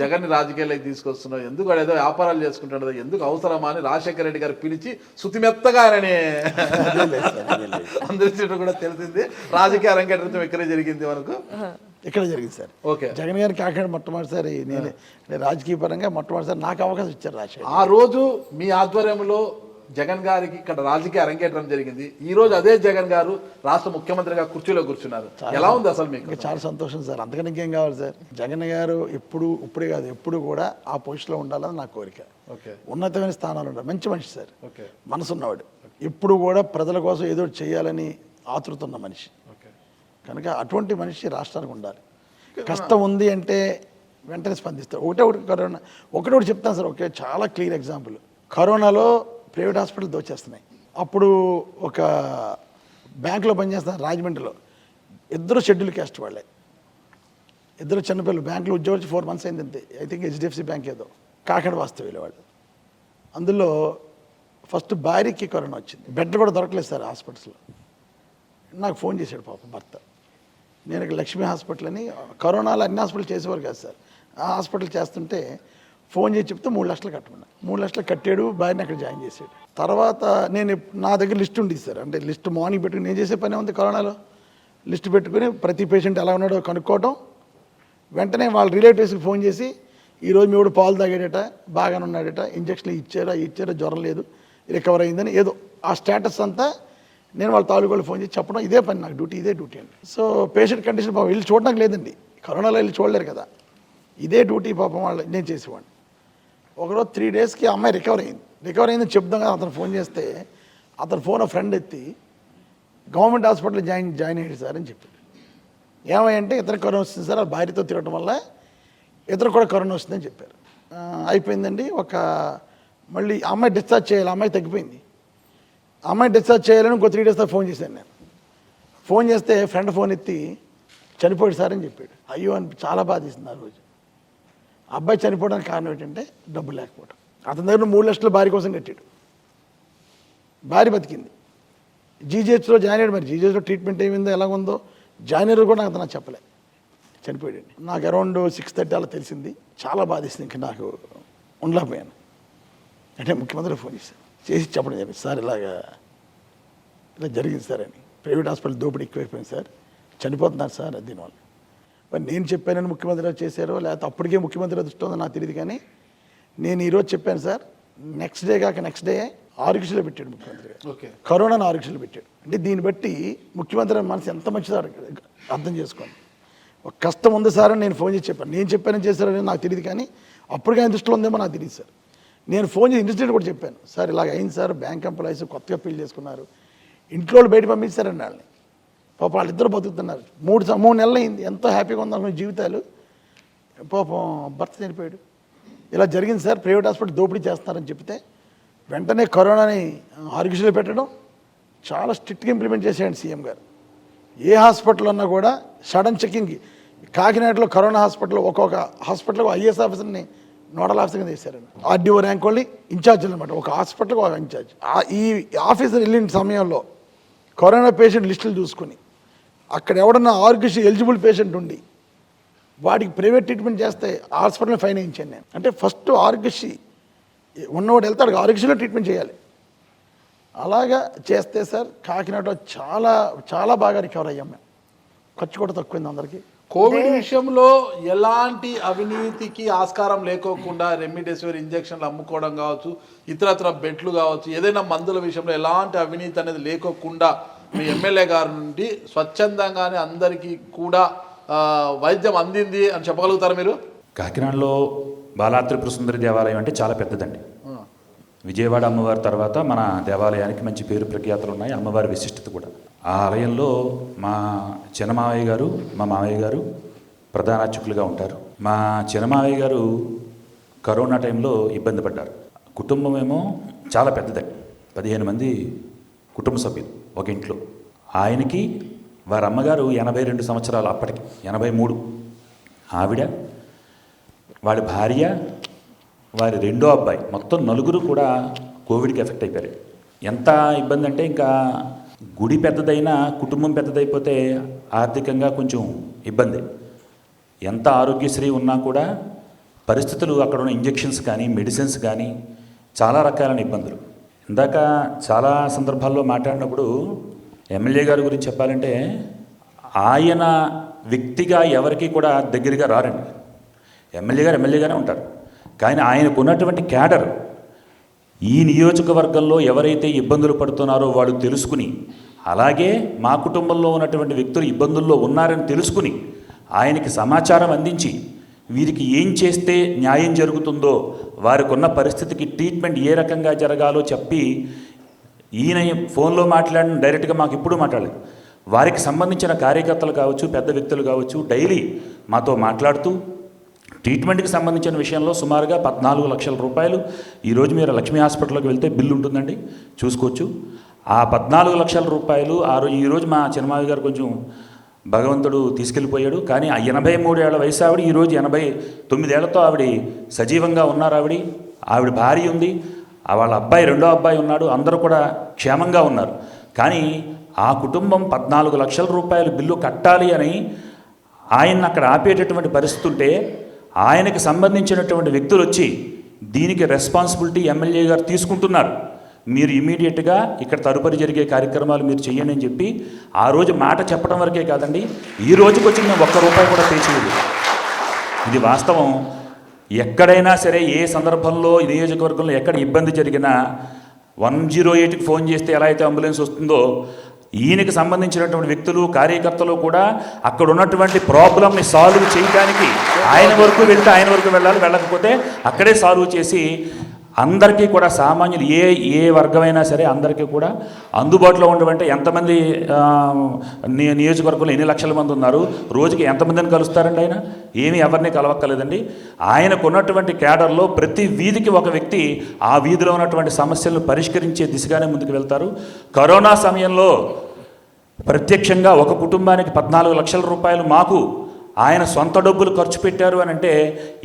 జగన్ ని రాజకీయాల్లోకి తీసుకొస్తున్నావు, ఎందుకు ఏదో వ్యాపారాలు చేసుకుంటున్నదో, ఎందుకు అవసరమా అని రాజశేఖర రెడ్డి గారు పిలిచి శుతిమెత్తగా ఆయనని అందరి చుట్టూ కూడా తెలిసింది. రాజకీయ అరంగేట్రం ఇక్కడే జరిగింది, మనకు ఇక్కడ జరిగింది సార్. ఓకే, జగన్ గారికి కాకినాడ మొట్టమొదటిసారి నేను రాజకీయ పరంగా మొట్టమొదటిసారి నాకు అవకాశం ఇచ్చారు రాజశేఖర్. ఆ రోజు మీ ఆధ్వర్యంలో జగన్ గారికి ఇక్కడ రాజకీయ అరంగేట్రం జరిగింది. ఈ రోజు అదే జగన్ గారు రాష్ట్ర ముఖ్యమంత్రిగా కుర్చీలో కూర్చున్నారు. ఎలా ఉంది అసలు మీకు? చాలా సంతోషం సార్, అంతకన్నా ఇంకేం కావాలి సార్. జగన్ గారు ఇప్పుడే కాదు ఎప్పుడు కూడా ఆ పొజిషన్లో ఉండాలని నా కోరిక. ఉన్నతమైన స్థానాలు ఉండాలి, మంచి మనిషి సార్, మనసున్నవాడు, ఎప్పుడు కూడా ప్రజల కోసం ఏదో చేయాలని ఆతృతున్న మనిషి. కనుక అటువంటి మనిషి రాష్ట్రానికి ఉండాలి. కష్టం ఉంది అంటే వెంటనే స్పందిస్తారు. ఒకటి చెప్తాను సార్, ఓకే, చాలా క్లియర్ ఎగ్జాంపుల్. కరోనాలో ప్రైవేట్ హాస్పిటల్ దోచేస్తున్నాయి. అప్పుడు ఒక బ్యాంకులో పనిచేస్తున్నారు రాజమండ్రిలో, ఇద్దరు షెడ్యూల్ క్యాస్ట్ వాళ్ళే, ఇద్దరు చిన్నపిల్లలు, బ్యాంకులో ఉద్యోగం వచ్చి 4 months అయింది అంతే. ఐ థింక్ HDFC బ్యాంక్ ఏదో, కాకినాడ వాస్తవ్యులు వాళ్ళు. అందులో ఫస్ట్ భార్యకి కరోనా వచ్చింది, బెడ్ కూడా దొరకలేదు సార్ హాస్పిటల్స్లో. నాకు ఫోన్ చేశాడు పాపం భర్త, నేను ఇక్కడ లక్ష్మీ హాస్పిటల్ అని, కరోనాలో అన్ని హాస్పిటల్ చేసేవారు కాదు సార్, ఆ హాస్పిటల్ చేస్తుంటే ఫోన్ చేసి చెప్తే 3 లక్షలు కట్టమన్నా. 3 లక్షలు కట్టాడు, భార్యని అక్కడ జాయిన్ చేశాడు. తర్వాత నా దగ్గర లిస్ట్ ఉండేది సార్, అంటే లిస్ట్ మార్నింగ్ పెట్టుకుని నేను చేసే పని ఉంది కరోనాలో, లిస్ట్ పెట్టుకుని ప్రతి పేషెంట్ ఎలా ఉన్నాడో కనుక్కోవటం, వెంటనే వాళ్ళ రిలేటివ్స్కి ఫోన్ చేసి ఈరోజు మీ వాడు పాలు తాగాడట, బాగానే ఉన్నాడట, ఇంజక్షన్లు ఇచ్చారు, జ్వరం లేదు, రికవర్ అయిందని ఏదో ఆ స్టేటస్ అంతా నేను వాళ్ళ తాలూకాలు ఫోన్ చేసి చెప్పడం, ఇదే పని నాకు డ్యూటీ, ఇదే డ్యూటీ అండి. సో పేషెంట్ కండిషన్ పాపం వెళ్ళి చూడడానికి లేదండి, కరోనాలో వెళ్ళి చూడలేరు కదా, ఇదే డ్యూటీ పాపం వాళ్ళు నేను చేసేవాడిని. ఒకరోజు 3 daysకి అమ్మాయి రికవర్ అయిందని చెప్దాం కదా, అతను ఫోన్ చేస్తే అతను ఫోన్ ఫ్రెండ్ ఎత్తి గవర్నమెంట్ హాస్పిటల్ జాయిన్ అయ్యాడు సార్ అని చెప్పాడు. ఏమంటే ఇతర కరోనా వస్తుంది సార్, ఆ భార్యతో తిరగడం వల్ల ఇతరు కూడా కరోనా వస్తుందని చెప్పారు. అయిపోయిందండి. మళ్ళీ అమ్మాయి డిశ్చార్జ్ చేయాలి, అమ్మాయి తగ్గిపోయింది, అమ్మాయి డిశ్చార్జ్ చేయాలని ఇంకో 3 days ఫోన్ చేశాను నేను. ఫోన్ చేస్తే ఫ్రెండ్ ఫోన్ ఎత్తి చనిపోయాడు సార్ అని చెప్పాడు. అయ్యో అని చాలా బాధేసింది ఆ రోజు. అబ్బాయి చనిపోవడానికి కారణం ఏంటంటే డబ్బు లేకపోవడం. అతని దగ్గర 3 లక్షలు భార్య కోసం కట్టాడు, భార్య బతికింది. జీజీహెచ్లో జాయిన్ అయ్యాడు, మరి జీజీహెచ్లో ట్రీట్మెంట్ ఏమైందో ఎలాగుందో జాయిన్ అయ్యారు కూడా నాకు చెప్పలే, చనిపోయాడండి. నాకు అరౌండ్ 6:30 అలా తెలిసింది, చాలా బాధేసింది, ఇంకా నాకు ఉండలేకపోయాను. అంటే ముఖ్యమంత్రి ఫోన్ చేసి చెప్పడం చెప్పి, సార్ ఇలా జరిగింది సార్ అని, ప్రైవేట్ హాస్పిటల్ దోపిడీ ఎక్కువైపోయింది సార్, చనిపోతున్నారు సార్ దీనివల్ల. మరి నేను చెప్పానని ముఖ్యమంత్రి చేశారో లేకపోతే అప్పటికే ముఖ్యమంత్రి దృష్టి ఉందో నాకు తెలియదు, కానీ నేను ఈరోజు చెప్పాను సార్. నెక్స్ట్ డే ఆరోగ్యశ్రీలో పెట్టాడు ముఖ్యమంత్రి గారు, కరోనాను ఆరోగ్యశ్రీలో పెట్టాడు. అంటే దీన్ని బట్టి ముఖ్యమంత్రి మనసు ఎంత మంచిదో అర్థం చేసుకోండి. ఒక కష్టం ఉంది సార్ అని నేను ఫోన్ చేసి చెప్పాను. నేను చెప్పానని చేశారని నాకు తెలియదు, కానీ అప్పటికే ఆయన దృష్టిలో ఉందేమో నాకు తెలియదు సార్. నేను ఫోన్ చేసి ఇన్సిడెంట్ కూడా చెప్పాను, సార్ ఇలాగ అయింది సార్, బ్యాంక్ ఎంప్లాయీస్ కొత్తగా పెళ్లి చేసుకున్నారు, ఇంట్లో వాళ్ళు బయట పంపించారండి వాళ్ళని, పాపం వాళ్ళిద్దరు బతుకుతున్నారు, 3 నెలలు అయింది, ఎంతో హ్యాపీగా ఉందనుకున్న జీవితాలు, పాపం భర్త చనిపోయాడు. ఇలా జరిగింది సార్, ప్రైవేట్ హాస్పిటల్ దోపిడీ చేస్తున్నారని చెప్తే వెంటనే కరోనాని ఆరోగ్యశ్రీలో పెట్టడం చాలా స్ట్రిక్ట్గా ఇంప్లిమెంట్ చేశాడు సీఎం గారు. ఏ హాస్పిటల్ ఉన్నా కూడా సడన్ చెకింగ్కి, కాకినాడలో కరోనా హాస్పిటల్ ఒక్కొక్క హాస్పిటల్కి ఐఏఎస్ ఆఫీసర్ని నోడల్ ఆఫీసర్గా చేశారండి. ఆర్డీఓ ర్యాంక్ వాళ్ళని ఇన్ఛార్జ్ అనమాట, ఒక హాస్పిటల్కి ఒక ఇన్ఛార్జ్. ఈ ఆఫీసర్ వెళ్ళిన సమయంలో కరోనా పేషెంట్ లిస్టులు చూసుకొని అక్కడ ఎవడన్నా ఆరోగ్యశ్రీ ఎలిజిబుల్ పేషెంట్ ఉండి వాడికి ప్రైవేట్ ట్రీట్మెంట్ చేస్తే హాస్పిటల్ని ఫైన్ వేయించాను నేను. అంటే ఫస్ట్ ఆరోగ్యశ్రీ ఉన్నవాడు వెళ్తాడు, ఆరోగ్యశ్రీలో ట్రీట్మెంట్ చేయాలి. అలాగా చేస్తే సార్ కాకినాడలో చాలా చాలా బాగా రికవర్ అయ్యాం మేము. ఖర్చు కూడా తక్కువైంది అందరికీ. కోవిడ్ విషయంలో ఎలాంటి అవినీతికి ఆస్కారం లేకోకుండా రెమ్డెసివిర్ ఇంజక్షన్లు అమ్ముకోవడం కావచ్చు, ఇతరత్ర బెడ్లు కావచ్చు, ఏదైనా మందుల విషయంలో ఎలాంటి అవినీతి అనేది లేకోకుండా మీ ఎమ్మెల్యే గారి నుండి స్వచ్ఛందంగానే అందరికీ కూడా వైద్యం అందింది అని చెప్పగలుగుతారు మీరు? కాకినాడలో బాలాత్రిపుర సుందరి దేవాలయం అంటే చాలా పెద్దదండి. విజయవాడ అమ్మవారి తర్వాత మన దేవాలయానికి మంచి పేరు ప్రఖ్యాతలు ఉన్నాయి, అమ్మవారి విశిష్టత కూడా. ఆ ఆలయంలో మా చిన్నమావయ్య గారు, మా మావయ్య గారు ప్రధాన అర్చకులుగా ఉంటారు. మా చిన్నమావయ్య గారు కరోనా టైంలో ఇబ్బంది పడ్డారు. కుటుంబం ఏమో చాలా పెద్దదండి, 15 మంది కుటుంబ సభ్యులు ఒక ఇంట్లో. ఆయనకి వారి అమ్మగారు 82 సంవత్సరాలు, అప్పటికి 83. ఆవిడ, వాడి భార్య, వారి రెండో అబ్బాయి, మొత్తం 4 కూడా కోవిడ్కి ఎఫెక్ట్ అయిపోయారు. ఎంత ఇబ్బంది అంటే ఇంకా గుడి పెద్దదైనా కుటుంబం పెద్దదైపోతే ఆర్థికంగా కొంచెం ఇబ్బంది. ఎంత ఆరోగ్యశ్రీ ఉన్నా కూడా పరిస్థితులు, అక్కడ ఉన్న ఇంజెక్షన్స్ కానీ మెడిసిన్స్ కానీ చాలా రకాలైన ఇబ్బందులు. ఇందాక చాలా సందర్భాల్లో మాట్లాడినప్పుడు ఎమ్మెల్యే గారి గురించి చెప్పాలంటే ఆయన వ్యక్తిగా ఎవరికి కూడా దగ్గరగా రారండి. ఎమ్మెల్యేగానే ఉంటారు, కానీ ఆయనకు ఉన్నటువంటి క్యాడర్, ఈ నియోజకవర్గంలో ఎవరైతే ఇబ్బందులు పడుతున్నారో వాళ్ళు తెలుసుకుని, అలాగే మా కుటుంబంలో ఉన్నటువంటి వ్యక్తులు ఇబ్బందుల్లో ఉన్నారని తెలుసుకుని ఆయనకి సమాచారం అందించి వీరికి ఏం చేస్తే న్యాయం జరుగుతుందో, వారికి ఉన్న పరిస్థితికి ట్రీట్మెంట్ ఏ రకంగా జరగాలో చెప్పి, ఈయన ఫోన్లో మాట్లాడిన డైరెక్ట్గా మాకు ఎప్పుడూ మాట్లాడలేదు. వారికి సంబంధించిన కార్యకర్తలు కావచ్చు, పెద్ద వ్యక్తులు కావచ్చు, డైలీ మాతో మాట్లాడుతూ ట్రీట్మెంట్కి సంబంధించిన విషయంలో సుమారుగా 14 లక్షల రూపాయలు, ఈరోజు మీరు లక్ష్మీ హాస్పిటల్కి వెళ్తే బిల్లు ఉంటుందండి, చూసుకోవచ్చు. ఆ 14 లక్షల రూపాయలు ఈరోజు మా చిన్నమావి గారు కొంచెం భగవంతుడు తీసుకెళ్ళిపోయాడు, కానీ ఆ 83 ఏళ్ల వయసు ఆవిడ ఈరోజు 89 ఏళ్లతో ఆవిడ సజీవంగా ఉన్నారు. ఆవిడ భార్య ఉంది, వాళ్ళ అబ్బాయి, రెండో అబ్బాయి ఉన్నాడు, అందరూ కూడా క్షేమంగా ఉన్నారు. కానీ ఆ కుటుంబం 14 లక్షల రూపాయలు బిల్లు కట్టాలి అని ఆయన్ని అక్కడ ఆపేటటువంటి పరిస్థితి ఉంటే, ఆయనకి సంబంధించినటువంటి వ్యక్తులు వచ్చి దీనికి రెస్పాన్సిబిలిటీ ఎమ్మెల్యే గారు తీసుకుంటున్నారు, మీరు ఇమీడియట్గా ఇక్కడ తదుపరి జరిగే కార్యక్రమాలు మీరు చేయండి అని చెప్పి ఆ రోజు మాట చెప్పడం వరకే కాదండి, ఈ రోజుకి వచ్చి మేము ₹1 కూడా పే చేయలేదు. ఇది వాస్తవం. ఎక్కడైనా సరే, ఏ సందర్భంలో ఈ నియోజకవర్గంలో ఎక్కడ ఇబ్బంది జరిగినా 108కి ఫోన్ చేస్తే ఎలా అయితే అంబులెన్స్ వస్తుందో, ఈయనకి సంబంధించినటువంటి వ్యక్తులు, కార్యకర్తలు కూడా అక్కడ ఉన్నటువంటి ప్రాబ్లమ్ని సాల్వ్ చేయడానికి ఆయన వరకు వెళ్తే ఆయన వరకు వెళ్ళాలి, వెళ్ళకపోతే అక్కడే సాల్వ్ చేసి అందరికీ కూడా, సామాన్యులు ఏ వర్గమైనా సరే అందరికీ కూడా అందుబాటులో ఉండవంటే, ఎంతమంది నియోజకవర్గంలో ఎన్ని లక్షల మంది ఉన్నారు, రోజుకి ఎంతమందిని కలుస్తారండి ఆయన? ఏమీ ఎవరిని కలవక్కర్లేదండి. ఆయనకు ఉన్నటువంటి క్యాడర్లో ప్రతి వీధికి ఒక వ్యక్తి ఆ వీధిలో ఉన్నటువంటి సమస్యలను పరిష్కరించే దిశగానే ముందుకు వెళ్తారు. కరోనా సమయంలో ప్రత్యక్షంగా ఒక కుటుంబానికి 14 లక్షల రూపాయలు మాకు ఆయన సొంత డబ్బులు ఖర్చు పెట్టారు అని అంటే,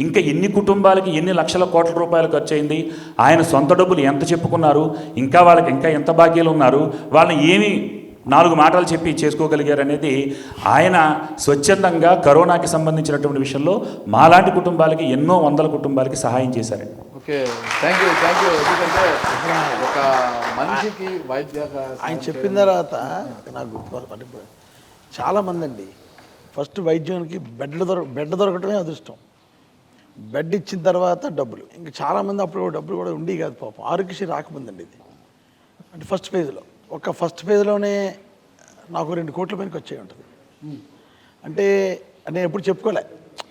ఇంకా ఎన్ని కుటుంబాలకి ఎన్ని లక్షల కోట్ల రూపాయలు ఖర్చు అయింది, ఆయన సొంత డబ్బులు ఎంత చెప్పుకున్నారు, ఇంకా వాళ్ళకి ఇంకా ఎంత బాకీలు ఉన్నారు, వాళ్ళని ఏమి 4 మాటలు చెప్పి చేసుకోగలిగారు అనేది ఆయన స్వచ్ఛందంగా కరోనాకి సంబంధించినటువంటి విషయంలో మాలాంటి కుటుంబాలకి, ఎన్నో వందల కుటుంబాలకి సహాయం చేశారండి. Okay, thank you. ఎందుకంటే ఒక మనిషికి వైద్య ఆయన చెప్పిన తర్వాత నాకు చాలామంది అండి ఫస్ట్ వైద్యానికి బెడ్ దొరకటమే అదృష్టం. బెడ్ ఇచ్చిన తర్వాత డబ్బులు, ఇంకా చాలామంది అప్పుడు డబ్బులు కూడా ఉండి కాదు పాపం, ఆరోగ్యశ్రీ రాకముందండి ఇది. అంటే ఫస్ట్ ఫేజ్లోనే నాకు 2 కోట్ల పైనకి వచ్చే ఉంటుంది. అంటే నేను ఎప్పుడు చెప్పుకోలే.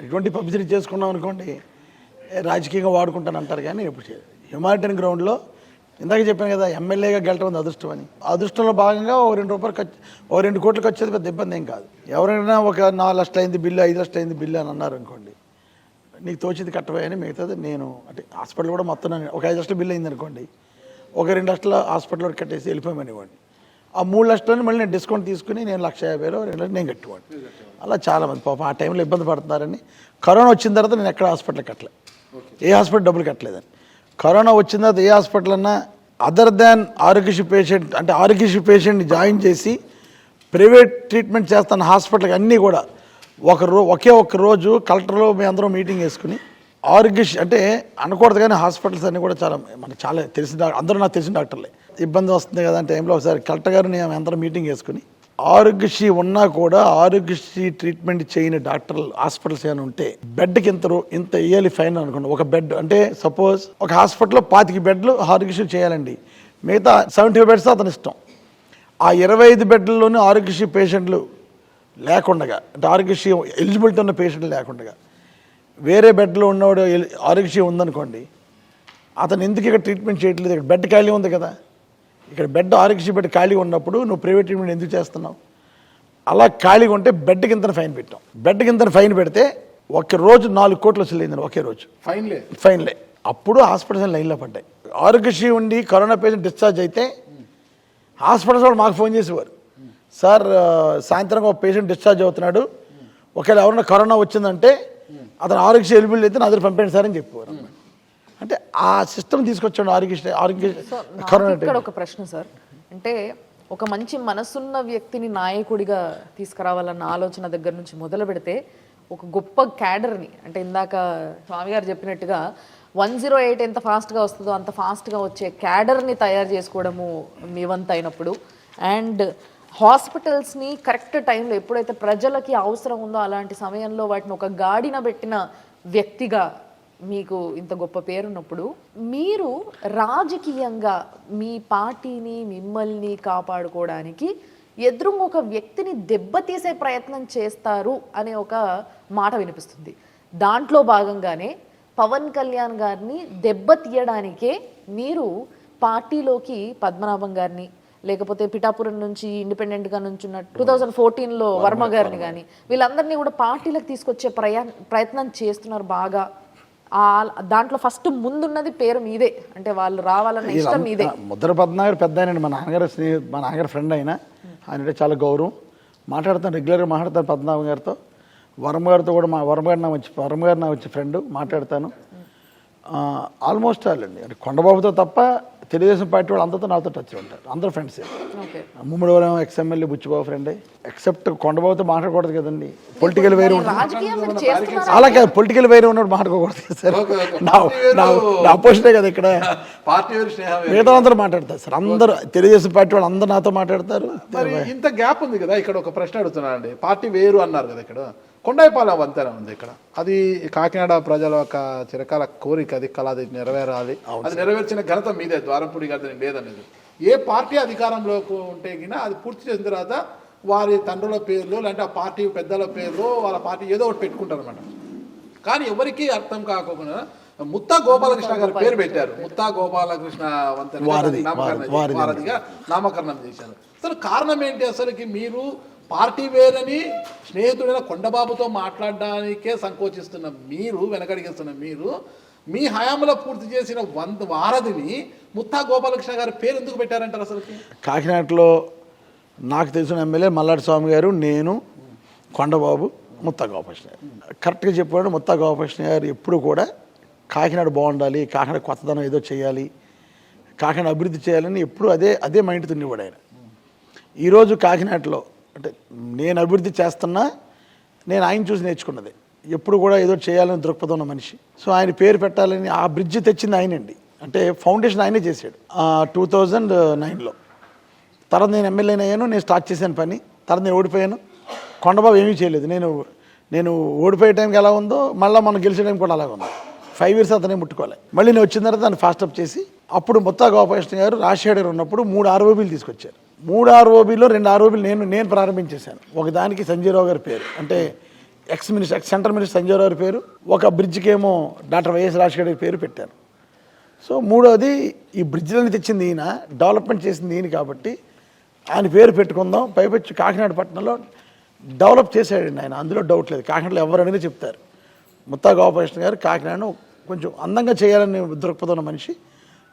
ఎటువంటి పబ్లిసిటీ చేసుకున్నాం అనుకోండి రాజకీయంగా వాడుకుంటాను అంటారు, కానీ ఎప్పుడు చేయలేదు. హ్యుమానిటేరియన్ గ్రౌండ్లో ఇందాక చెప్పాను కదా, ఎమ్మెల్యేగా గెలటం ఉంది అదృష్టం అని. అదృష్టంలో భాగంగా ఓ 2 రూపాయలు ఖర్చు, ఓ 2 కోట్లు ఖర్చు పెద్ద ఇబ్బంది ఏం కాదు. ఎవరైనా ఒక 4 లక్షలు అయింది బిల్లు, 5 లక్షలు అయింది బిల్లు అని అన్నారు అనుకోండి, నీకు తోచింది కట్టబోయని, మిగతాది నేను అంటే హాస్పిటల్ కూడా మొత్తం ఒక 5 లక్షల బిల్లు అయింది అనుకోండి, ఒక 2 లక్షల హాస్పిటల్లో కట్టేసి వెళ్ళిపోయామనివ్వండి. ఆ 3 లక్షలని మళ్ళీ నేను డిస్కౌంట్ తీసుకుని నేను 1,50,000 2 లక్షలు నేను కట్టుకోండి. అలా చాలామంది పాపం ఆ టైంలో ఇబ్బంది పడుతున్నారని. కరోనా వచ్చిన తర్వాత నేను ఎక్కడ హాస్పిటల్ కట్టలేదు, ఏ హాస్పిటల్ డబ్బులు కట్టలేదని. కరోనా వచ్చిన తర్వాత ఏ హాస్పిటల్ అన్నా అదర్ దాన్ ఆరోగ్యశ్రీ పేషెంట్ అంటే ఆరోగ్యశ్రీ పేషెంట్ని జాయిన్ చేసి ప్రైవేట్ ట్రీట్మెంట్ చేస్తున్న హాస్పిటల్కి అన్నీ కూడా ఒకే ఒక్క రోజు కలెక్టర్లో మేము అందరం మీటింగ్ వేసుకుని ఆరోగ్యశ్రీ అంటే అనకూడదు, కానీ హాస్పిటల్స్ అన్నీ కూడా చాలా మనకు చాలా తెలిసిన అందరూ నాకు తెలిసిన డాక్టర్లే. ఇబ్బంది వస్తుంది కదా అంటే టైంలో ఒకసారి కలెక్టర్ గారు మేము అందరం మీటింగ్ వేసుకుని ఆరోగ్యశ్రీ ఉన్నా కూడా ఆరోగ్యశ్రీ ట్రీట్మెంట్ చేయని డాక్టర్లు హాస్పిటల్స్ ఏమైనా ఉంటే బెడ్కి ఇంత ఇయ్యాలి ఫైన్ అనుకోండి. ఒక బెడ్ అంటే సపోజ్ ఒక హాస్పిటల్లో 25 బెడ్లు ఆరోగ్యశ్రీ చేయాలండి, మిగతా 75 బెడ్స్ అతని ఇష్టం. ఆ 25 బెడ్లలోనే ఆరోగ్యశ్రీ పేషెంట్లు లేకుండా అంటే ఆరోగ్యశ్రీ ఎలిజిబిలిటీ ఉన్న పేషెంట్లు లేకుండా వేరే బెడ్లో ఉన్నవాడు ఆరోగ్యశ్రీ ఉందనుకోండి, అతను ఎందుకు ఇక్కడ ట్రీట్మెంట్ చేయట్లేదు, ఇక్కడ బెడ్ ఖాళీ ఉంది కదా, ఇక్కడ బెడ్ ఆరోగ్యశ్రీ బెడ్ ఖాళీగా ఉన్నప్పుడు నువ్వు ప్రైవేట్ ట్రీట్మెంట్ ఎందుకు చేస్తున్నావు? అలా ఖాళీగా ఉంటే బెడ్కి ఇంత ఫైన్ పెట్టాం. బెడ్కి ఇంత ఫైన్ పెడితే ఒక రోజు 4 కోట్లు వసూలైంది, ఒకే రోజు ఫైన్లే. అప్పుడు హాస్పిటల్స్ లైన్లో పడ్డాయి. ఆరోగ్యశ్రీ ఉండి కరోనా పేషెంట్ డిశ్చార్జ్ అయితే హాస్పిటల్స్ వాళ్ళు మాకు ఫోన్ చేసేవారు, సార్ సాయంత్రం ఒక పేషెంట్ డిశ్చార్జ్ అవుతున్నాడు, ఒకవేళ ఎవరైనా కరోనా వచ్చిందంటే అతను ఆరోగ్యశ్రీ ఎలిజిబుల్ అయితే నా దగ్గర పంపండి సార్ అని చెప్పేవారు. అంటే ఆ సిస్టమ్ తీసుకొచ్చాడు ఆరోగ్య కరోనా. ఇక్కడ ఒక ప్రశ్న సార్, అంటే ఒక మంచి మనసున్న వ్యక్తిని నాయకుడిగా తీసుకురావాలన్న ఆలోచన దగ్గర నుంచి మొదలు పెడితే ఒక గొప్ప క్యాడర్ని, అంటే ఇందాక స్వామి గారు చెప్పినట్టుగా 108 ఎంత ఫాస్ట్గా వస్తుందో అంత ఫాస్ట్గా వచ్చే క్యాడర్ని తయారు చేసుకోవడము మీ వంతు అయినప్పుడు, అండ్ హాస్పిటల్స్ని కరెక్ట్ టైంలో ఎప్పుడైతే ప్రజలకి అవసరం ఉందో అలాంటి సమయంలో వాటిని ఒక గాడిన పెట్టిన వ్యక్తిగా మీకు ఇంత గొప్ప పేరున్నప్పుడు, మీరు రాజకీయంగా మీ పార్టీని మిమ్మల్ని కాపాడుకోవడానికి ఎదురుగా ఒక వ్యక్తిని దెబ్బతీసే ప్రయత్నం చేస్తారు అనే ఒక మాట వినిపిస్తుంది. దాంట్లో భాగంగానే పవన్ కళ్యాణ్ గారిని దెబ్బతీయడానికే మీరు పార్టీలోకి పద్మనాభం గారిని, లేకపోతే పిఠాపురం నుంచి ఇండిపెండెంట్గా నుంచున్న 2014లో వర్మ గారిని కానీ వీళ్ళందరినీ కూడా పార్టీలకు తీసుకొచ్చే ప్రయత్నం చేస్తున్నారు బాగా. దాంట్లో ఫస్ట్ ముందున్నది పేరు మీదే, అంటే వాళ్ళు రావాలన్న ఇష్టం మీదే. ముద్ర పద్మనాభం పెద్ద ఆయన, మా నాన్నగారు ఫ్రెండ్ అయినా ఆయన చాలా గౌరవం, మాట్లాడతాను రెగ్యులర్గా మాట్లాడతాను పద్మనాభం గారితో. వర్మ గారితో కూడా వర్మ గారు నా వచ్చి ఫ్రెండ్ మాట్లాడతాను. ఆల్మోస్ట్ ఆల్ అండి, అంటే కొండబాబుతో తప్ప తెలుగుదేశం పార్టీ వాళ్ళు అందరితో నాతో టచ్ ఉంటారు, అందరూ ఫ్రెండ్సే. ముమ్మడివరం ఎక్స్ఎమ్మెల్యే బుచ్చిబాబు ఫ్రెండే, ఎక్సెప్ట్ కొండబాబుతో మాట్లాడకూడదు కదండి, పొలిటికల్ వేరే ఉంటుంది. అలా కాదు, పొలిటికల్ వేరే ఉన్నప్పుడు మాట్లాడకూడదు సార్, నా అపోజిటే కదా ఇక్కడ. మిగతా అందరూ మాట్లాడతారు సార్, అందరూ తెలుగుదేశం పార్టీ వాళ్ళు అందరూ నాతో మాట్లాడతారు. ఇంత గ్యాప్ ఉంది కదా, ఇక్కడ ఒక ప్రశ్న అడుగుతున్నానండి. పార్టీ వేరు అన్నారు కదా, ఇక్కడ కొండాయిపాలెం వంతెన ఉంది ఇక్కడ, అది కాకినాడ ప్రజల యొక్క చిరకాల కోరిక, అది కళ, అది నెరవేరాలి. అది నెరవేర్చిన ఘనత మీదే, ద్వారంపూడి గారి లేదనేది. ఏ పార్టీ అధికారంలోకి ఉంటే గినా అది పూర్తి చేసిన తర్వాత వారి తండ్రుల పేర్లు లేదంటే ఆ పార్టీ పెద్దల పేర్లు వాళ్ళ పార్టీ ఏదో ఒకటి పెట్టుకుంటారు అనమాట. కానీ ఎవరికి అర్థం కాకుండా ముత్తా గోపాలకృష్ణ గారి పేరు పెట్టారు. ముత్తా గోపాలకృష్ణ వంతెన వారధిగా నామకరణం చేశారు. అసలు కారణం ఏంటి? అసలుకి మీరు పార్టీ వేరని స్నేహితుడైన కొండబాబుతో మాట్లాడడానికే సంకోచిస్తున్న మీరు, వెనకడిగిస్తున్న మీరు, మీ హయాంలో పూర్తి చేసిన వారధిని ముత్తా గోపాలకృష్ణ గారి పేరు ఎందుకు పెట్టారంటారు? అసలు కాకినాడలో నాకు తెలిసిన ఎమ్మెల్యే మల్లాడి స్వామి గారు, నేను, కొండబాబు, ముత్తా గోపాలకృష్ణ గారు. కరెక్ట్గా చెప్పాడు, ముత్తా గోపాలకృష్ణ గారు ఎప్పుడు కూడా కాకినాడ బాగుండాలి, కాకినాడ కొత్తదనం ఏదో చేయాలి, కాకినాడ అభివృద్ధి చేయాలని ఎప్పుడు అదే మైండ్ తినేవాడు ఆయన. ఈరోజు కాకినాడలో అంటే నేను అభివృద్ధి చేస్తున్నా, నేను ఆయన చూసి నేర్చుకున్నది, ఎప్పుడు కూడా ఏదో చేయాలని దృక్పథం ఉన్న మనిషి. సో ఆయన పేరు పెట్టాలని ఆ బ్రిడ్జ్ తెచ్చింది ఆయనండి, అంటే ఫౌండేషన్ ఆయనే చేశాడు 2009లో. తర్వాత నేను ఎమ్మెల్యేని అయ్యాను, నేను స్టార్ట్ చేశాను పని. తర్వాత నేను ఓడిపోయాను, కొండబాబు ఏమీ చేయలేదు. నేను ఓడిపోయే టైంకి ఎలా ఉందో మళ్ళీ మనం గెలిచే టైం కూడా అలాగే ఉంది. 5 years అతనే ముట్టుకోవాలి. మళ్ళీ నేను వచ్చిన తర్వాత దాన్ని ఫాస్ట్ అప్ చేసి, అప్పుడు ముత్తా గోపాలకృష్ణ గారు రాజశేఖర్ ఉన్నప్పుడు 3 ROBలు తీసుకొచ్చారు. 3 ROBలో 2 ROBలు నేను ప్రారంభించేశాను. ఒకదానికి సంజయరావు గారి పేరు, అంటే ఎక్స్ సెంట్రల్ మినిస్టర్ సంజయ్ రావు పేరు, ఒక బ్రిడ్జ్కి ఏమో డాక్టర్ వైఎస్ రాజశేఖర పేరు పెట్టారు. సో మూడోది ఈ బ్రిడ్జ్లని తెచ్చింది ఈయన, డెవలప్మెంట్ చేసింది ఈయన కాబట్టి ఆయన పేరు పెట్టుకుందాం. పైపెచ్చు కాకినాడ పట్టణంలో డెవలప్ చేశాడండి ఆయన, అందులో డౌట్ లేదు. కాకినాడలో ఎవరైనా చెప్తారు ముత్తా గోపాలకృష్ణ గారు కాకినాడను కొంచెం అందంగా చేయాలని దృక్పథం ఉన్న మనిషి,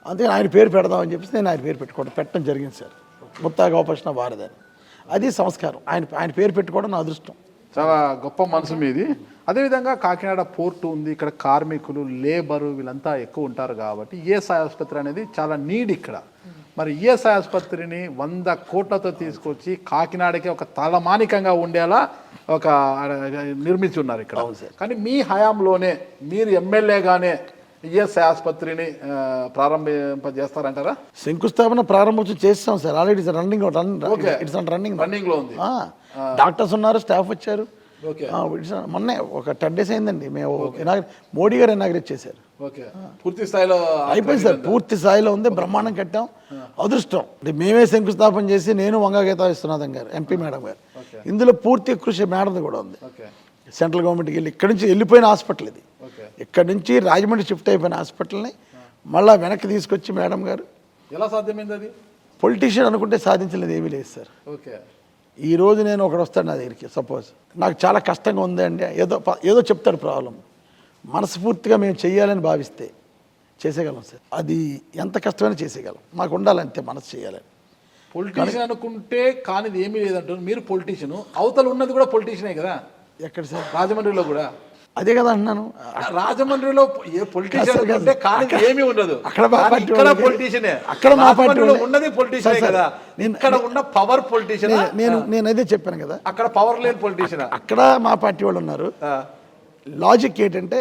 అందుకని ఆయన పేరు పెడదామని చెప్పేసి నేను ఆయన పేరు పెట్టడం జరిగింది సార్. ముత్తా గోపాలకృష్ణ వారదని, అది సంస్కారం. ఆయన పేరు పెట్టుకోవడం నా అదృష్టం. చాలా గొప్ప మనసు మీది. అదేవిధంగా కాకినాడ పోర్టు ఉంది, ఇక్కడ కార్మికులు లేబరు వీళ్ళంతా ఎక్కువ ఉంటారు కాబట్టి ఈఎస్ఐ ఆసుపత్రి అనేది చాలా నీడ్ ఇక్కడ. మరి ఈఎస్ఐ ఆసుపత్రిని 100 కోట్లతో తీసుకొచ్చి కాకినాడకి ఒక తలమానికంగా ఉండేలా ఒక నిర్మించి ఉన్నారు ఇక్కడ. కానీ మీ హయాంలోనే మీరు ఎమ్మెల్యేగానే ఈఎస్ఐ ఆసుపత్రిని ప్రారంభింపజేస్తారంటారా? శంకుస్థాపన ప్రారంభోత్సవం చేస్తాం సార్, ఆల్రెడీ రన్నింగ్ లో ఉంది. డాక్టర్స్ ఉన్నారు, స్టాఫ్ వచ్చారు. మొన్నే ఒక 10 days అయిందండి, మేము మోడీ గారు ఇనాగ్రేట్ చేశారు. పూర్తి స్థాయిలో అయిపోయింది సార్, పూర్తి స్థాయిలో ఉంది, బ్రహ్మాండం కట్టాం. అదృష్టం అంటే మేమే శంకుస్థాపన చేసి, నేను వంగగీతా విశ్వనాథన్ గారు ఎంపీ మేడం గారు, ఇందులో పూర్తి కృషి మేడంది కూడా ఉంది. సెంట్రల్ గవర్నమెంట్కి వెళ్ళి ఇక్కడి నుంచి వెళ్ళిపోయిన హాస్పిటల్ ఇది, ఇక్కడి నుంచి రాజమండ్రి షిఫ్ట్ అయిపోయిన హాస్పిటల్ని మళ్ళీ వెనక్కి తీసుకొచ్చి మేడం గారు. ఎలా సాధ్యమైంది అది? పొలిటీషియన్ అనుకుంటే సాధించలేదు ఏమీ లేదు సార్. ఈరోజు నేను ఒకడు వస్తాడు నా దగ్గరికి, సపోజ్ నాకు చాలా కష్టంగా ఉంది అండి, ఏదో చెప్తాడు ప్రాబ్లం, మనస్ఫూర్తిగా మేము చెయ్యాలని భావిస్తే చేసేయగలం సార్. అది ఎంత కష్టమైనా చేసేయగలం, మాకు ఉండాలంతే మనసు చేయాలని. పొలిటీషియన్ అనుకుంటే కానిది ఏమీ లేదంటారు మీరు. పొలిటీషియన్ అవతల ఉన్నది కూడా పొలిటీషియనే కదా. ఎక్కడ సార్? రాజమండ్రిలో కూడా అదే కదా అంటున్నాను. రాజమండ్రిలో ఏ పొలిటీషియన్ అంటే కానిది ఏమీ ఉండదు, అక్కడ పొలిటీషియనే. అక్కడ మా పార్టీ ఉన్నది పొలిటీషియనే కదా, ఇక్కడ ఉన్న పవర్ పొలిటీషియన్. నేను అదే చెప్పాను కదా, అక్కడ పవర్ లేని పొలిటీషియన్. అక్కడ మా పార్టీ వాళ్ళు ఉన్నారు. లాజిక్ ఏంటంటే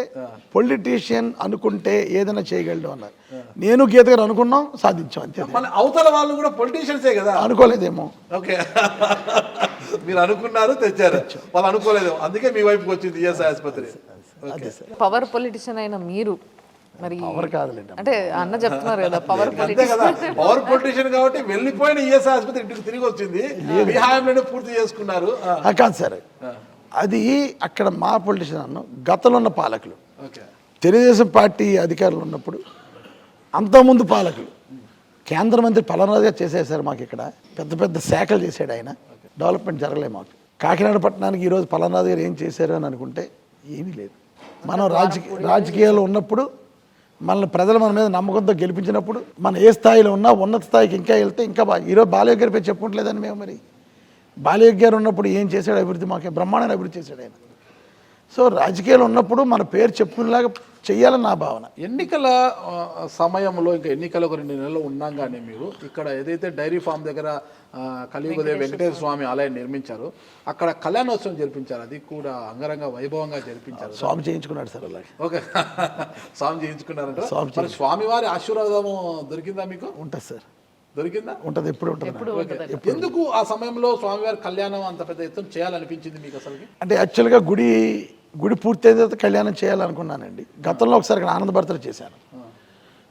పొలిటీషియన్ అనుకుంటే ఏదైనా చేయగలడు అన్నారు. నేను గీత గారు అనుకున్నాం, సాధించాం అంతే. అవతల వాళ్ళు కూడా పొలిటీషియన్సే కదా. అనుకోలేదేమో. ఓకే, మీరు అనుకున్నారు, తెచ్చారు, వాళ్ళు అనుకోలేదు, అందుకే మీ వైపుకి వచ్చింది ఈఎస్ఐ ఆసుపత్రి. పవర్ పొలిటీషియన్ అయిన మీరు మరి పవర్ కాదులేండి అంటే అన్న చెప్తున్నారు కదా పవర్ పవర్ పొలిటీషియన్ కాబట్టి వెళ్ళిపోయిన ఈఎస్ఐ ఆసుపత్రి ఇంటికి తిరిగి వచ్చింది, మీ హాయంలోనే పూర్తి చేసుకున్నారు. కాదు సార్, అది అక్కడ మా పొలిటీషియన్ అన్న గతంలో ఉన్న పాలకులు, తెలుగుదేశం పార్టీ అధికారులు ఉన్నప్పుడు అంతకుముందు పాలకులు, కేంద్ర మంత్రి పలనాథ్ గారు చేసేసారు మాకు. ఇక్కడ పెద్ద పెద్ద శాఖలు చేశాడు ఆయన, డెవలప్మెంట్ జరగలేదు మాకు. కాకినాడ పట్టణానికి ఈరోజు పలనాథ్ గారు ఏం చేశారు అని అనుకుంటే ఏమీ లేదు. మనం రాజకీయాల్లో ఉన్నప్పుడు మనల్ని ప్రజలు మన మీద నమ్మకంతో గెలిపించినప్పుడు మనం ఏ స్థాయిలో ఉన్నా ఉన్నత స్థాయికి ఇంకా వెళ్తే ఇంకా బాగా. ఈరోజు బాలయ్య గారి పేరు చెప్పుకోవట్లేదని మేము, మరి బాలయ్య గారు ఉన్నప్పుడు ఏం చేశాడు అభివృద్ధి, మాకే బ్రహ్మాండమైన అభివృద్ధి చేశాడు ఆయన. సో రాజకీయాలు ఉన్నప్పుడు మన పేరు చెప్పుకునేలాగా చెయ్యాలని నా భావన. ఎన్నికల సమయంలో ఇంకా ఎన్నికలు ఒక 2 నెలలు ఉన్నాం కానీ మీరు ఇక్కడ ఏదైతే డైరీ ఫామ్ దగ్గర కలియుగదేవి వెంకటేశ్వర స్వామి ఆలయం నిర్మించారు, అక్కడ కళ్యాణోత్సవం జరిపించారు, అది కూడా అంగరంగ వైభవంగా జరిపించారు. స్వామి చేయించుకున్నాడు సార్ అలాగే. ఓకే, స్వామి చేయించుకున్నారంట. మరి స్వామివారి ఆశీర్వాదము దొరికిందా మీకు? ఉంటుంది సార్, దొరికిందా? ఉంటుంది, ఎప్పుడు ఉంటుంది. ఎందుకు ఆ సమయంలో స్వామివారి కళ్యాణం అంత పెద్ద ఎత్తున చేయాలనిపించింది మీకు అసలు? అంటే యాక్చువల్గా గుడి పూర్తయిన తర్వాత కళ్యాణం చేయాలనుకున్నానండి. గతంలో ఒకసారి ఇక్కడ ఆనందభారతిలో చేశాను.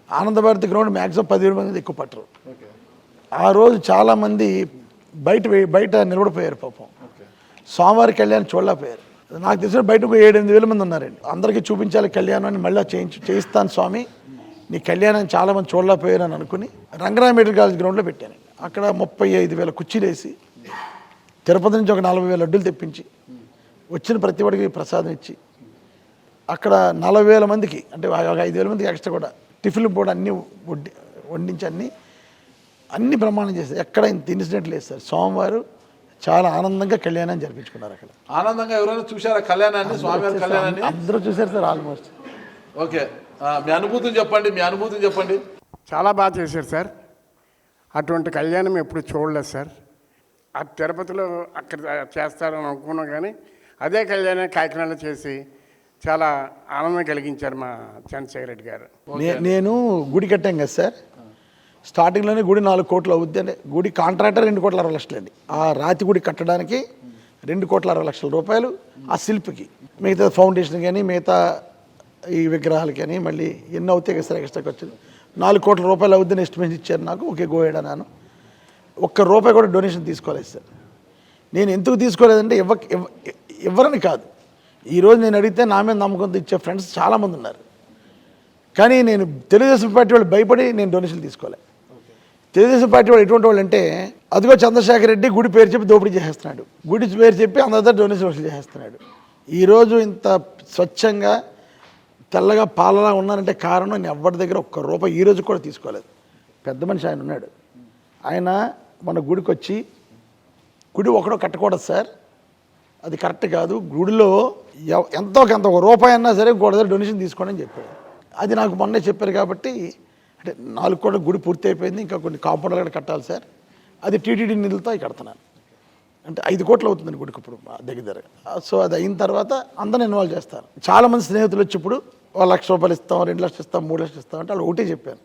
ఆనందభారతి గ్రౌండ్ మ్యాక్సిమం 10,000 మంది ఎక్కువ పట్టరు. ఆ రోజు చాలామంది బయట నిలబడిపోయారు పాపం, స్వామివారి కళ్యాణం చూడలేకపోయారు. నాకు తెలిసిన బయటకు 7-8 మంది ఉన్నారండి. అందరికీ చూపించాలి కళ్యాణం అని, మళ్ళీ చేయిస్తాను స్వామి నీ కళ్యాణం చాలామంది చూడలేకపోయారు అని అనుకుని రంగరాయ మెడికల్ కాలేజ్ గ్రౌండ్లో పెట్టాను. అక్కడ 35,000 కుర్చీలు వేసి, తిరుపతి నుంచి ఒక 40,000 లడ్డూలు తెప్పించి, వచ్చిన ప్రతి వాడికి ప్రసాదం ఇచ్చి, అక్కడ 40,000 మందికి అంటే 5,000 మందికి ఎక్స్ట్రా కూడా టిఫిన్లు కూడా అన్నీ వండించి అన్ని ప్రమాణం చేశారు. ఎక్కడ ఇంత ఇన్సిడెంట్ లేదు సార్. స్వామివారు చాలా ఆనందంగా కళ్యాణాన్ని జరిపించుకున్నారు. అక్కడ ఆనందంగా ఎవరైనా చూసారా కళ్యాణాన్ని, స్వామివారి కళ్యాణాన్ని? అందరూ చూశారు సార్ ఆల్మోస్ట్. ఓకే, మీ అనుభూతిని చెప్పండి. చాలా బాగా చేశారు సార్. అటువంటి కళ్యాణం ఎప్పుడు చూడలేదు సార్. ఆ తిరుపతిలో అక్కడ చేస్తారని అనుకున్నాం, కానీ అదే కళ్యాణం కాకినాడలో చేసి చాలా ఆనందం కలిగించారు మా చంద్రశేఖర్ రెడ్డి గారు. నేను గుడి కట్టాం కదా సార్, స్టార్టింగ్లోనే గుడి 4 కోట్లు అవుద్ది అంటే, గుడి కాంట్రాక్టర్ 2,60,00,000 అండి. ఆ రాతి గుడి కట్టడానికి 2,60,00,000 రూపాయలు, ఆ శిల్పికి మిగతా ఫౌండేషన్ కానీ మిగతా ఈ విగ్రహాలకి కానీ మళ్ళీ ఎన్ని అవుతాయి కదా సార్ ఎక్స్ట్రా ఖర్చులు. 4 కోట్ల రూపాయలు అవుద్దని ఎస్టిమేషన్ ఇచ్చారు నాకు. ఓకే గోయేడా, నేను ₹1 కూడా డొనేషన్ తీసుకోలేదు సార్. నేను ఎందుకు తీసుకోలేదంటే ఇవ్వరని కాదు, ఈరోజు నేను అడిగితే నా మీద నమ్మకంతో ఇచ్చే ఫ్రెండ్స్ చాలామంది ఉన్నారు. కానీ నేను తెలుగుదేశం పార్టీ వాళ్ళు భయపడి నేను డొనేషన్ తీసుకోలే. తెలుగుదేశం పార్టీ వాళ్ళు ఎటువంటి వాళ్ళు అంటే, అదిగో చంద్రశేఖర్ రెడ్డి గుడి పేరు చెప్పి దోపిడీ చేసేస్తున్నాడు, గుడి పేరు చెప్పి అందరి డొనేషన్ వసూలు చేసేస్తున్నాడు. ఈరోజు ఇంత స్వచ్ఛంగా తెల్లగా పాలలా ఉన్నానంటే కారణం నేను ఎవరి దగ్గర ఒక్క రూపాయి ఈ రోజు కూడా తీసుకోలేదు. పెద్ద మనిషి ఆయన ఉన్నాడు, ఆయన మన గుడికి వచ్చి, గుడి ఒకడో కట్టకూడదు సార్, అది కరెక్ట్ కాదు, గుడిలో ఎంతో కొంత ఒక రూపాయి అన్నా సరే గోడ డొనేషన్ తీసుకోండి అని చెప్పాడు. అది నాకు మొన్నే చెప్పారు కాబట్టి, అంటే 4 కోట్ల గుడి పూర్తి అయిపోయింది, ఇంకా కొన్ని కాంపౌండర్లు కూడా కట్టాలి సార్, అది టీటీడీ నిధులతో అవి కడుతున్నాను. అంటే 5 కోట్లు అవుతుందండి గుడికి ఇప్పుడు దగ్గర. సో అది అయిన తర్వాత అందరిని ఇన్వాల్వ్ చేస్తారు. చాలామంది స్నేహితులు వచ్చి ఇప్పుడు 1 లక్ష రూపాయలు ఇస్తాం, 2 లక్షలు ఇస్తాం, 3 లక్షలు ఇస్తాం అంటే వాళ్ళు ఒకటే చెప్పాను,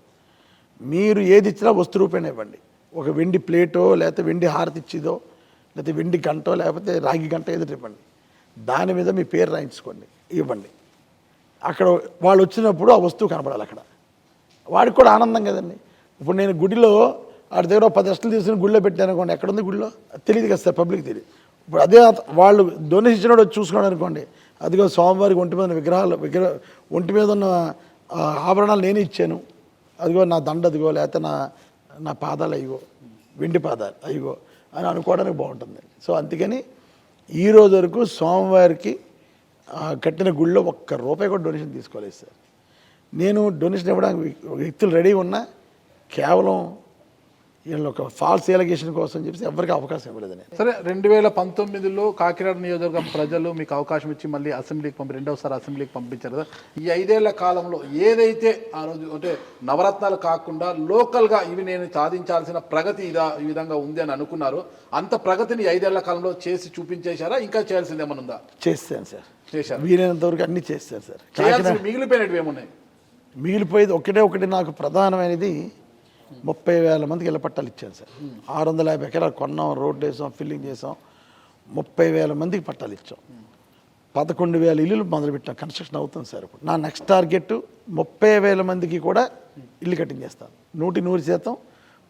మీరు ఏది ఇచ్చినా వస్తు రూపాయన ఇవ్వండి. ఒక వెండి ప్లేటో, లేకపోతే వెండి హారతి ఇచ్చిదో, లేకపోతే వెండి గంటో, లేకపోతే రాగి గంట ఏదో ఇవ్వండి, దాని మీద మీ పేరు రాయించుకోండి, ఇవ్వండి. అక్కడ వాళ్ళు వచ్చినప్పుడు ఆ వస్తువు కనపడాలి, అక్కడ వాడికి కూడా ఆనందం కదండి. ఇప్పుడు నేను గుడిలో వాడి దగ్గర 10 లక్షలు తీసుకుని గుడిలో పెట్టాను అనుకోండి, ఎక్కడుంది గుడిలో తెలియదు కదా సార్, పబ్లిక్ తెలియదు. ఇప్పుడు అదే వాళ్ళు డొనేషన్ ఇచ్చినప్పుడు చూసుకున్నాడు అనుకోండి, అదిగో స్వామివారికి ఒంటి మీద ఉన్న ఒంటి మీద ఉన్న ఆభరణాలు నేనే ఇచ్చాను, అదిగో నా దండ అదిగో, లేకపోతే నా పాదాలు అయ్యో, వెండి పాదాలు అయ్యో అని అనుకోవడానికి బాగుంటుంది. సో అందుకని ఈరోజు వరకు స్వామివారికి కట్టిన గుళ్ళో 1 రూపాయి కూడా డొనేషన్ తీసుకోలేదు సార్. నేను డొనేషన్ ఇవ్వడానికి వ్యక్తులు రెడీ ఉన్నా, కేవలం వీళ్ళు ఒక ఫాల్స్ ఎలిగేషన్ కోసం చెప్పి ఎవరికి అవకాశం ఇవ్వలేదు నేను. సరే, 2019లో కాకినాడ నియోజకవర్గం ప్రజలు మీకు అవకాశం ఇచ్చి మళ్ళీ అసెంబ్లీకి రెండవసారి అసెంబ్లీకి పంపించారు కదా. ఈ 5 ఏళ్ల కాలంలో ఏదైతే ఆ రోజు అంటే నవరత్నాలు కాకుండా లోకల్గా ఇవి నేను సాధించాల్సిన ప్రగతి ఈ విధంగా ఉంది అని అనుకున్నారు, అంత ప్రగతిని 5 ఏళ్ల కాలంలో చేసి చూపించేశారా, ఇంకా చేయాల్సింది ఏమైనా ఉందా? చేస్తాను సార్, చేశారు, వీలైనంత వరకు అన్నీ చేస్తాను సార్. మిగిలిపోయినవి ఏమున్నాయి? మిగిలిపోయేది ఒకటి నాకు ప్రధానమైనది 30,000 మందికి ఇళ్ళ పట్టాలు ఇచ్చాను సార్. 650 ఎకరాలు కొన్నాం, రోడ్డు వేసాం, ఫిల్లింగ్ చేసాం, 30,000 మందికి పట్టాలు ఇచ్చాం, 11,000 ఇల్లులు మొదలుపెట్టాం, కన్స్ట్రక్షన్ అవుతుంది సార్. ఇప్పుడు నా నెక్స్ట్ టార్గెట్ 30,000 మందికి కూడా ఇల్లు కట్టించేస్తాను, 100%.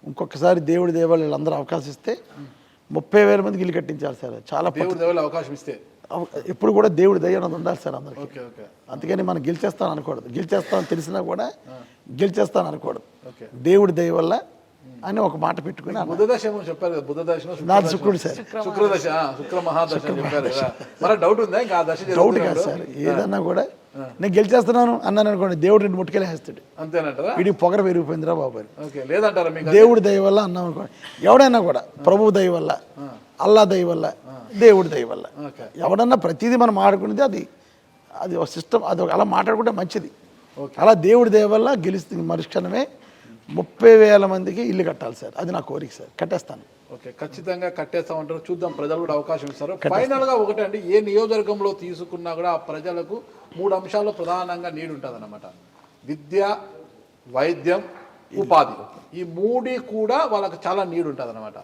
ఇంకొకసారి దేవుడి దేవాళ్ళు వీళ్ళందరూ అవకాశం ఇస్తే 30,000 మందికి ఇల్లు కట్టించాలి సార్. చాలా అవకాశం ఇస్తే ఎప్పుడు కూడా దేవుడి దయ అన్నది ఉండాలి సార్ అందరికీ. అందుకని మనం గెలిచేస్తాను అనకూడదు, గెలిచేస్తామని తెలిసినా కూడా గెలిచేస్తాను అనకూడదు, దేవుడి దయ వల్ల అని ఒక మాట పెట్టుకుని. బుధదశ చెప్పారు కదా, బుధదశ నాది శుక్రుడు సార్, శుక్రదశ, శుక్ర మహాదశ చెప్పారు కదా. మరి డౌట్ ఉందా? ఇంకా డౌట్ కాదు సార్, ఏదన్నా కూడా నేను గెలిచేస్తున్నాను అన్నాను అనుకోండి, దేవుడు 2 ముట్టుకెళ్ళి వేస్తాడు. అంతేనంటారా? వీడికి పొగర పెరిగిపోయిందిరా బాబు, లేదంటారా? దేవుడి దయ వల్ల అన్నాం అనుకోండి, ఎవడైనా కూడా ప్రభువు దయ వల్ల, అల్లా దయ వల్ల, దేవుడి దయ వల్ల, ఎవడన్నా ప్రతిదీ మనం మాట్లాడుకునేది అది ఒక సిస్టమ్, అది అలా మాట్లాడుకుంటే మంచిది. అలా దేవుడి దయ వల్ల గెలుస్తుంది. మరుక్షణమే 30,000 మందికి ఇల్లు కట్టాలి సార్, అది నా కోరిక సార్. కట్టేస్తాను. ఓకే, ఖచ్చితంగా కట్టేస్తామంటారు. చూద్దాం, ప్రజలు కూడా అవకాశం ఇస్తారు. ఫైనల్గా ఒకటే అండి, ఏ నియోజకవర్గంలో తీసుకున్నా కూడా ఆ ప్రజలకు 3 అంశాల్లో ప్రధానంగా నీడు ఉంటుంది అన్నమాట. విద్య, వైద్యం, ఉపాధి. ఈ 3 కూడా వాళ్ళకి చాలా నీడు ఉంటుంది అన్నమాట.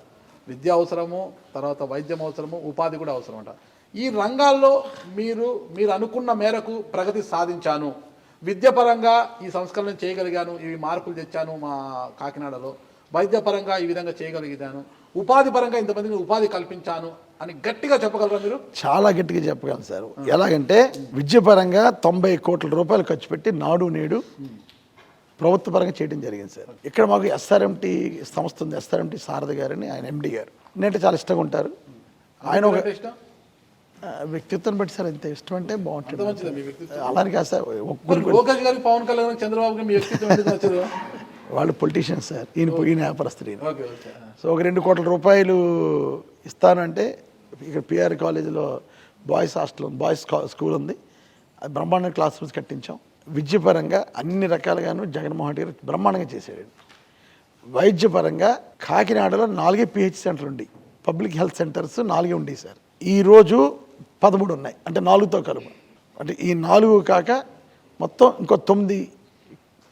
విద్య అవసరము, తర్వాత వైద్యం అవసరము, ఉపాధి కూడా అవసరం అంట. ఈ రంగాల్లో మీరు అనుకున్న మేరకు ప్రగతి సాధించాను, విద్యాపరంగా ఈ సంస్కరణ చేయగలిగాను, ఇవి మార్పులు తెచ్చాను మా కాకినాడలో, వైద్యపరంగా ఈ విధంగా చేయగలిగాను, ఉపాధి పరంగా ఇంతమందికి ఉపాధి కల్పించాను అని గట్టిగా చెప్పగలరా మీరు? చాలా గట్టిగా చెప్పగలను సార్. ఎలాగంటే విద్యాపరంగా 90 కోట్ల రూపాయలు ఖర్చు పెట్టి నాడు నేడు ప్రభుత్వ పరంగా చేయడం జరిగింది సార్. ఇక్కడ మాకు ఎస్ఆర్ఎంటీ సంస్థ ఉంది, ఎస్ఆర్ఎంటీ సారథి గారని, ఆయన ఎండి గారు. నేనంటే చాలా ఇష్టంగా ఉంటారు. ఆయన ఒక వ్యక్తిత్వం బట్టి సార్, ఎంత ఇష్టం అంటే బాగుంటుంది. అలానే కాదు సార్, పవన్ కళ్యాణ్, చంద్రబాబు వాళ్ళు పొలిటీషియన్స్ సార్, ఈయన వ్యాపారస్తులు. సో ఒక 2 కోట్ల రూపాయలు ఇస్తానంటే, ఇక్కడ పిఆర్ కాలేజీలో బాయ్స్ హాస్టల్, బాయ్స్ స్కూల్ ఉంది, అది బ్రహ్మాండంగా క్లాస్ రూమ్స్ కట్టించాం. విద్యపరంగా అన్ని రకాలుగాను జగన్మోహన్ రెడ్డి గారు బ్రహ్మాండంగా చేశాడు. వైద్యపరంగా కాకినాడలో 4 పిహెచ్ సెంటర్లు ఉండి, పబ్లిక్ హెల్త్ సెంటర్స్ 4 ఉండి సార్. ఈరోజు 13 ఉన్నాయి, అంటే 4తో కలుపు. అంటే ఈ 4 కాక మొత్తం ఇంకో 9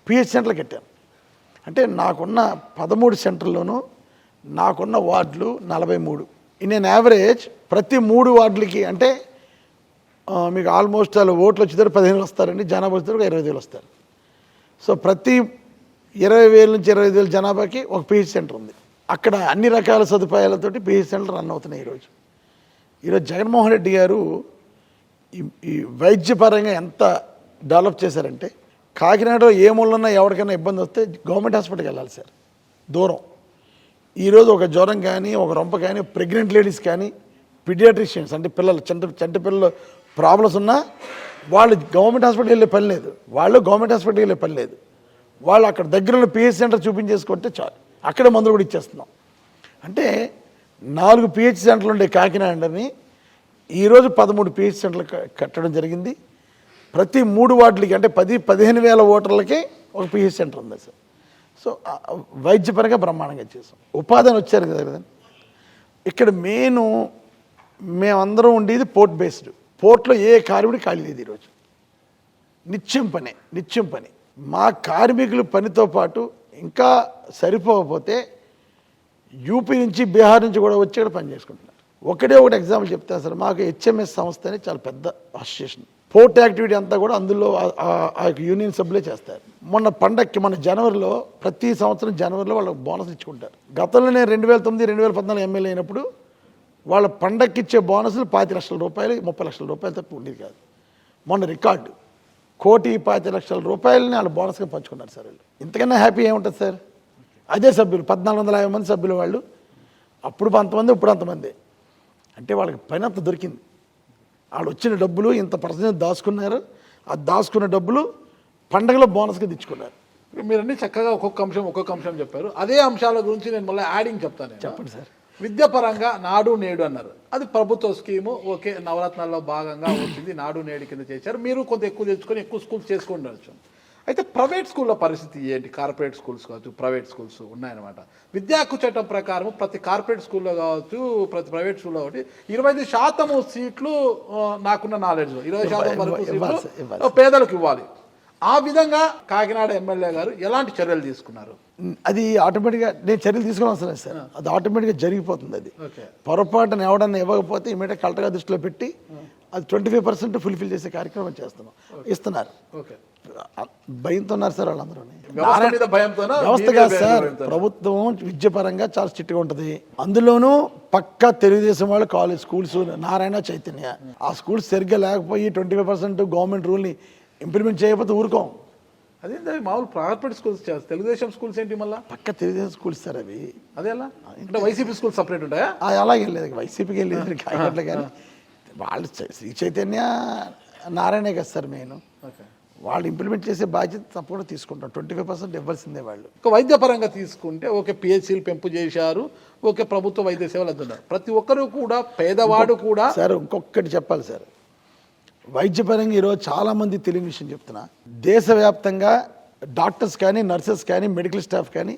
పిహెచ్ సెంటర్లు కట్టాను. అంటే నాకున్న 13 సెంటర్లోనూ నాకున్న వార్డులు 43. ఇన్ యావరేజ్ ప్రతి 3 వార్డులకి అంటే మీకు ఆల్మోస్ట్ వాళ్ళు ఓట్లు వచ్చేదారు 15,000 వస్తారండి, జనాభా వచ్చేదారు 20,000 వస్తారు. సో ప్రతి 20,000 నుంచి 25,000 జనాభాకి ఒక పిహెచ్ సెంటర్ ఉంది. అక్కడ అన్ని రకాల సదుపాయాలతోటి పిహెచ్ సెంటర్ రన్ అవుతున్నాయి. ఈరోజు జగన్మోహన్ రెడ్డి గారు ఈ వైద్యపరంగా ఎంత డెవలప్ చేశారంటే కాకినాడలో ఏ మూలన్నా ఎవరికైనా ఇబ్బంది వస్తే గవర్నమెంట్ హాస్పిటల్కి వెళ్ళాలి సార్, దూరం. ఈరోజు ఒక జ్వరం కానీ ఒక రొంప కానీ ప్రెగ్నెంట్ లేడీస్ కానీ పీడియాట్రిషియన్స్ అంటే పిల్లలు చంటి పిల్లలు ప్రాబ్లమ్స్ ఉన్నా వాళ్ళు గవర్నమెంట్ హాస్పిటల్ వెళ్ళే పని లేదు, వాళ్ళు అక్కడ దగ్గరలో పిహెచ్ సెంటర్ చూపించేసుకుంటే చాలు, అక్కడే మందులు కూడా ఇచ్చేస్తున్నాం. అంటే 4 పిహెచ్ సెంటర్లు ఉండే కాకినాడని ఈరోజు 13 పిహెచ్ సెంటర్లు కట్టడం జరిగింది. ప్రతి 3 వార్డులకి అంటే 10-15 వేల ఓటర్లకి ఒక పిహెచ్ సెంటర్ ఉంది సార్. సో వైద్యపరంగా బ్రహ్మాండంగా చేసాం. ఉపాధిని వచ్చారు కదా, ఇక్కడ మేమందరం ఉండేది పోర్ట్ బేస్డ్. పోర్ట్లో ఏ కార్మికుడు ఖాళీ లేదు ఈరోజు, నిత్యం పని. మా కార్మికుల పనితో పాటు ఇంకా సరిపోకపోతే యూపీ నుంచి బీహార్ నుంచి కూడా వచ్చి ఇక్కడ పని చేసుకుంటున్నారు. ఒకటి ఎగ్జాంపుల్ చెప్తాను సార్, మాకు హెచ్ఎంఎస్ సంస్థ అని చాలా పెద్ద అసోసియేషన్, పోర్ట్ యాక్టివిటీ అంతా కూడా అందులో ఆ యూనియన్ సభ్యులే చేస్తారు. మన జనవరిలో ప్రతి సంవత్సరం జనవరిలో వాళ్ళకి బోనస్ ఇచ్చుకుంటారు. గతంలో నేను 2009-2014 ఎమ్మెల్యే అయినప్పుడు వాళ్ళ పండక్కి ఇచ్చే బోనస్లు 25 లక్షల రూపాయలు, 30 లక్షల రూపాయలు తప్ప ఉండేది కాదు. మొన్న రికార్డు 1,25 లక్షల రూపాయలని వాళ్ళు బోనస్గా పంచుకున్నారు సార్. వాళ్ళు ఇంతకన్నా హ్యాపీ ఏముంటుంది సార్? అదే సభ్యులు 1,450 మంది సభ్యులు వాళ్ళు, అప్పుడు అంతమంది ఇప్పుడు అంతమంది. అంటే వాళ్ళకి పని అంత దొరికింది. వాళ్ళు వచ్చిన డబ్బులు ఇంత పర్సెంటేజ్ దాచుకున్నారు, ఆ దాచుకున్న డబ్బులు పండగలో బోనస్గా తెచ్చుకున్నారు. మీరన్నీ చక్కగా ఒక్కొక్క అంశం చెప్పారు. అదే అంశాల గురించి నేను మళ్ళీ యాడింగ్ చెప్తాను. చెప్పండి సార్. విద్యాపరంగా నాడు నేడు అన్నారు, అది ప్రభుత్వ స్కీము. ఓకే, నవరత్నాల్లో భాగంగా వచ్చింది, నాడు నేడు కింద చేశారు. మీరు కొంత ఎక్కువ తెచ్చుకొని ఎక్కువ స్కూల్స్ చేసుకుండొచ్చు. అయితే ప్రైవేట్ స్కూళ్ళ పరిస్థితి ఏంటి? కార్పొరేట్ స్కూల్స్ కావచ్చు, ప్రైవేట్ స్కూల్స్ ఉన్నాయన్నమాట. విద్యా హక్కు చట్టం ప్రకారం ప్రతి కార్పొరేట్ స్కూల్లో కావచ్చు, ప్రతి ప్రైవేట్ స్కూల్లో కాబట్టి 25% సీట్లు, నాకున్న నాలెడ్జ్ 20% వరకు సీట్లు పేదలకు ఇవ్వాలి. ఆ విధంగా కాకినాడ ఎమ్మెల్యే గారు ఎలాంటి చర్యలు తీసుకున్నారు? అది ఆటోమేటిక్గా నేను చర్యలు తీసుకోవడం అవసరం లేదు సార్, అది ఆటోమేటిక్గా జరిగిపోతుంది. అది పొరపాటున ఎవడన్నా ఇవ్వకపోతే ఇమీడియట్ కలెక్టర్గా దృష్టిలో పెట్టి అది 25% ఫుల్ఫిల్ చేసే కార్యక్రమం ఇస్తున్నారు. భయంతో ఉన్నారు సార్ వాళ్ళందరూ. వ్యవస్థ కాదు సార్, ప్రభుత్వం విద్యాపరంగా చాలా స్ట్రిక్ట్గా ఉంటుంది. అందులోనూ పక్కా తెలుగుదేశం వాళ్ళు కాలేజ్ స్కూల్స్, నారాయణ చైతన్య, ఆ స్కూల్స్ సరిగ్గా లేకపోయి 25% గవర్నమెంట్ రూల్ని ఇంప్లిమెంట్ చేయకపోతే ఊరుకోం. అదే మామూలు కార్పొరేట్ స్కూల్స్, తెలుగుదేశం స్కూల్స్ ఏంటి మళ్ళీ? పక్క తెలుగుదేశం స్కూల్స్ సార్ అవి. అదే ఎలా అంటే వైసీపీ స్కూల్స్ సపరేట్ ఉంటాయా? అలాగే లేదు, వైసీపీకి వెళ్ళేది కాకినాడలో. కానీ వాళ్ళు శ్రీ చైతన్య నారాయణ కదా సార్ మెయిన్, వాళ్ళు ఇంప్లిమెంట్ చేసే బాధ్యత తప్పకుండా తీసుకుంటాం. 25% ఇవ్వాల్సిందే వాళ్ళు. ఒక వైద్యపరంగా తీసుకుంటే ఓకే, పిహెచ్సీలు పెంపు చేశారు, ఓకే, ప్రభుత్వ వైద్య సేవలు అందుతున్నారు. ప్రతి ఒక్కరు కూడా, పేదవాడు కూడా. సార్ ఇంకొకటి చెప్పాలి సార్, వైద్యపరంగా ఈరోజు చాలామంది తెలియని విషయం చెప్తున్నా, దేశవ్యాప్తంగా డాక్టర్స్ కానీ, నర్సెస్ కానీ, మెడికల్ స్టాఫ్ కానీ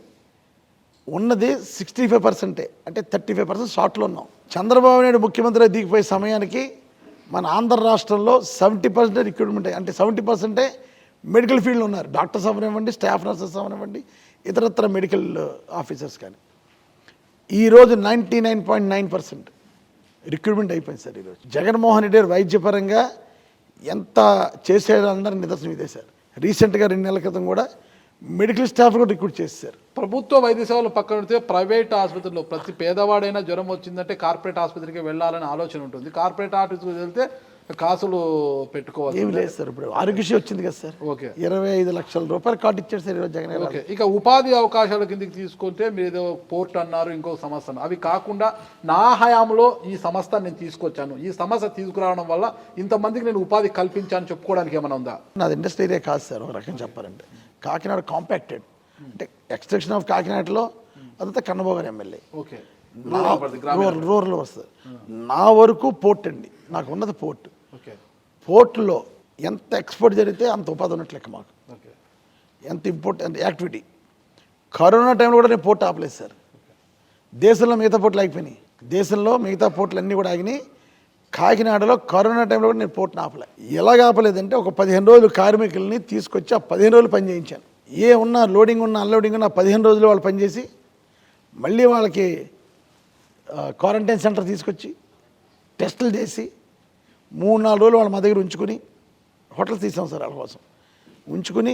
ఉన్నది 65%, అంటే 35% షార్ట్లో ఉన్నాం. చంద్రబాబు నాయుడు ముఖ్యమంత్రిగా దిగిపోయే సమయానికి మన ఆంధ్ర రాష్ట్రంలో 70% రిక్రూట్మెంట్, అంటే 70% మెడికల్ ఫీల్డ్లో ఉన్నారు. డాక్టర్స్ అవనివ్వండి, స్టాఫ్ నర్సెస్ అవనివ్వండి, ఇతరత్ర మెడికల్ ఆఫీసర్స్ కానీ. ఈరోజు 99.9% రిక్రూట్మెంట్ అయిపోయింది సార్. ఈరోజు జగన్మోహన్ రెడ్డి గారు వైద్యపరంగా ఎంత చేసేదన్నారు నిదర్శనం ఇదే సార్. రీసెంట్గా 2 నెలల క్రితం కూడా మెడికల్ స్టాఫ్ కూడా రిక్రూట్ చేశారు. ప్రభుత్వ వైద్య సేవలు పక్కన పెడితే ప్రైవేట్ ఆసుపత్రిలో ప్రతి పేదవాడైనా జ్వరం వచ్చిందంటే కార్పొరేట్ ఆసుపత్రికి వెళ్ళాలని ఆలోచన ఉంటుంది. కార్పొరేట్ ఆసుపత్రికి వెళ్తే కాసులు పెట్టుకోవాలి. ఏమి లేదు సార్, ఇప్పుడు ఆరోగ్యశ్రీ వచ్చింది కదా సార్, ఓకే, 25 లక్షల రూపాయలు కార్డు ఇచ్చారు సార్ ఈరోజు జగన్. ఓకే, ఇక ఉపాధి అవకాశాల కిందకి తీసుకుంటే మీరు ఏదో పోర్ట్ అన్నారు, ఇంకొక సంస్థ అన్నారు. అవి కాకుండా నా హయాంలో ఈ సంస్థ నేను తీసుకొచ్చాను, ఈ సమస్య తీసుకురావడం వల్ల ఇంతమందికి నేను ఉపాధి కల్పించాను చెప్పుకోవడానికి ఏమైనా ఉందా? నాది ఇండస్ట్రీ ఏరియా కాదు సార్, ఒక రకం చెప్పాలంటే. కాకినాడ కాంపాక్టెడ్, అంటే ఎక్స్టెన్షన్ ఆఫ్ కాకినాడలో అదంతా కన్నబాబు గారు ఎమ్మెల్యే. ఓకే, రూరల్ వస్తుంది. నా వరకు పోర్ట్ అండి, నాకు ఉన్నది పోర్ట్. పోర్ట్లో ఎంత ఎక్స్పోర్ట్ జరిగితే అంత ఉపాధి ఉన్నట్లు లెక్క మాకు. ఎంత ఇంపార్టెంట్ యాక్టివిటీ. కరోనా టైంలో కూడా నేను పోర్ట్ ఆపలేదు సార్. దేశంలో మిగతా పోర్ట్లు ఆగిపోయినాయి, దేశంలో మిగతా పోర్ట్లు అన్నీ కూడా ఆగినాయి. కాకినాడలో కరోనా టైంలో కూడా నేను పోర్ట్ని ఆపలే. ఎలాగ ఆపలేదంటే ఒక 15 రోజులు కార్మికుల్ని తీసుకొచ్చి ఆ 15 రోజులు పని చేయించాను. ఏ ఉన్నా లోడింగ్ ఉన్నా అన్లోడింగ్ ఉన్నా 15 రోజులు వాళ్ళు పనిచేసి మళ్ళీ వాళ్ళకి క్వారంటైన్ సెంటర్ తీసుకొచ్చి టెస్టులు చేసి 3-4 రోజులు వాళ్ళు మా దగ్గర ఉంచుకుని, హోటల్స్ తీసాం సార్ వాళ్ళ కోసం, ఉంచుకుని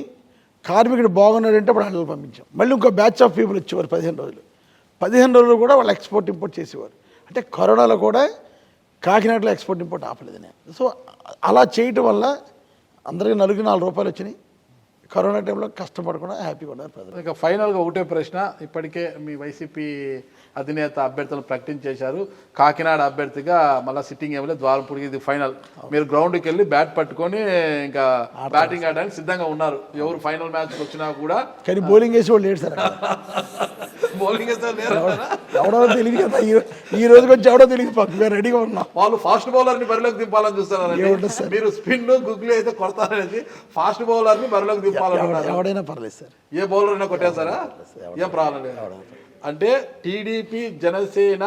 కార్మికుడు బాగున్నాడంటే అప్పుడు హోటల్ పంపించాం. మళ్ళీ ఇంకో బ్యాచ్ ఆఫ్ పీపుల్ వచ్చేవారు 15 రోజులు. 15 రోజులు కూడా వాళ్ళు ఎక్స్పోర్ట్ ఇంపోర్ట్ చేసేవారు. అంటే కరోనాలో కూడా కాకినాడలో ఎక్స్పోర్ట్ ఇంపోర్ట్ ఆపలేదు నేను. సో అలా చేయటం వల్ల అందరికీ నలుగురు 4 రూపాయలు వచ్చినాయి. కరోనా టైంలో కష్టపడకుండా హ్యాపీగా ఉన్నారు ప్రజలు. ఇక ఫైనల్గా ఒకటే ప్రశ్న, ఇప్పటికే మీ వైసీపీ అధినేత అభ్యర్థులను ప్రకటించేశారు. కాకినాడ అభ్యర్థిగా మళ్ళీ సిట్టింగ్ ఏమలే ద్వారంపూడికి ఇది ఫైనల్. మీరు గ్రౌండ్కి వెళ్ళి బ్యాట్ పట్టుకొని ఇంకా బ్యాటింగ్ ఆడడానికి సిద్ధంగా ఉన్నారు. ఎవరు ఫైనల్ మ్యాచ్కి వచ్చినా కూడా. కానీ బౌలింగ్ వేసి వాళ్ళు లేడు సార్. బౌలింగ్ ఎవడో తెలియదు కదా, ఈ రోజు కొంచెం ఎవడో తెలియదు. మేము రెడీగా ఉన్నాం. వాళ్ళు ఫాస్ట్ బౌలర్ని బరిలోకి దింపాలని చూస్తున్నారు. మీరు స్పిన్ గుగ్లీ అయితే కొడతారనేది ఫాస్ట్ బౌలర్ని బరిలోకి దింపాలని. ఎవడైనా పర్లేదు సార్, ఏ బౌలర్ అయినా కొట్టేస్తారా, ఏం ప్రాబ్లం లేదు. అంటే టీడీపీ జనసేన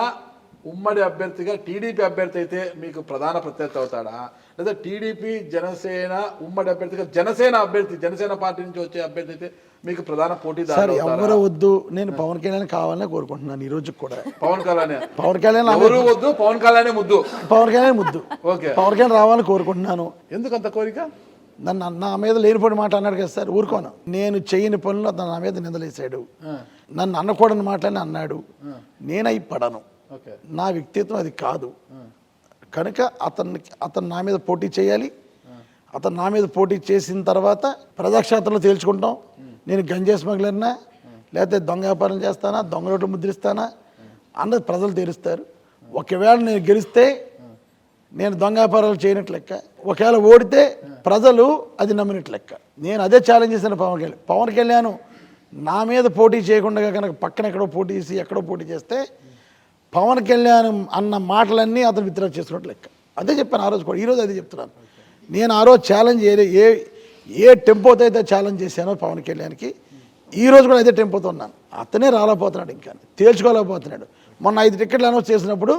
ఉమ్మడి అభ్యర్థిగా టీడీపీ అభ్యర్థి అయితే మీకు ప్రధాన ప్రత్యర్థి అవుతాడా, లేదా టీడీపీ జనసేన ఉమ్మడి అభ్యర్థిగా జనసేన పార్టీ నుంచి వచ్చే అభ్యర్థి అయితే మీకు ప్రధాన పోటీదారు? ఎవరు వద్దు, నేను పవన్ కళ్యాణ్ కావాలని కోరుకుంటున్నాను. ఈ రోజు కూడా పవన్ కళ్యాణ్ ఎవరు వద్దు, పవన్ కళ్యాణ్ ముద్దు. ఓకే, పవన్ కళ్యాణ్ రావాలని కోరుకుంటున్నాను. ఎందుకంత కోరిక? నన్ను నా మీద లేనిపోయిన మాట అన్నాడు కదా సార్, ఊరుకోను. నేను చేయని పనులు అతను నా మీద నిందలేసాడు. నన్ను అనకూడని మాటలని అన్నాడు. నేనై పడను, నా వ్యక్తిత్వం అది కాదు. కనుక అతను నా మీద పోటీ చేయాలి. అతను నా మీద పోటీ చేసిన తర్వాత ప్రజాక్షేత్రంలో తేల్చుకుంటాం. నేను గంజా స్మగ్లర్నా, లేకపోతే దొంగ వ్యాపారం చేస్తానా, దొంగ రోడ్లు ముద్రిస్తానా అన్నది ప్రజలు తెలుస్తారు. ఒకవేళ నేను గెలిస్తే నేను దొంగ వ్యాపారాలు చేయనట్లు లెక్క, ఒకవేళ ఓడితే ప్రజలు అది నమ్మినట్లు లెక్క. నేను అదే ఛాలెంజ్ చేశాను పవన్ కళ్యాణ్ నా మీద పోటీ చేయకుండా కనుక పక్కన ఎక్కడో పోటీ చేసి ఎక్కడో పోటీ చేస్తే పవన్ కళ్యాణ్ అన్న మాటలన్నీ అతను విత్డ్రా చేసుకున్నట్లు లెక్క. అదే చెప్పాను ఆ రోజు కూడా, ఈరోజు అదే చెప్తున్నాను. నేను ఆ రోజు ఛాలెంజ్ ఏ టెంపోతో అయితే ఛాలెంజ్ చేశానో పవన్ కళ్యాణ్కి, ఈరోజు కూడా అదే టెంపోతో ఉన్నాను. అతనే రాలేకపోతున్నాడు, ఇంకా తేల్చుకోలేకపోతున్నాడు. మొన్న 5 టికెట్లు అనౌన్స్ చేసినప్పుడు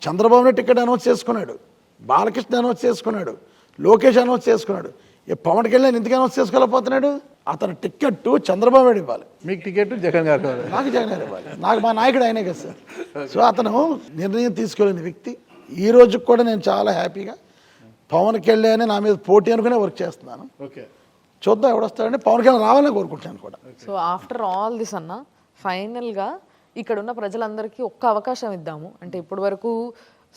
చంద్రబాబునే టికెట్ అనౌన్స్ చేసుకున్నాడు, బాలకృష్ణ అనౌన్స్ చేసుకున్నాడు, లోకేష్ అనౌన్స్ చేసుకున్నాడు. పవన్ కళ్యాణ్ ఎందుకు అనౌన్స్ చేసుకోలేకపోతున్నాడు? అతను టికెట్ చంద్రబాబు నాయుడు ఇవ్వాలి, మీకు టికెట్ జగన్ గారు, నాకు జగన్ గారు ఇవ్వాలి. నాకు మా నాయకుడు ఆయనే కదా సార్. సో అతను నిర్ణయం తీసుకోలేని వ్యక్తి. ఈ రోజు కూడా నేను చాలా హ్యాపీగా పవన్ కళ్యాణ్ నా మీద పోటీ అనుకునే వర్క్ చేస్తున్నాను. చూద్దాం ఎవడొస్తాడని, పవన్ కళ్యాణ్ రావాలని కోరుకుంటున్నాను కూడా. సో ఆఫ్టర్ ఆల్ దిస్ అన్న, ఫైనల్గా ఇక్కడున్న ప్రజలందరికీ ఒక్క అవకాశం ఇద్దాము. అంటే ఇప్పటి వరకు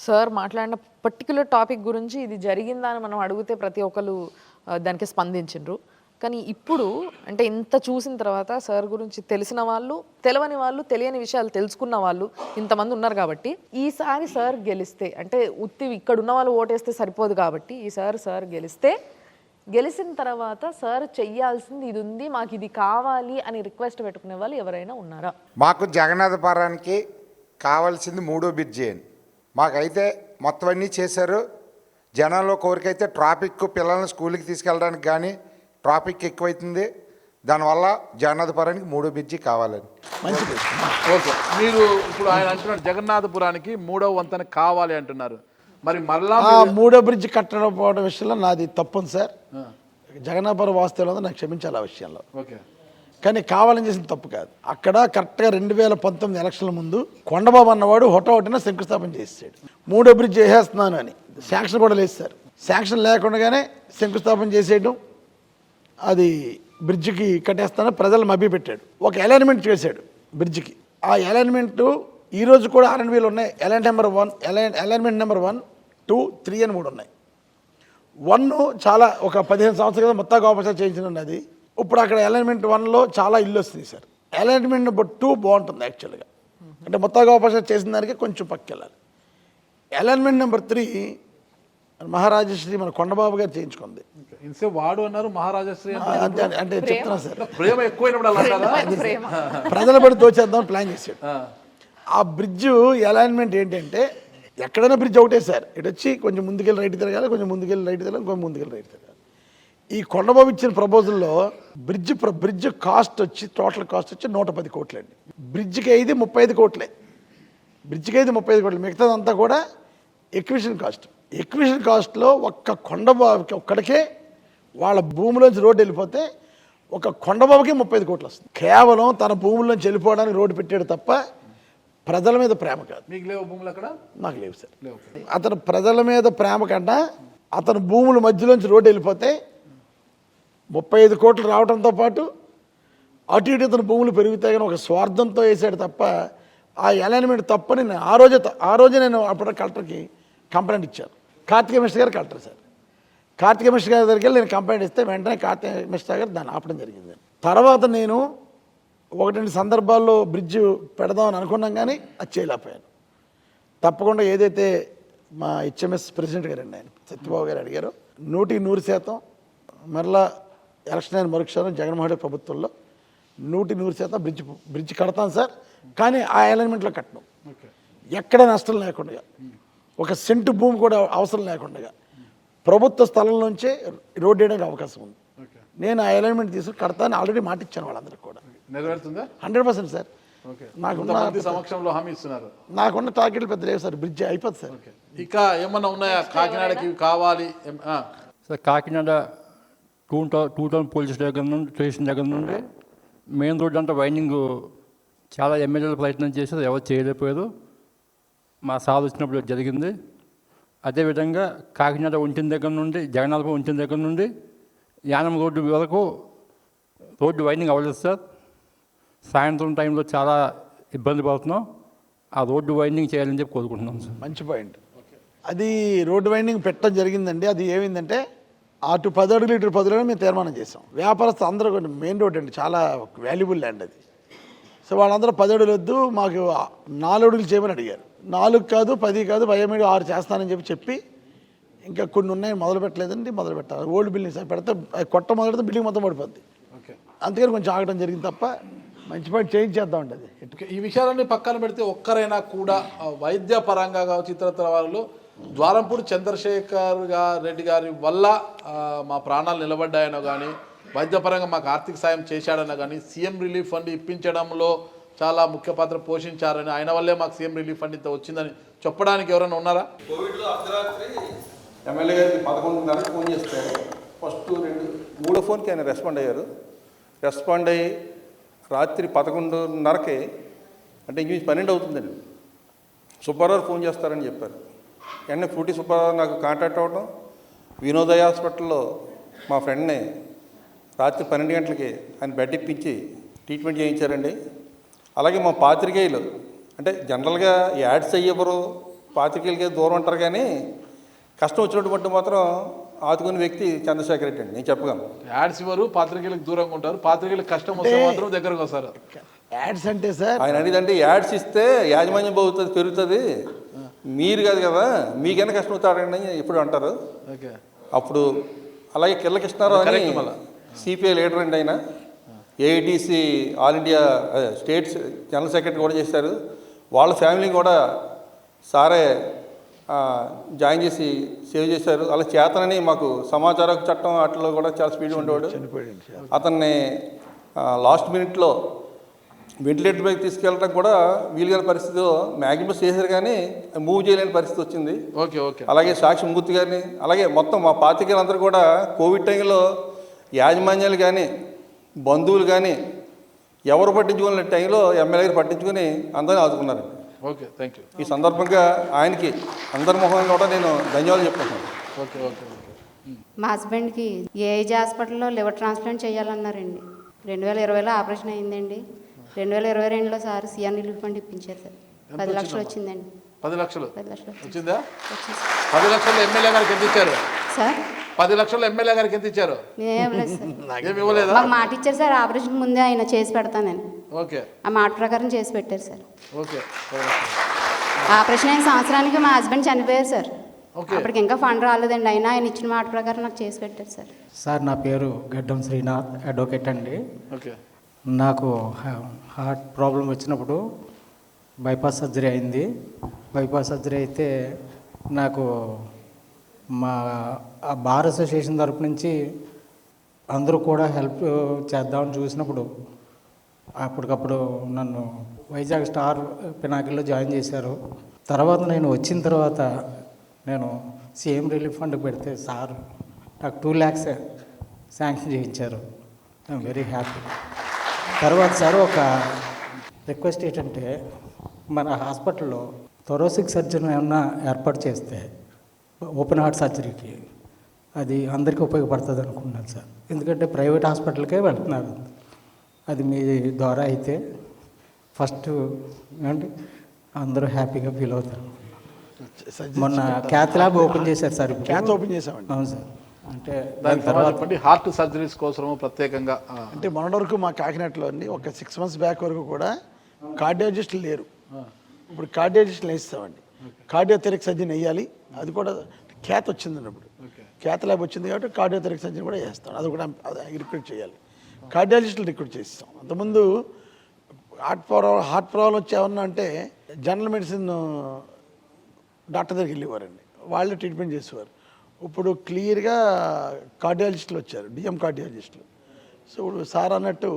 సార్ మాట్లాడిన పర్టికులర్ టాపిక్ గురించి ఇది జరిగిందా అని మనం అడిగితే ప్రతి ఒక్కరు దానికి స్పందించిండ్రు. కానీ ఇప్పుడు అంటే ఇంత చూసిన తర్వాత సార్ గురించి తెలిసిన వాళ్ళు, తెలవని వాళ్ళు, తెలియని విషయాలు తెలుసుకున్న వాళ్ళు ఇంతమంది ఉన్నారు కాబట్టి ఈసారి సార్ గెలిస్తే, అంటే ఉత్తి ఇక్కడ ఉన్న వాళ్ళు ఓటేస్తే సరిపోదు కాబట్టి ఈసారి సార్ గెలిచిన తర్వాత సార్ చెయ్యాల్సింది ఇది ఉంది, మాకు ఇది కావాలి అని రిక్వెస్ట్ పెట్టుకునే వాళ్ళు ఎవరైనా ఉన్నారా? మాకు జగన్నాథపురానికి కావాల్సింది 3వ బ్రిడ్జి అని. మాకైతే మొత్తం అన్నీ చేశారు. జనాల్లో కోరికైతే ట్రాఫిక్, పిల్లల్ని స్కూల్కి తీసుకెళ్ళడానికి కానీ ట్రాఫిక్ ఎక్కువైతుంది. దానివల్ల జగన్నాథపురానికి 3వ బ్రిడ్జి కావాలని. మంచిది. ఓకే, మీరు ఇప్పుడు ఆయన అంటున్నారు జగన్నాథపురానికి 3వ వంతెన కావాలి అంటున్నారు. మరి మళ్ళా 3వ బ్రిడ్జ్ కట్టకపోవడం విషయంలో నాది తప్పుంది సార్. జగన్నాథపురం వాస్తవంలో నాకు క్షమించాలి ఆ విషయంలో. ఓకే, కానీ కావాలని చేసిన తప్పు కాదు. అక్కడ కరెక్ట్గా 2019 ఎలక్షన్ల ముందు కొండబాబు అన్నవాడు హొటన శంకుస్థాపన చేసాడు. 3వ బ్రిడ్జ్ చేసేస్తున్నాను అని శాంక్షన్ కూడా లేదు సార్. శాంక్షన్ లేకుండానే శంకుస్థాపన చేసేయడం, అది బ్రిడ్జికి కట్టేస్తాను ప్రజలు మభ్య పెట్టాడు. ఒక అలైన్మెంట్ చేశాడు బ్రిడ్జికి. ఆ అలైన్మెంట్ ఈరోజు కూడా R&Bలు ఉన్నాయి. అలైన్మెంట్ నెంబర్ 1, 2, 3 అని 3 ఉన్నాయి. 1 చాలా ఒక 15 సంవత్సరాల క్రితం మొత్తం గోపచారం చేయించిన ఉన్నది. ఇప్పుడు అక్కడ అలైన్మెంట్ 1లో చాలా ఇల్లు వస్తుంది సార్. అలైన్మెంట్ నెంబర్ 2 బాగుంటుంది యాక్చువల్గా. అంటే మొత్తం గోపచారం చేసిన దానికి కొంచెం పక్కకి వెళ్ళాలి. అలైన్మెంట్ నెంబర్ 3 మహారాజశ్రీ మన కొండబాబు గారు చేయించుకుంది. వాడు అన్నారు మహారాజశ్రీ అంటే చెప్తున్నా సార్, ప్రేమ ఎక్కువైనప్పుడు ప్రజల పడి దోచేద్దామని ప్లాన్ చేశాడు. ఆ బ్రిడ్జ్ అలైన్మెంట్ ఏంటంటే ఎక్కడైనా బ్రిడ్జ్ ఒకటే సార్, ఇటు వచ్చి కొంచెం ముందుకెళ్ళి రైట్ తిరగాలి, కొంచెం ముందుకెళ్ళి రైట్ తిరగాలి, కొంచెం ముందుకెళ్ళి రైట్ తిరగాలి. ఈ కొండబాబు ఇచ్చిన ప్రపోజల్లో బ్రిడ్జ్ కాస్ట్ వచ్చి టోటల్ కాస్ట్ వచ్చి 110 కోట్లు అండి. బ్రిడ్జ్కి అయితే 35 కోట్లే. బ్రిడ్జ్కి అయితే 35 కోట్లు, మిగతాదంతా కూడా ఎక్విషన్ కాస్ట్. ఎక్విషన్ కాస్ట్లో ఒక్క కొండబాబుకి ఒక్కడికే వాళ్ళ భూమిలోంచి రోడ్డు వెళ్ళిపోతే ఒక కొండబాబుకి 35 కోట్లు వస్తుంది. కేవలం తన భూముల్లోంచి వెళ్ళిపోవడానికి రోడ్డు పెట్టాడు తప్ప ప్రజల మీద ప్రేమ కాదు. మీకు లేవు భూములు అక్కడ? నాకు లేవు సార్. అతను ప్రజల మీద ప్రేమ కన్నా అతను భూముల మధ్యలోంచి రోడ్డు వెళ్ళిపోతే 35 కోట్లు రావడంతో పాటు అటు ఇటు ఇతను భూములు పెరుగుతాయి కానీ ఒక స్వార్థంతో వేసాడు తప్ప ఆ అలైన్మెంట్ తప్పని నేను ఆ రోజే నేను అప్పుడు కలెక్టర్కి కంప్లైంట్ ఇచ్చారు. కార్తికేయ మిశ్రా గారు కలెక్టర్ సార్. కార్తికేయ మిశ్రా గారి దగ్గరికి వెళ్ళి నేను కంప్లైంట్ ఇస్తే వెంటనే కార్తికేయ మిశ్రా గారు దాన్ని ఆపడం జరిగింది. తర్వాత నేను 1-2 సందర్భాల్లో బ్రిడ్జ్ పెడదామని అనుకున్నాం కానీ అది చేయలేకపోయాను. తప్పకుండా ఏదైతే మా హెచ్ఎంఎస్ ప్రెసిడెంట్ గారు అండి ఆయన సత్యబాబు గారు అడిగారో 100% మరలా ఎలక్షన్ అయిన మరుక్షణం జగన్మోహన్ రెడ్డి ప్రభుత్వంలో 100% బ్రిడ్జ్ కడతాను సార్. కానీ ఆ ఎలైన్మెంట్లో కట్టను, ఎక్కడ నష్టం లేకుండా, ఒక సెంటు భూమి కూడా అవసరం లేకుండా ప్రభుత్వ స్థలం నుంచే రోడ్డు వేయడానికి అవకాశం ఉంది. నేను ఆ ఎలైన్మెంట్ తీసుకుని కడతాను ఆల్రెడీ మాట ఇచ్చాను వాళ్ళందరికీ కూడా. నెరవేరుతుందా? 100% సార్. నాకున్న సమక్షంలో హామీ ఇస్తున్నారు. నాకున్న టార్గెట్లు పెద్ద లేవు సార్, బ్రిడ్జ్ అయిపోతుంది సార్. ఇక ఏమన్నా ఉన్నాయా కాకినాడకి కావాలి? సార్ కాకినాడ 2 పోలీస్ స్టేషన్ దగ్గర నుండి మెయిన్ రోడ్ అంతా వైండింగ్ చాలా ఎమ్మెల్యేలు ప్రయత్నం చేశారు, ఎవరు చేయలేకపోయారు. మా సార్ వచ్చినప్పుడు జరిగింది. అదేవిధంగా కాకినాడ ఒంటిన దగ్గర నుండి జగన్నాథపురం ఒంటిన దగ్గర నుండి యానం రోడ్డు వరకు రోడ్డు వైండింగ్ అవ్వలేదు సార్. సాయంత్రం టైంలో చాలా ఇబ్బంది పడుతున్నాం. ఆ రోడ్డు వైండింగ్ చేయాలని చెప్పి కోరుకుంటున్నాం సార్. మంచి పాయింట్. అది రోడ్డు వైండింగ్ పెట్టడం జరిగిందండి. అది ఏమైందంటే అటు 10 అడుగులు ఇటు 10 అడుగులు మేము తీర్మానం చేసాం. వ్యాపారస్తులు అందరూ మెయిన్ రోడ్ అండి, చాలా వాల్యుబుల్ ల్యాండ్ అది. సో వాళ్ళందరూ 10 అడుగులు వద్దు మాకు 4 అడుగులు చేయమని అడిగారు. 4 కాదు 10 కాదు 6 చేస్తానని చెప్పి ఇంకా కొన్ని ఉన్నాయి, మొదలు పెట్టలేదండి. మొదలు పెట్టాలి. ఓల్డ్ బిల్డింగ్స్ పెడితే కొట్ట మొదలెడితే బిల్డింగ్ మొత్తం పడిపోద్ది. అందుకని కొంచెం ఆగడం జరిగింది తప్ప మంచి పని చేయించేద్దామండి. అది ఈ విషయాలన్నీ పక్కన పెడితే ఒక్కరైనా కూడా వైద్య పరంగా కావచ్చు ఇతరత్ర వాళ్ళు ద్వారంపూడి చంద్రశేఖర్ రెడ్డి గారి వల్ల మా ప్రాణాలు నిలబడ్డాయనో కానీ వైద్యపరంగా మాకు ఆర్థిక సాయం చేశాడనో కానీ సీఎం రిలీఫ్ ఫండ్ ఇప్పించడంలో చాలా ముఖ్య పాత్ర పోషించారని, ఆయన వల్లే మాకు సీఎం రిలీఫ్ ఫండ్ ఇంత వచ్చిందని చెప్పడానికి ఎవరైనా ఉన్నారా? కోవిడ్లో అర్ధరాత్రి ఎమ్మెల్యే గారికి 11:30 ఫోన్ చేస్తే ఫస్ట్ 3వ ఫోన్కి ఆయన రెస్పాండ్ అయ్యి రాత్రి 11:30కి అంటే ఇంచుమించు 12 అవుతుందండి సుబ్బారావు ఫోన్ చేస్తారని చెప్పారు. వెంటనే ఫ్రూటీ సుబ్బారావు నాకు కాంటాక్ట్ అవ్వడం, వినోదయ హాస్పిటల్లో మా ఫ్రెండ్ని రాత్రి 12 గంటలకి ఆయన బెడ్ ఇప్పించి ట్రీట్మెంట్ చేయించారండి. అలాగే మా పాత్రికేయులు అంటే జనరల్గా యాడ్స్ అయ్యేవారు పాత్రికేయులకి దూరం అంటారు, కానీ కష్టం వచ్చినటువంటి మాత్రం ఆదుకునే వ్యక్తి చంద్రశేఖర్ రెడ్డి అండి. నేను చెప్పగలను. యాడ్స్ ఇవ్వరు, పాత్రికేయులకు దూరంగా ఉంటారు, పాత్రికేయులకు కష్టం వస్తే మాత్రం దగ్గరకు వస్తారు. యాడ్స్ అంటే సార్ ఆయన అనేది యాడ్స్ ఇస్తే యాజమాన్యం పెరుగుతుంది, మీరు కాదు కదా మీకైనా కష్టం అవుతాడండి అని ఎప్పుడు అంటారు. అప్పుడు అలాగే కిల్ల కృష్ణారావు అని సిపిఐ లీడర్ అండి, ఆయన AITC all India states general secretary కూడా చేశారు. వాళ్ళ ఫ్యామిలీ కూడా సారే జాయిన్ చేసి సేవ్ చేశారు. అలా చేతనని మాకు సమాచార చట్టం వాటిలో కూడా చాలా స్పీడ్ ఉండేవాడు. అతన్ని లాస్ట్ మినిట్లో వెంటిలేటర్ పైకి తీసుకెళ్ళడం కూడా వీలుగల పరిస్థితిలో మ్యాక్సిమం చేశారు, కానీ మూవ్ చేయలేని పరిస్థితి వచ్చింది. అలాగే సాక్షి మూర్తి గారిని అలాగే మొత్తం మా పాత్రికేయులందరూ కూడా కోవిడ్ టైంలో యాజమాన్యాలు కానీ బంధువులు కానీ ఎవరు పట్టించుకునే టైంలో ఎమ్మెల్యే గారు పట్టించుకొని అందరినీ ఆదుకున్నారు. Okay, thank you. ఈ సందర్భంగా ఆయనకి అందరి మొహంగా కూడా నేను ధన్యవాదాలు చెప్తున్నాను. Okay okay okay. మా హస్బెండ్కి ఏఐజీ హాస్పిటల్లో లివర్ ట్రాన్స్ప్లాంట్ చేయాలన్నారండి. 2020లో ఆపరేషన్ అయిందండి. 2022లో సార్ సీఎం రిలీఫ్ ఫండ్ ఇప్పించారు సార్. 10 లక్షలు వచ్చిందండి. 10 లక్షలు 10 లక్షలు వచ్చిందా? 10 లక్షలు ఎమ్మెల్యే గారికి ఎంత ఇచ్చారు సార్? 10 లక్షలు ఎమ్మెల్యే గారికి ఎంత ఇచ్చారు? నేనేం లేదు సార్. నాకేం ఇవ్వలేదా? మాకు మాట ఇచ్చారు సార్, ఆపరేషన్ ముందే ఆయన చేసి పెడతానని. ఓకే, ఆ మాట ప్రకారం చేసి పెట్టారు సార్. ఓకే. ఆపరేషన్ అయిన సంవత్సరానికి మా హస్బెండ్ చనిపోయారు సార్. అప్పటికి ఇంకా ఫండ్ రాలేదండి, అయినా ఆయన ఇచ్చిన మాట ప్రకారం నాకు చేసి పెట్టారు సార్. సార్ నా పేరు గడ్డం శ్రీనాథ్, అడ్వకేట్ అండి. ఓకే. నాకు హార్ట్ ప్రాబ్లం వచ్చినప్పుడు బైపాస్ సర్జరీ అయింది. బైపాస్ సర్జరీ అయితే నాకు మా బార్ అసోసియేషన్ తరపు నుంచి అందరూ కూడా హెల్ప్ చేద్దామని చూసినప్పుడు అప్పటికప్పుడు నన్ను వైజాగ్ స్టార్ పినాకిల్లో జాయిన్ చేశారు. తర్వాత నేను వచ్చిన తర్వాత నేను సీఎం రిలీఫ్ ఫండ్ పెడితే సార్ నాకు 2 lakhs శాంక్షన్ చేయించారు. I'm very happy. తర్వాత సార్ ఒక రిక్వెస్ట్ ఏంటంటే మన హాస్పిటల్లో థొరాసిక్ సర్జన్ ఏమన్నా ఏర్పాటు చేస్తే ఓపెన్ హార్ట్ సర్జరీకి అది అందరికీ ఉపయోగపడుతుంది అనుకుంటున్నాను సార్. ఎందుకంటే ప్రైవేట్ హాస్పిటల్కే వెళ్తున్నారు. అది మీ ద్వారా అయితే ఫస్ట్ అంటే అందరూ హ్యాపీగా ఫీల్ అవుతారు. మొన్న క్యాత్ ల్యాబ్ ఓపెన్ చేశారు సార్. క్యాత్ ఓపెన్ చేసామండి. అవును సార్. అంటే దాని తర్వాత హార్ట్ సర్జరీస్ కోసం ప్రత్యేకంగా అంటే మొన్నటి వరకు మా కాకినాడలో అండి ఒక 6 months బ్యాక్ వరకు కూడా కార్డియాలజిస్టులు లేరు. ఇప్పుడు కార్డియాలజిస్టులు వేస్తామండి. కార్డియోథెరిక్ సర్జన్ వేయాలి. అది కూడా క్యాత్ వచ్చిందండి. ఇప్పుడు క్యాత్ ల్యాబ్ వచ్చింది కాబట్టి కార్డియోథెరిక్ సర్జన్ కూడా చేస్తాం. అది కూడా రిక్రూట్ చేయాలి. కార్డియాలజిస్టులు రిక్రూట్ చేస్తాం. అంతకుముందు హార్ట్ ప్రాబ్లం వచ్చేవన్నా అంటే జనరల్ మెడిసిన్ డాక్టర్ దగ్గరికి వెళ్ళేవారండి. వాళ్ళే ట్రీట్మెంట్ చేసేవారు. ఇప్పుడు క్లియర్గా కార్డియాలజిస్టులు వచ్చారు, డిఎం కార్డియాలజిస్టులు. సో ఇప్పుడు సార్ అన్నట్టు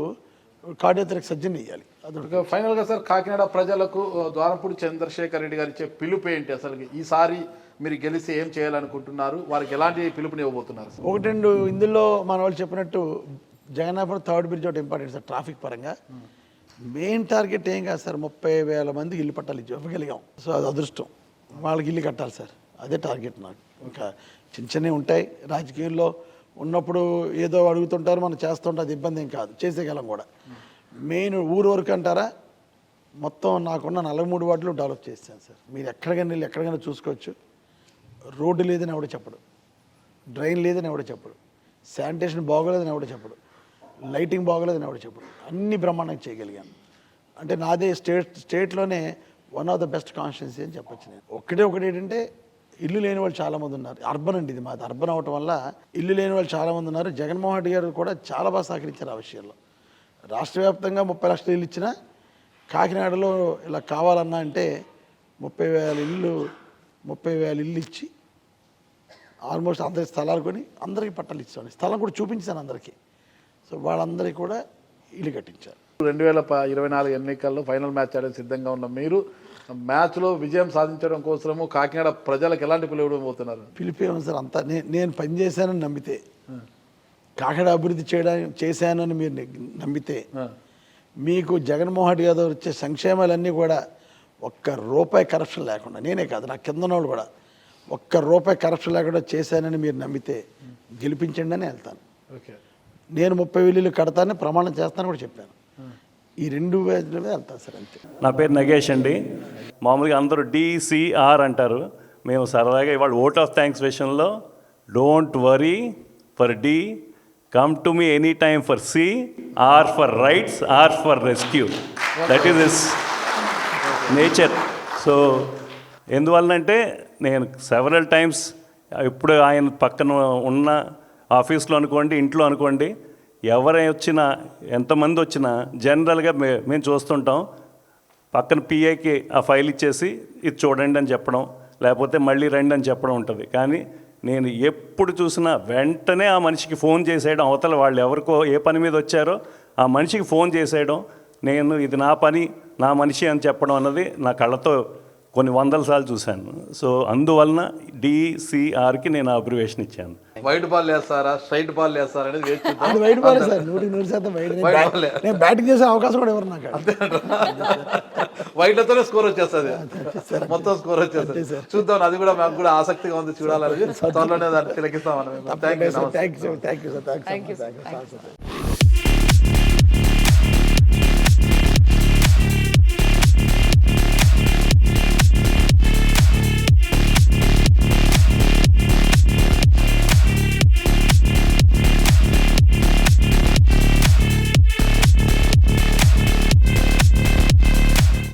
కార్డియోథెరిక్ సర్జన్ ఇవ్వాలి. అది ఫైనల్గా సార్ కాకినాడ ప్రజలకు ద్వారంపూడి చంద్రశేఖర్ రెడ్డి గారు ఇచ్చే పిలుపు ఏంటి? అసలు ఈసారి మీరు గెలిచి ఏం చేయాలనుకుంటున్నారు? వారికి ఎలాంటి పిలుపుని ఇవ్వబోతున్నారు? 1-2 ఇందులో మన వాళ్ళు చెప్పినట్టు జగన్నాపురం 3rd బ్రిడ్జ్ ఒకటి ఇంపార్టెంట్ సార్. ట్రాఫిక్ పరంగా మెయిన్ టార్గెట్ ఏం కాదు సార్, 30,000 మందికి ఇల్లు పట్టాలి ఇవ్వగలిగాం. సో అది అదృష్టం. వాళ్ళకి ఇల్లు కట్టాలి సార్. అదే టార్గెట్ నాకు. ఇంకా చిన్న చిన్నవి ఉంటాయి రాజకీయాల్లో ఉన్నప్పుడు, ఏదో అడుగుతుంటారు, మనం చేస్తుంటే అది ఇబ్బంది ఏం కాదు, చేసేయగలం కూడా. మెయిన్ ఊరు వరకు అంటారా, మొత్తం నాకున్న 43 వార్డులు డెవలప్ చేశాను సార్. మీరు ఎక్కడికైనా చూసుకోవచ్చు. రోడ్డు లేదని ఎవడో చెప్పడు, డ్రైన్ లేదని ఎవడో చెప్పడు, శానిటేషన్ బాగోలేదని ఎవడో చెప్పడు, లైటింగ్ బాగోలేదని ఎవడో చెప్పడు. అన్ని బ్రహ్మాండంగా చేయగలిగాను. అంటే నాదే స్టేట్లోనే one of the best constituency అని చెప్పొచ్చు నేను. ఒకటి ఏంటంటే ఇల్లు లేని వాళ్ళు చాలామంది ఉన్నారు. అర్బన్ అండి ఇది మాది. అర్బన్ అవటం వల్ల ఇల్లు లేని వాళ్ళు చాలామంది ఉన్నారు. జగన్మోహన్ రెడ్డి గారు కూడా చాలా బాగా సహకరించారు ఆ విషయంలో. రాష్ట్ర వ్యాప్తంగా 30 లక్షల ఇల్లు ఇచ్చినా కాకినాడలో ఇలా కావాలన్నా అంటే 30,000 ఇల్లు ఇచ్చి ఆల్మోస్ట్ అందరికి స్థలాలు కొని అందరికీ పట్టాలు ఇచ్చాను. స్థలం కూడా చూపించాను అందరికీ. సో వాళ్ళందరికీ కూడా ఇల్లు కట్టించారు. 2024 ఎన్నికల్లో ఫైనల్ మ్యాచ్ ఆడడానికి సిద్ధంగా ఉన్న మీరు మ్యాచ్లో విజయం సాధించడం కోసము కాకినాడ ప్రజలకు ఎలాంటి పిలుపు ఇవ్వబోతున్నారు? పిలిపేమో సార్ అంతా నేను పనిచేశానని నమ్మితే, కాకినాడ అభివృద్ధి చేశానని మీరు నమ్మితే, మీకు జగన్మోహన్ రెడ్డి గారు వచ్చే సంక్షేమాలన్నీ కూడా ₹1 కరప్షన్ లేకుండా, నేనే కాదు నా కింద వాళ్ళు కూడా ₹1 కరప్షన్ లేకుండా చేశానని మీరు నమ్మితే గెలిపించండి అని వెళ్తాను. నేను 30,000 ఇల్లు కడతానని ప్రమాణం చేస్తానని కూడా చెప్పాను. ఈ 2 వేజులమే వెళ్తాను సార్ అంతే. నా పేరు నగేష్ అండి. మామూలుగా అందరూ DCR అంటారు. మేము సరదాగా ఇవాళ ఓట్ ఆఫ్ థ్యాంక్స్ విషయంలో don't worry for D, come to me any time for C, R for rights, R for rescue. That is this nature. So ఎందువల్లనంటే నేను సెవరల్ టైమ్స్ ఇప్పుడు ఆయన పక్కన ఉన్న ఆఫీస్లో అనుకోండి, ఇంట్లో అనుకోండి, ఎవరు వచ్చినా ఎంతమంది వచ్చినా జనరల్గా మేము చూస్తుంటాం, పక్కన PAకి ఆ ఫైల్ ఇచ్చేసి ఇది చూడండి అని చెప్పడం, లేకపోతే మళ్ళీ రండి అని చెప్పడం ఉంటుంది. కానీ నేను ఎప్పుడు చూసినా వెంటనే ఆ మనిషికి ఫోన్ చేసేయడం, అవతల వాళ్ళు ఎవరికో ఏ పని మీద వచ్చారో ఆ మనిషికి ఫోన్ చేసేయడం, నేను ఇది నా పని నా మనిషి అని చెప్పడం అన్నది నా కళ్ళతో కొన్ని 100 సార్లు చూశాను. సో అందువలన DCRకి నేను అబ్రివేషన్ ఇచ్చాను. వైట్ బాల్ వేస్తారా, స్ట్రైట్ బాల్ వేస్తారా అనేది అది వైట్ బాల్ సార్, 100% వైట్. నేను బ్యాటింగ్ చేసే అవకాశం కూడా ఎవరు నాకు. వైట్లతోనే స్కోర్ వచ్చేస్తుంది, మొత్తం స్కోర్ వచ్చేస్తుంది. చూద్దాం, అది కూడా మాకు కూడా ఆసక్తిగా ఉంది చూడాలని. త్వరలోనే దాన్ని తిలకిస్తాం మనం. Thank you sir.